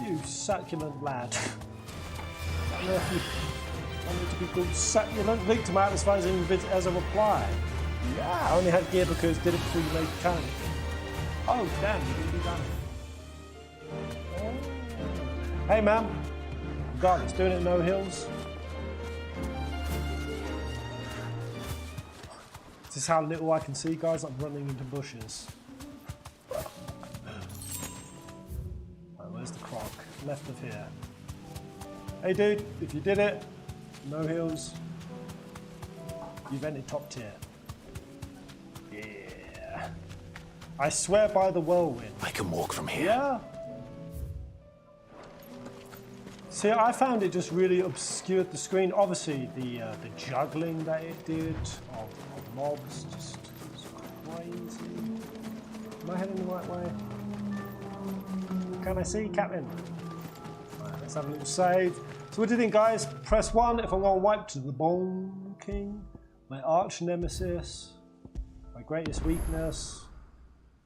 you succulent lad. I don't know if you want it to be called succulent. Link to my Atlas finds in as a reply. Yeah, I only had gear because did it before you made the cannon. Oh damn, you didn't do that. Oh. Hey man, regardless, doing it no hills. This is how little I can see, guys. I'm running into bushes. Right, where's the croc? Left of here. Hey dude, if you did it, no hills, you've entered top tier. Yeah. I swear by the whirlwind. I can walk from here. Yeah. See, I found it just really obscured the screen. Obviously, the juggling that it did of mobs just was crazy. Am I heading the right way? Can I see, Captain? Right, let's have a little save. So what do you think, guys? Press 1 if I'm going to wipe to the Bone King. My arch nemesis. My greatest weakness.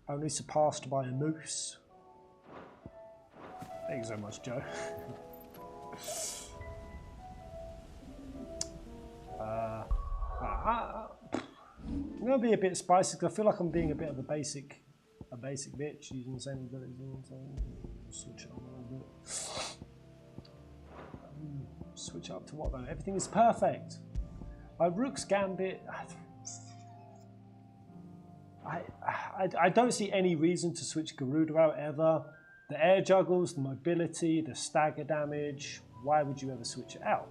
Only surpassed by a moose. Thank you so much, Joe. I'm going to be a bit spicy because I feel like I'm being a bit of a basic bitch using the same abilities all the time. Switch it up a little bit. Switch up to what though? Everything is perfect. My Rook's Gambit. I don't see any reason to switch Garuda out ever. The air juggles, the mobility, the stagger damage. Why would you ever switch it out?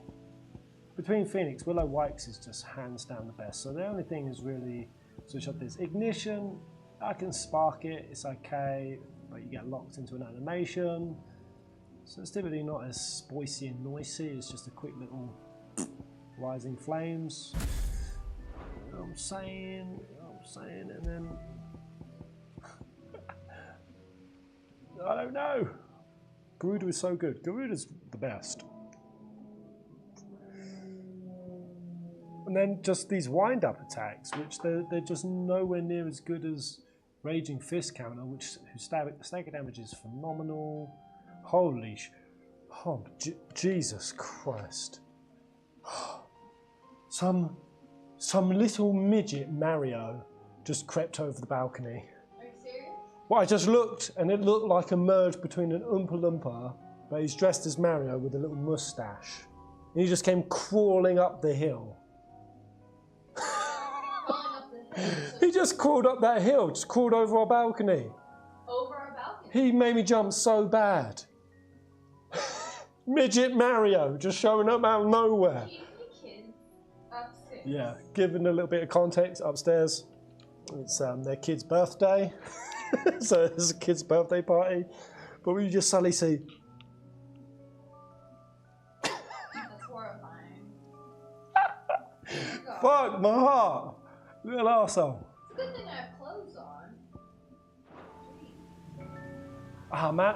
Between Phoenix, Willow Wykes is just hands down the best. So the only thing is really switch up this Ignition. I can spark it, it's okay, but you get locked into an animation. So it's typically not as spicy and noisy, it's just a quick little rising flames. You know what I'm saying? And then I don't know. Garuda is so good. Garuda's the best. And then just these wind-up attacks, which they're just nowhere near as good as Raging Fist counter, whose stagger damage is phenomenal. Holy Jesus Christ. Some little midget Mario just crept over the balcony. Are you serious? Well, I just looked, and it looked like a merge between an Oompa Loompa, but he's dressed as Mario with a little mustache. And he just came crawling up the hill. He just crawled up that hill, just crawled over our balcony. Over our balcony? He made me jump so bad. Midget Mario just showing up out of nowhere. Yeah, given a little bit of context, upstairs, it's their kid's birthday. So it's a kid's birthday party. But we just suddenly see. That's horrifying. Fuck my heart. Little arsehole. It's a good thing I have clothes on. Ah, man,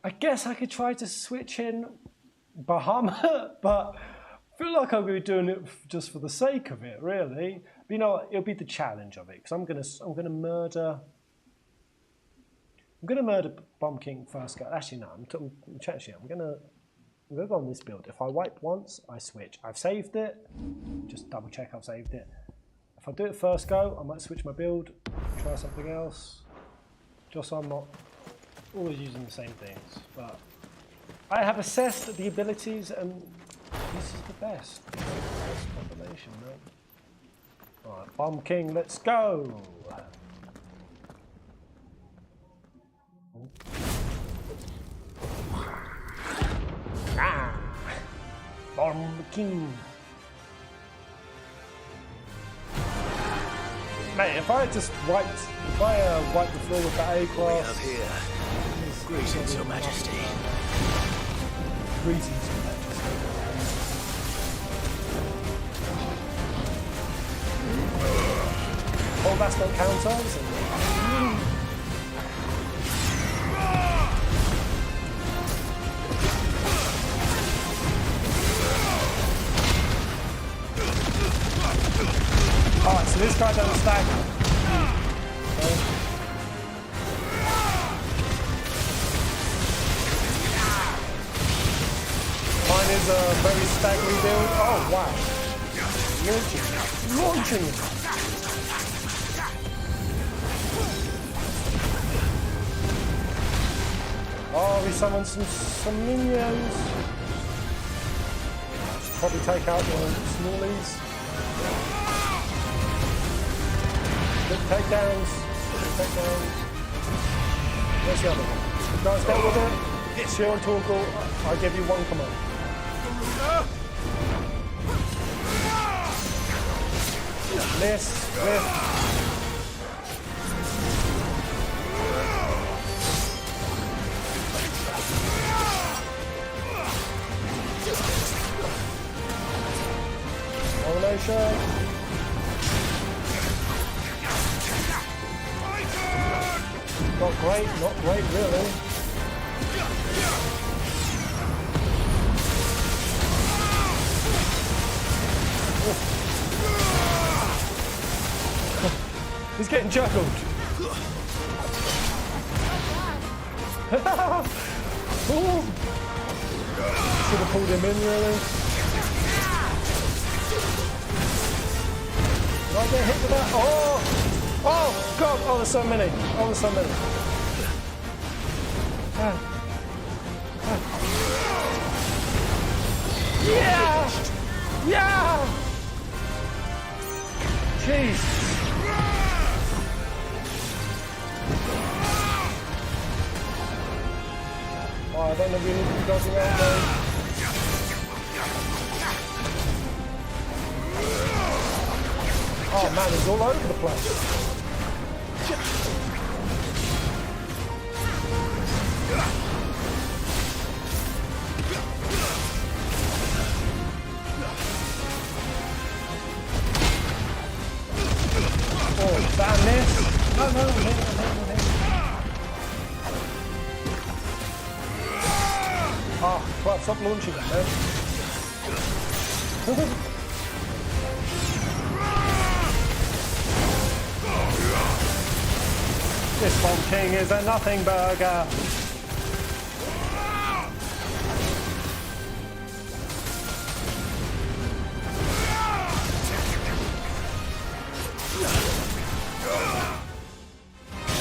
I guess I could try to switch in Bahamut, but I feel like I'm going to be doing it just for the sake of it, really. But you know what? It'll be the challenge of it, because I'm gonna murder Bomb King first go. Actually, no. I'm gonna go on this build. If I wipe once, I switch. I've saved it. Just double check I've saved it. If I do it first go, I might switch my build, try something else, just so I'm not always using the same things. But I have assessed the abilities, and this is the best. This is the best combination, man. Alright, Bomb King, let's go! Ah! Bomb King! Mate, if I just wiped the floor with the A-class... What we have here. Greetings, Your Majesty. Greetings, Your Majesty. Oh, that's not counter, is it? Alright, so this guy doesn't stagger. Okay. Mine is a very staggery build. Oh, wow. Launching it. Oh, we summoned some minions. Should probably take out the smallies. Good takedowns. Where's the other one? You guys dealt with it? Shield and Torgal, I give you one command. Miss. Combination. Not great, really. He's getting juggled. Should have pulled him in, really. Did I get hit with that? Oh! Oh, God! Oh, there's so many. Oh, there's so many. Yeah! Yeah! Jeez. Oh, I don't know if we need to be dodging out though. Oh man, it's all over the place. Oh, damn this. No, I'm hitting. Oh, crap, stop launching it, man. This Bomb King is a nothing burger.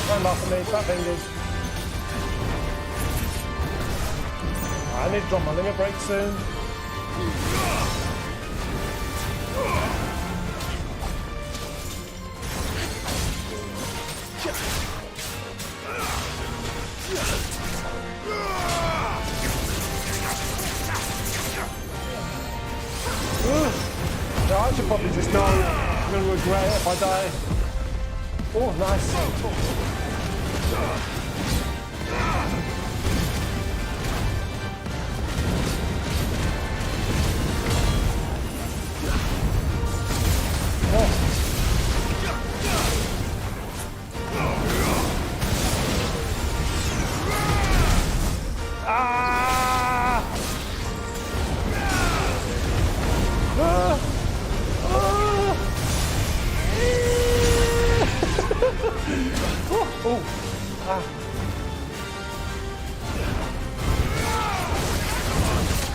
Don't laugh at me, fat fingers. I need to drop my limit break soon. No, I should probably just know. I'm going to regret it if I die. Oh, nice.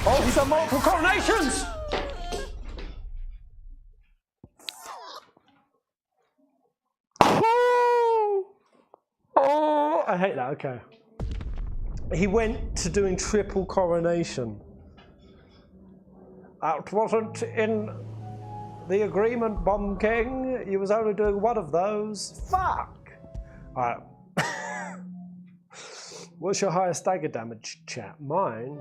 Oh, he's done multiple coronations! Oh, I hate that, okay. He went to doing triple coronation. That wasn't in the agreement, Bomb King. He was only doing one of those. Fuck! Alright. What's your highest stagger damage, chat? Mine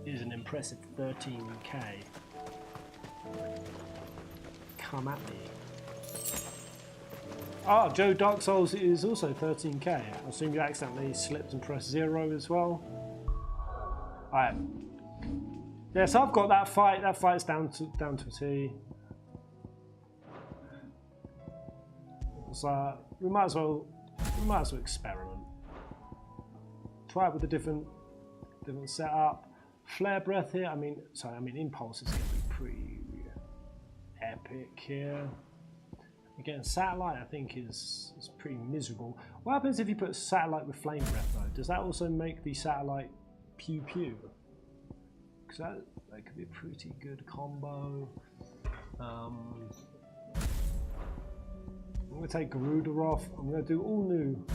is an impressive 13k. Come at me. Oh, Joe Dark Souls is also 13k. I assume you accidentally slipped and pressed 0 as well. Alright. Yeah, so I've got that fight. That fight's down to a T. So we might as well experiment. Try it with a different setup. Flare breath here. I mean impulse is going to be pretty epic here. Again, satellite I think is pretty miserable. What happens if you put satellite with flame breath though? Does that also make the satellite pew pew? Because that could be a pretty good combo. I'm going to take Garuda off. I'm going to do all new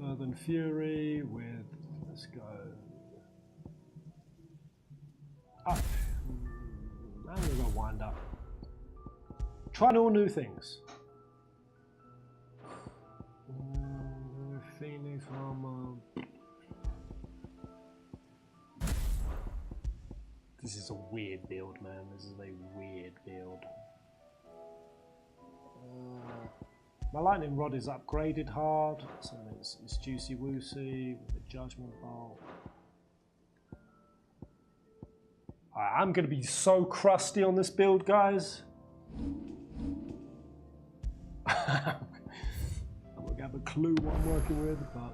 Earthen Fury with, let's go up. I'm going to go wind up. Trying all new things. Phoenix armor. This is a weird build, man. This is a weird build. My lightning rod is upgraded hard, so it's juicy woosy with a judgment bolt. I'm going to be so crusty on this build, guys. I don't have a clue what I'm working with, but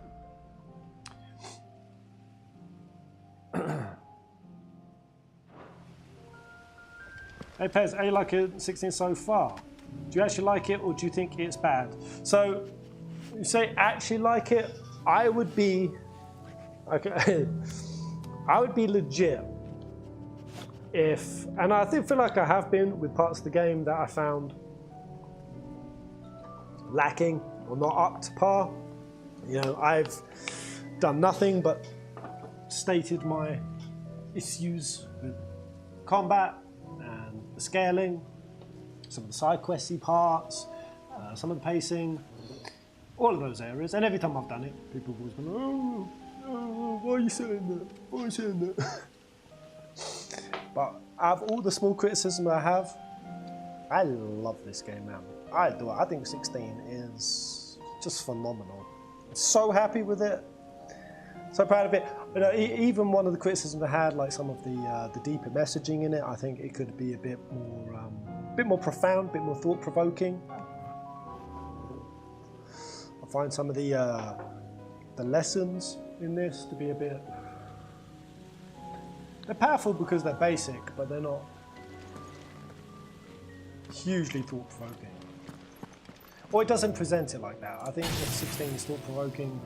Hey Pez, how you like it 16 so far? Do you actually like it or do you think it's bad? So, you say actually like it, I would be, okay, I would be legit if, and I feel like I have been with parts of the game that I found lacking or not up to par. You know, I've done nothing but stated my issues with combat and the scaling, some of the side questy parts, some of the pacing, all of those areas. And every time I've done it, people have always been, oh, why are you saying that? Why are you saying that? But out of all the small criticism I have, I love this game, man. I do. I think 16 is just phenomenal. I'm so happy with it. So proud of it. You know, even one of the criticisms I had, like some of the deeper messaging in it, I think it could be a bit more profound, a bit more thought-provoking. I find some of the lessons in this to be a bit. They're powerful because they're basic, but they're not hugely thought-provoking. Or it doesn't present it like that. I think if 16 is thought-provoking,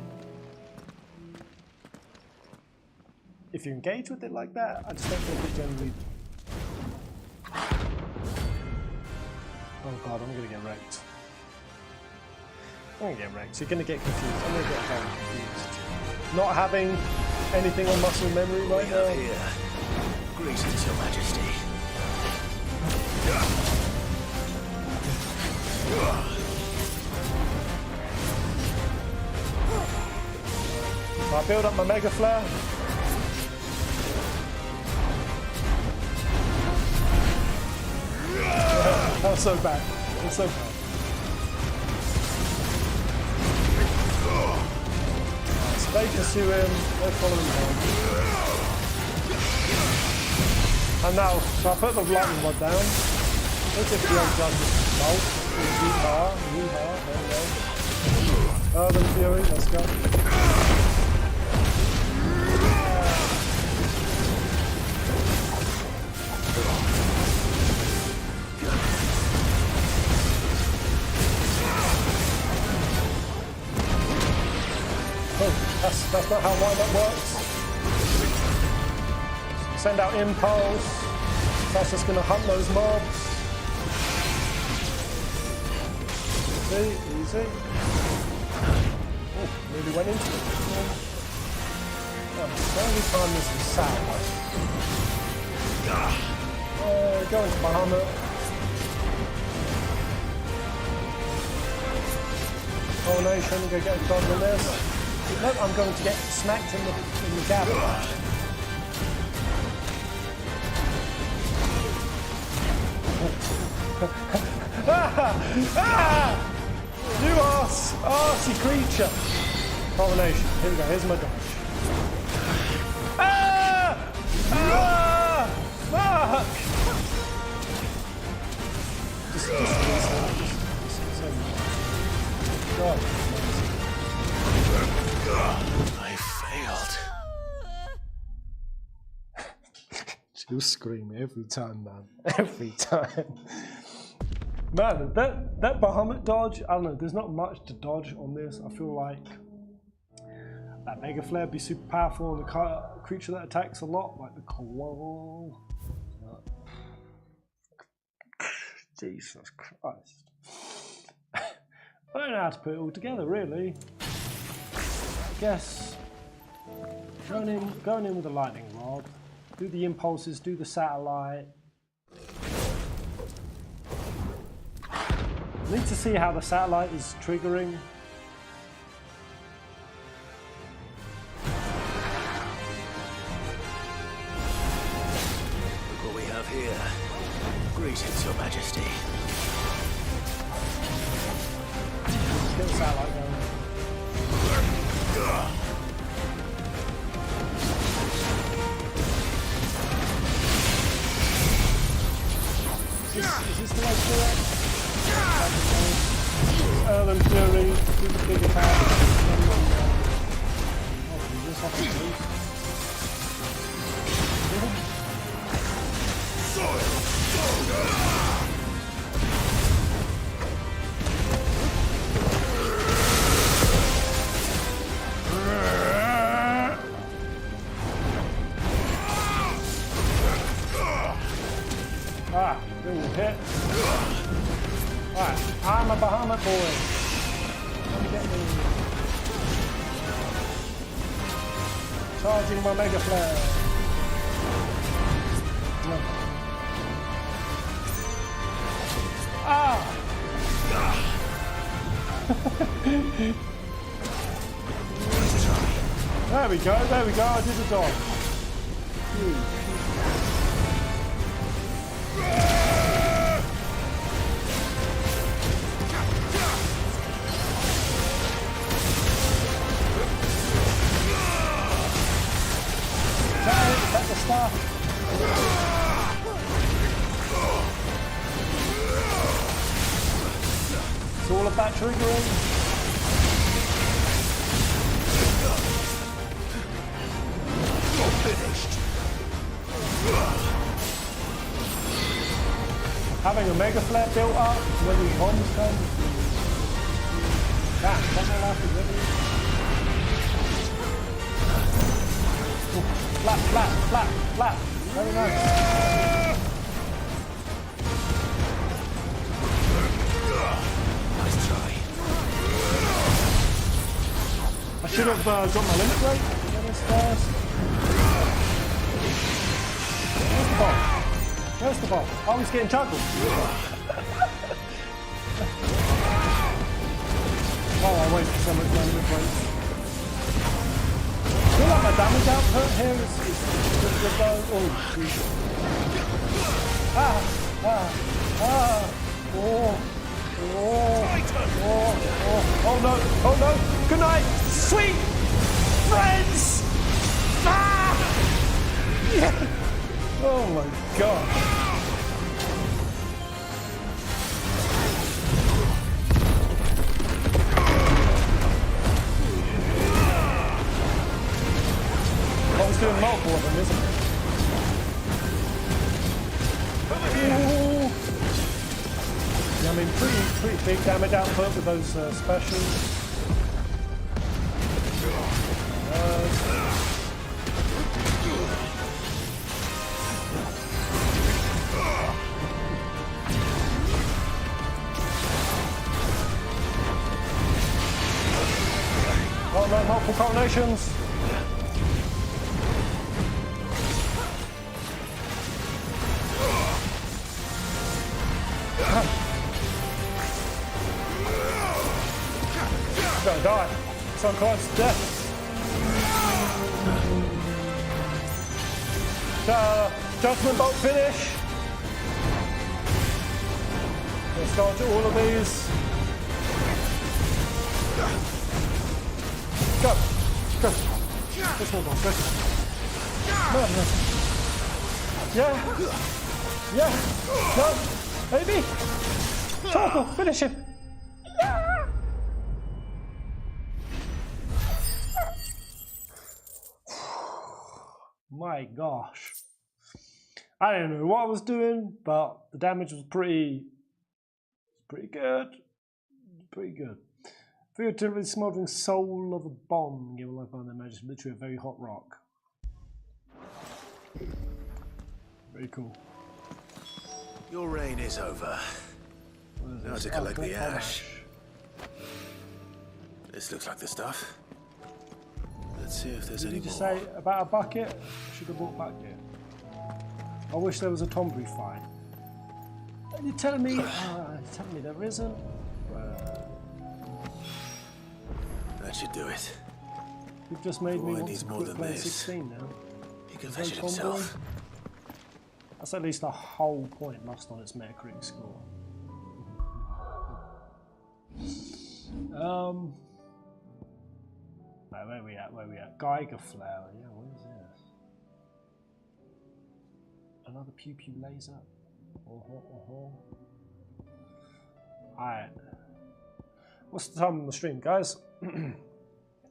if you engage with it like that, I just don't think it generally... Oh god, I'm going to get wrecked. I'm going to get wrecked. You're going to get confused. I'm going to get very confused. Not having anything on muscle memory right now. Here. Greetings, Your Majesty. So I build up my Mega Flare. That was so bad. It was so bad. They pursue him, they follow him down. And now, so I put the lightning rod down. Let's see if the old judge bolt. Yeehaw, there we go. Urban Fury, let's go. Oh, that's not how wind-up works. Send out impulse. That's just going to hunt those mobs. Easy, easy. Oh, nearly went into it. Oh, every time this is satellite. Go into Bahamut. Coronation, go get a dodge on this. Look, I'm going to get smacked in the gap. You arsey creature! Coronation. Here we go, here's my dodge. Fuck! God. I failed. She'll scream every time, man. Every time. Man, that Bahamut dodge, I don't know, there's not much to dodge on this. I feel like that Mega Flare would be super powerful on the creature that attacks a lot, like the Koala. Jesus Christ. I don't know how to put it all together, really. I guess going in with a lightning rod, do the impulses, do the satellite. I need to see how the satellite is triggering. Look what we have here. Greetings, Your Majesty. Let's get the satellite going. Is this the way to do it? Urban Fury, do the big attack. This off the roof. boy. Come get me. Charging my mega flare. Ah! There we go, I did the dodge. That's the stuff. It's all about triggering. Finished. Having a mega flare built up when these bombs come. Damn, that life is really. Flat. Very nice. Nice try. I should have got my limit break. First. Where's the ball? Oh, he's getting juggled. Oh, I wasted so much limit breaks. I feel like my damage output here is good though. Oh, Jesus. Oh no. Good night, sweet friends. Yeah. Oh my God. I was doing multiple of them, isn't it? Yeah, I mean, pretty big damage output with those specials. Oh no, multiple coronations. Gonna die. So close to death. Judgment bolt finish. Let's start all of these. Go. This one goes. No. Yeah. No. Maybe. Toggle. Finish him. My gosh. I don't know what I was doing, but the damage was pretty good. Figuratively smoldering soul of a bomb. Give a life on their magic. Literally a very hot rock. Very cool. Your reign is over. Now to collect the ash. This looks like the stuff. Let's see if there's any more. Did you say about a bucket? Should have brought bucket. I wish there was a Tombury fight. You're telling me? There isn't? That should do it. You've just made me want to quit playing 16 now. He can fetch it himself. That's at least a whole point lost on its Metacritic score. Where we at? Geiger flower. Yeah, what is this? Another pew laser. Alright. What's the time on the stream, guys?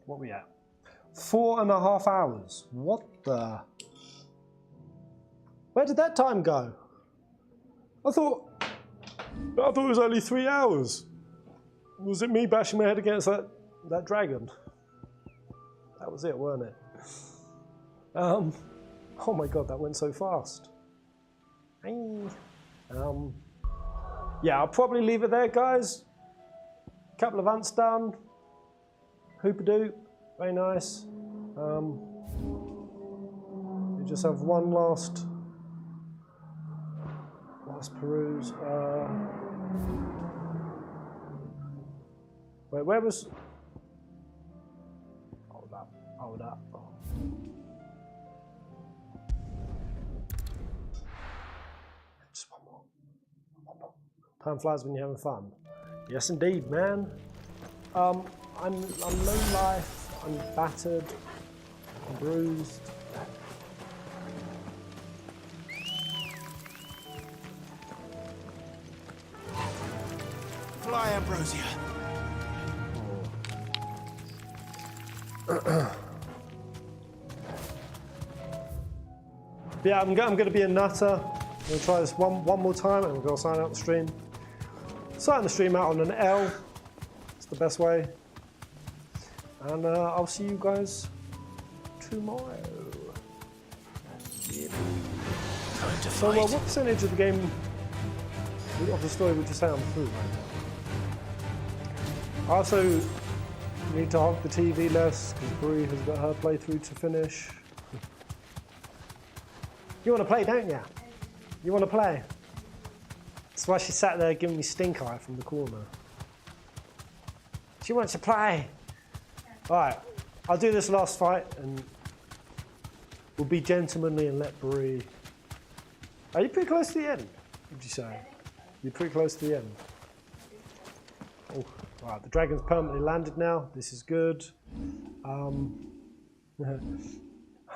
What we at? 4.5 hours. What the? Where did that time go? I thought it was only 3 hours. Was it me bashing my head against that dragon? That was it, weren't it? Oh my god, that went so fast. Yeah, I'll probably leave it there, guys. Couple of hunts done. Hoopadoop, very nice. We just have one last peruse. Wait, where was? Hold up. Just one more. Time flies when you're having fun. Yes, indeed, man. I'm low life. I'm battered. I'm bruised. Fly, Ambrosia. Yeah, I'm going to be a nutter. I'm going to try this one more time and we're going to sign out the stream. Sign the stream out on an L. It's the best way. And I'll see you guys tomorrow. Time to So, fight. what percentage of the game, of the story would you say I'm through right now? I also need to hog the TV less because Bree has got her playthrough to finish. You want to play, don't you? You want to play? That's why she sat there giving me stink eye from the corner. She wants to play. Alright, I'll do this last fight and we'll be gentlemanly and let Bree. Are you pretty close to the end, would you say? You're pretty close to the end. Oh, right, the dragon's permanently landed now. This is good.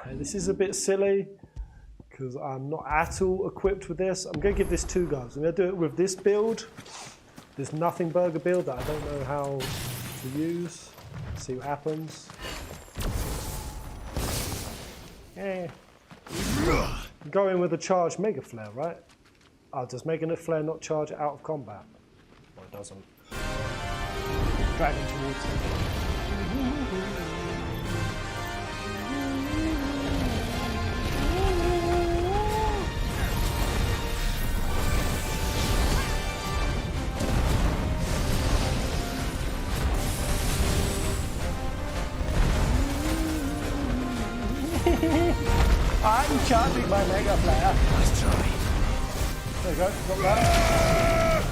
This is a bit silly because I'm not at all equipped with this. I'm going to give this 2 goes. I'm going to do it with this build, this nothing burger build that I don't know how to use. See what happens. Yeah. Go in with a charged mega flare, right? Oh, does Mega Flare not charge out of combat? Or it doesn't. Dragon towards him. I'm charging my Mega Flare. Nice try. There you go, got that.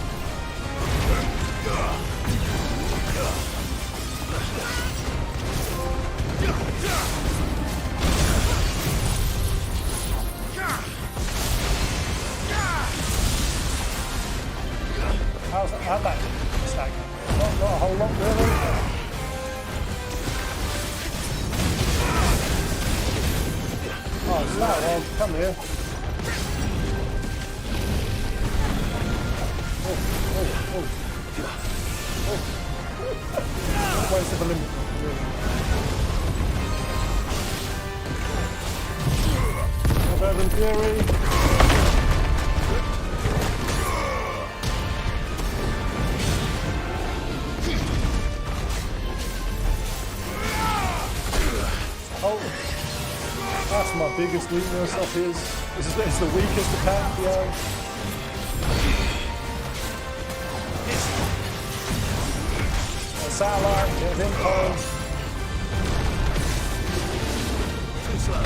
How'd that stack? Not a whole lot really. Oh, it's that one. Come here. Waste of a limit. More better than Fury. Oh, that's my biggest weakness of his. It's the weakest attack, yeah. Satellite, get impulse. Too slow.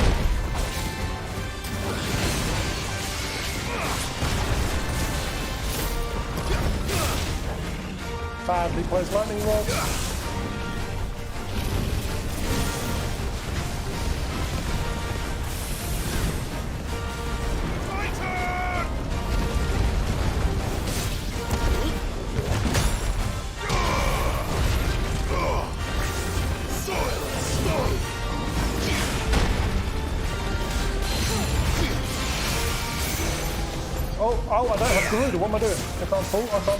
Badly placed lightning rod. Oh, I don't have Garuda. What am I doing? I can't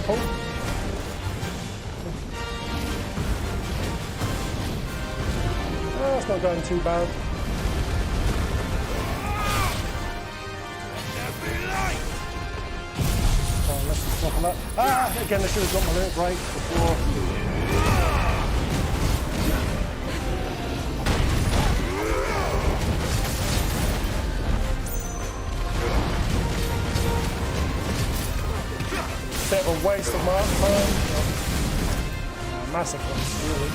pull. Oh, it's not going too bad. Oh, let's just drop on that. Ah, again, I should have got my little break before. Bit of a waste of my time. massacres, really.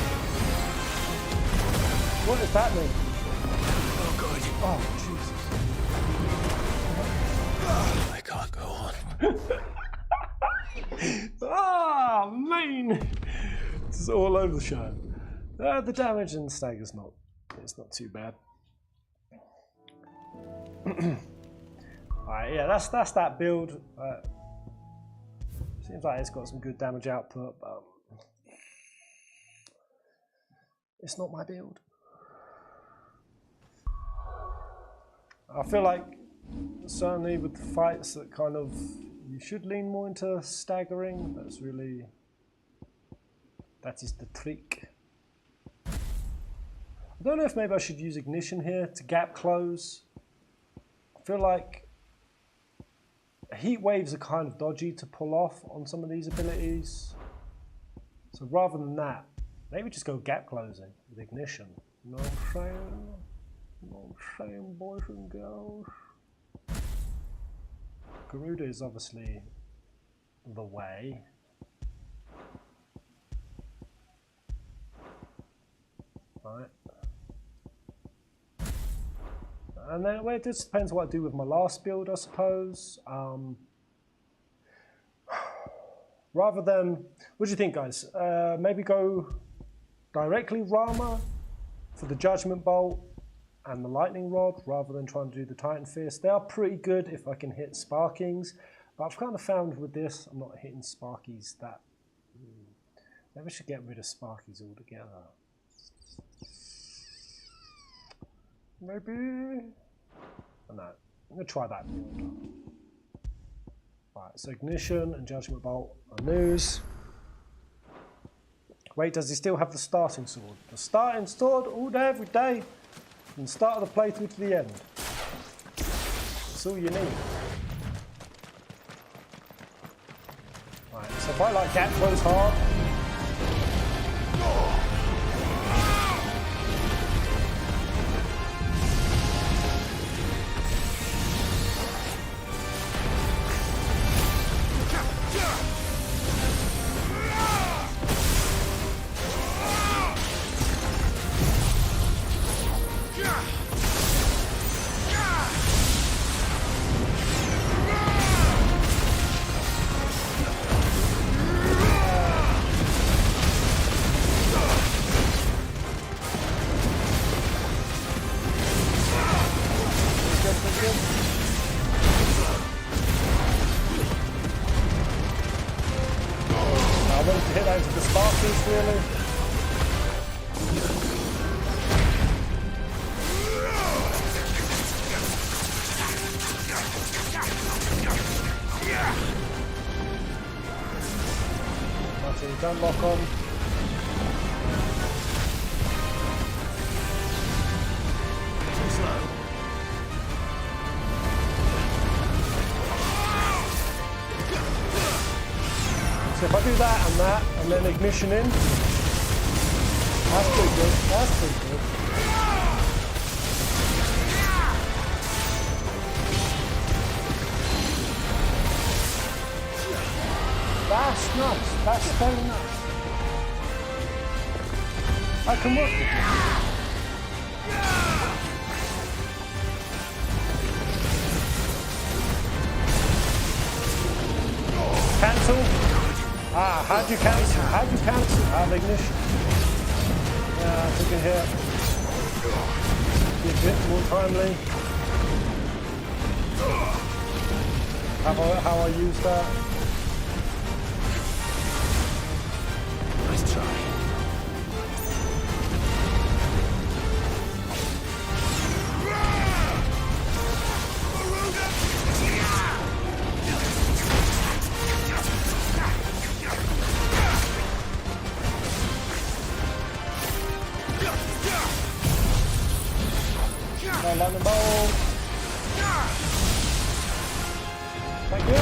What does that mean? Oh, God. Oh, Jesus. I can't go on. Ah, man! This is all over the show. The damage in the stag is not. It's not too bad. Alright, yeah, that's that build. Seems like it's got some good damage output, but it's not my build. I feel like certainly with the fights that kind of you should lean more into staggering. That is the trick. I don't know if maybe I should use ignition here to gap close. I feel like heat waves are kind of dodgy to pull off on some of these abilities. So rather than that, maybe just go gap closing with ignition. You know what I'm saying? You know what I'm saying, boys and girls? Garuda is obviously the way. Right. And then well, it just depends what I do with my last build, I suppose. Rather than, what do you think, guys? Maybe go directly Rama for the Judgment Bolt and the Lightning Rod, rather than trying to do the Titan Fist. They are pretty good if I can hit Sparkings, but I've kind of found with this, I'm not hitting Sparkies that. Maybe I should get rid of Sparkies altogether. Maybe. No, I'm gonna try that build. Right, so Ignition and Judgment Bolt are news. Wait, does he still have the starting sword? The starting sword all day, every day. From the start of the playthrough to the end. That's all you need. Right, so if I like gap close hard. Don't lock on. So if I do that, and then ignition in, that's pretty good. That's pretty good. That's nice. That's very nice. I can work with it. Cancel. Ah, how'd you cancel? How'd you cancel? Out of ignition. Yeah, I can hit. Be a bit more timely. How I use that. Nice try. Lightning bolt. Thank you.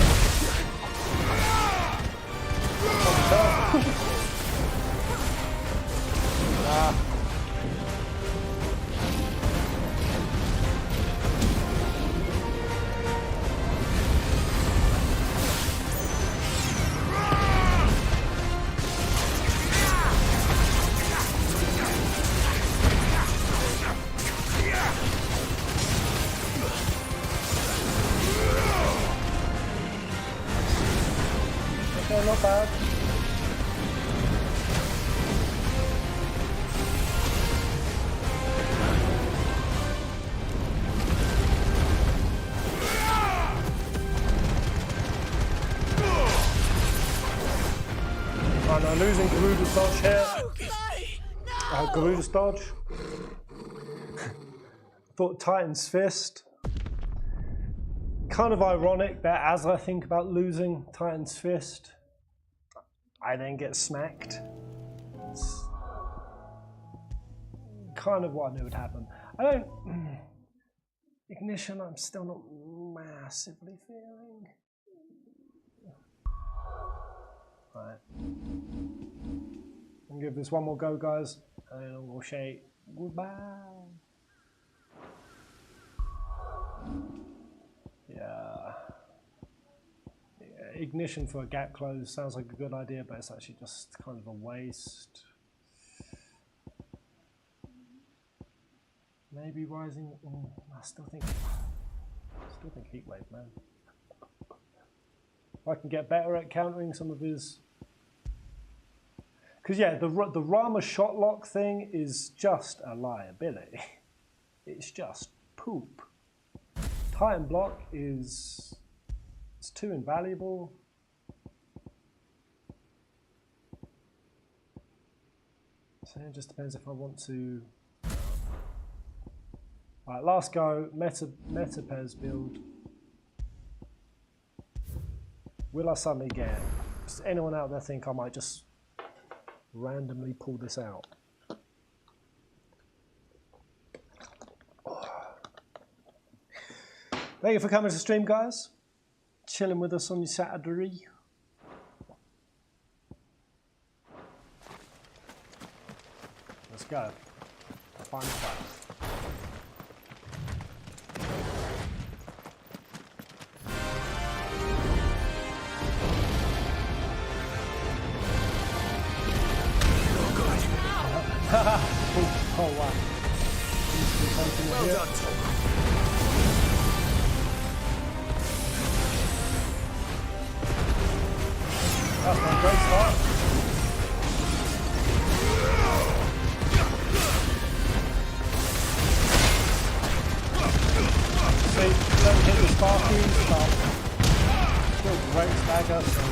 We're losing Garuda's dodge here. Garuda's dodge. Thought Titan's Fist. Kind of ironic that as I think about losing Titan's Fist, I then get smacked. It's kind of what I knew would happen. I don't... Ignition, I'm still not massively feeling. Right. I'll give this one more go, guys, and then we'll say goodbye. Yeah. Ignition for a gap close sounds like a good idea, but it's actually just kind of a waste. Maybe rising. I still think heat wave, man. I can get better at countering some of his. Because yeah, the Rama shot lock thing is just a liability. It's just poop. Titan block it's too invaluable. So it just depends if I want to. Alright, last go. Meta Pez build. Will I suddenly get? Does anyone out there think I might just randomly pull this out? Thank you for coming to the stream, guys. Chilling with us on your Saturday. Let's go. Find the fight. Oh wow. Well done, Tom. That's my great start. See, don't hit the sparky stuff. Still great stagger, so.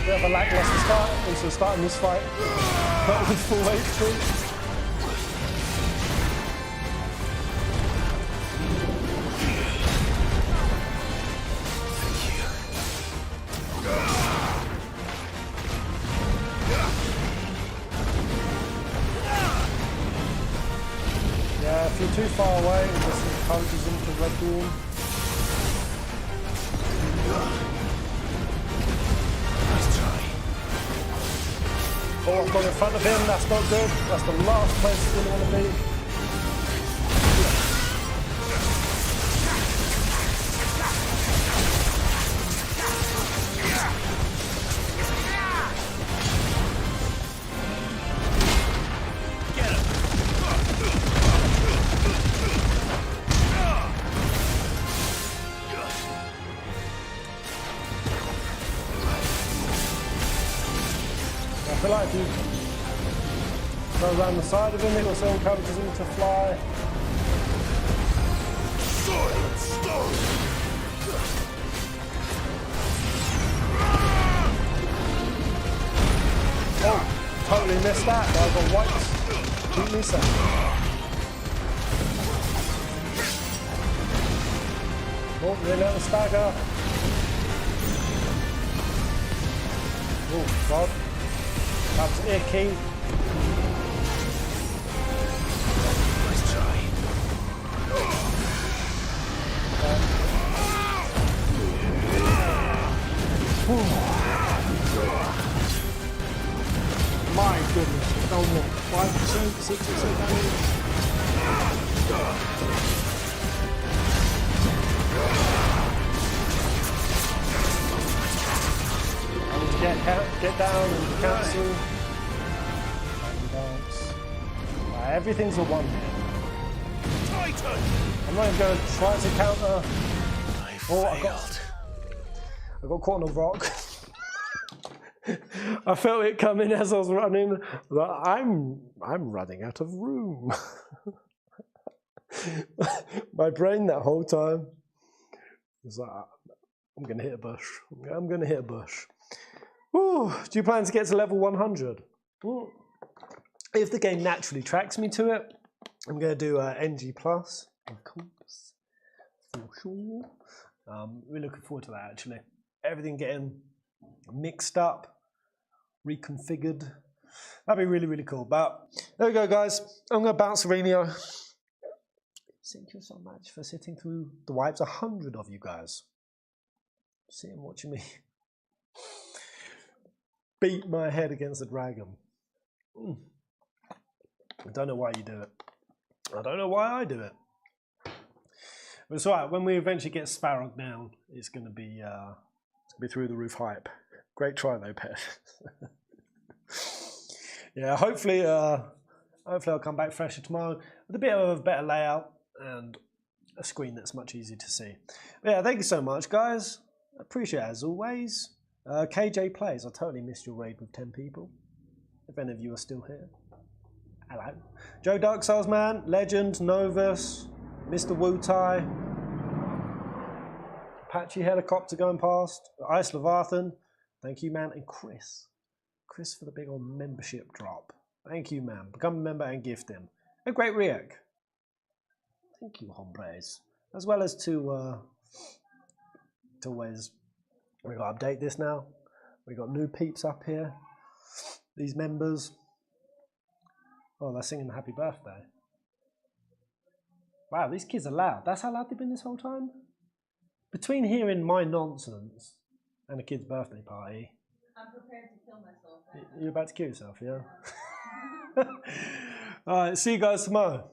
Bit of a lackluster start, also starting this fight, but with full HP. Yeah, if you're too far away, it just encourages them to red dawn. Oh, I've got in front of him, that's not good. That's the last place he's going to want to be. Get him! I feel like if you go around the side of him, it also encourages him to fly. Oh, totally missed that. I got wiped. Keep me safe. Oh, really out the stagger. Oh, God. That's icky. My goodness, it's done what? 5%, 6% damage? Get down and cancel. Everything's a one hit. I'm not even going to try to counter. I got caught on a rock. I felt it coming as I was running. I'm running out of room. My brain that whole time was like, I'm going to hit a bush. I'm going to hit a bush. Ooh, do you plan to get to level 100? Ooh. If the game naturally tracks me to it, I'm going to do NG+, of course, for sure. We're looking forward to that, actually. Everything getting mixed up, reconfigured. That'd be really, really cool. But there we go, guys. I'm going to bounce Aurelio. Thank you so much for sitting through the wipes. 100 of you guys. Sitting watching me beat my head against the dragon. I don't know why you do it. I don't know why I do it. But it's alright. When we eventually get Sparrow down, it's going to be through the roof hype. Great try though, Pet. Yeah, hopefully I'll come back fresher tomorrow with a bit of a better layout and a screen that's much easier to see. But yeah, thank you so much, guys. Appreciate it as always. KJ Plays, I totally missed your raid with 10 people. If any of you are still here. Hello. Joe Dark Souls Man, Legend, Novus, Mr. Wu-Tai, Apache Helicopter going past, Ice Leviathan, thank you, man, and Chris. Chris for the big old membership drop. Thank you, man. Become a member and gift him. And Great Riek. Thank you, hombres. As well as to Wes. We got to update this now. We got new peeps up here. These members. Oh, they're singing Happy Birthday. Wow, these kids are loud. That's how loud they've been this whole time? Between hearing my nonsense and a kid's birthday party. I'm prepared to kill myself. Right? You're about to kill yourself, yeah? Alright, see you guys tomorrow.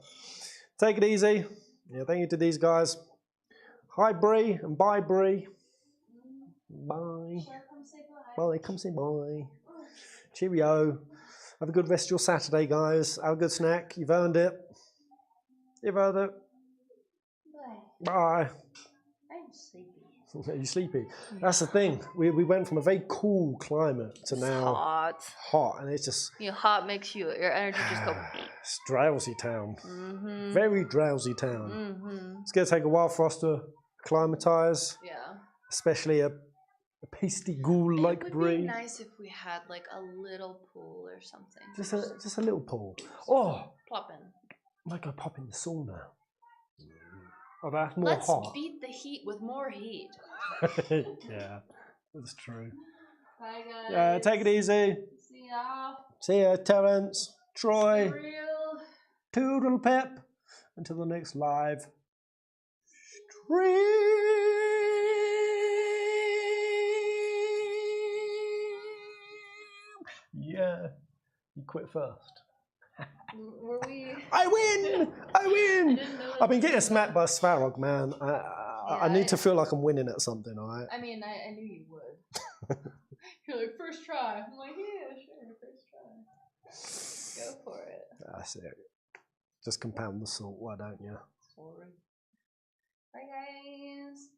Take it easy. Yeah, thank you to these guys. Hi, Bree, and bye, Bree. Bye. Bye, come say bye. Cheerio. Have a good rest of your Saturday, guys. Have a good snack. You've earned it. You've earned it. Bye. Bye. I'm sleepy. Are you sleepy? That's the thing. We went from a very cool climate to now hot, and it's just Hot makes your energy just go. It's drowsy town. Very drowsy town. It's gonna take a while for us to acclimatise. Yeah. Especially a pasty ghoul like Bree. It would be nice if we had like a little pool or something. Just a little pool. Oh, Plop in. I might go pop in the sauna. Oh, that's more hot. Let's beat the heat with more heat. Yeah, that's true. Bye, guys. Yeah, take it easy. See ya. See ya, Terence, Troy, Be real. Toodle Pep. Until the next live stream. Yeah, you quit first. Were we? I win! I win! I've been getting smacked by Svarog, man. I need to feel like I'm winning at something, alright? I mean, I knew you would. You're like, first try. I'm like, yeah, sure, first try. Go for it. That's it. Just compound the salt, why don't you? Sorry. Bye, guys.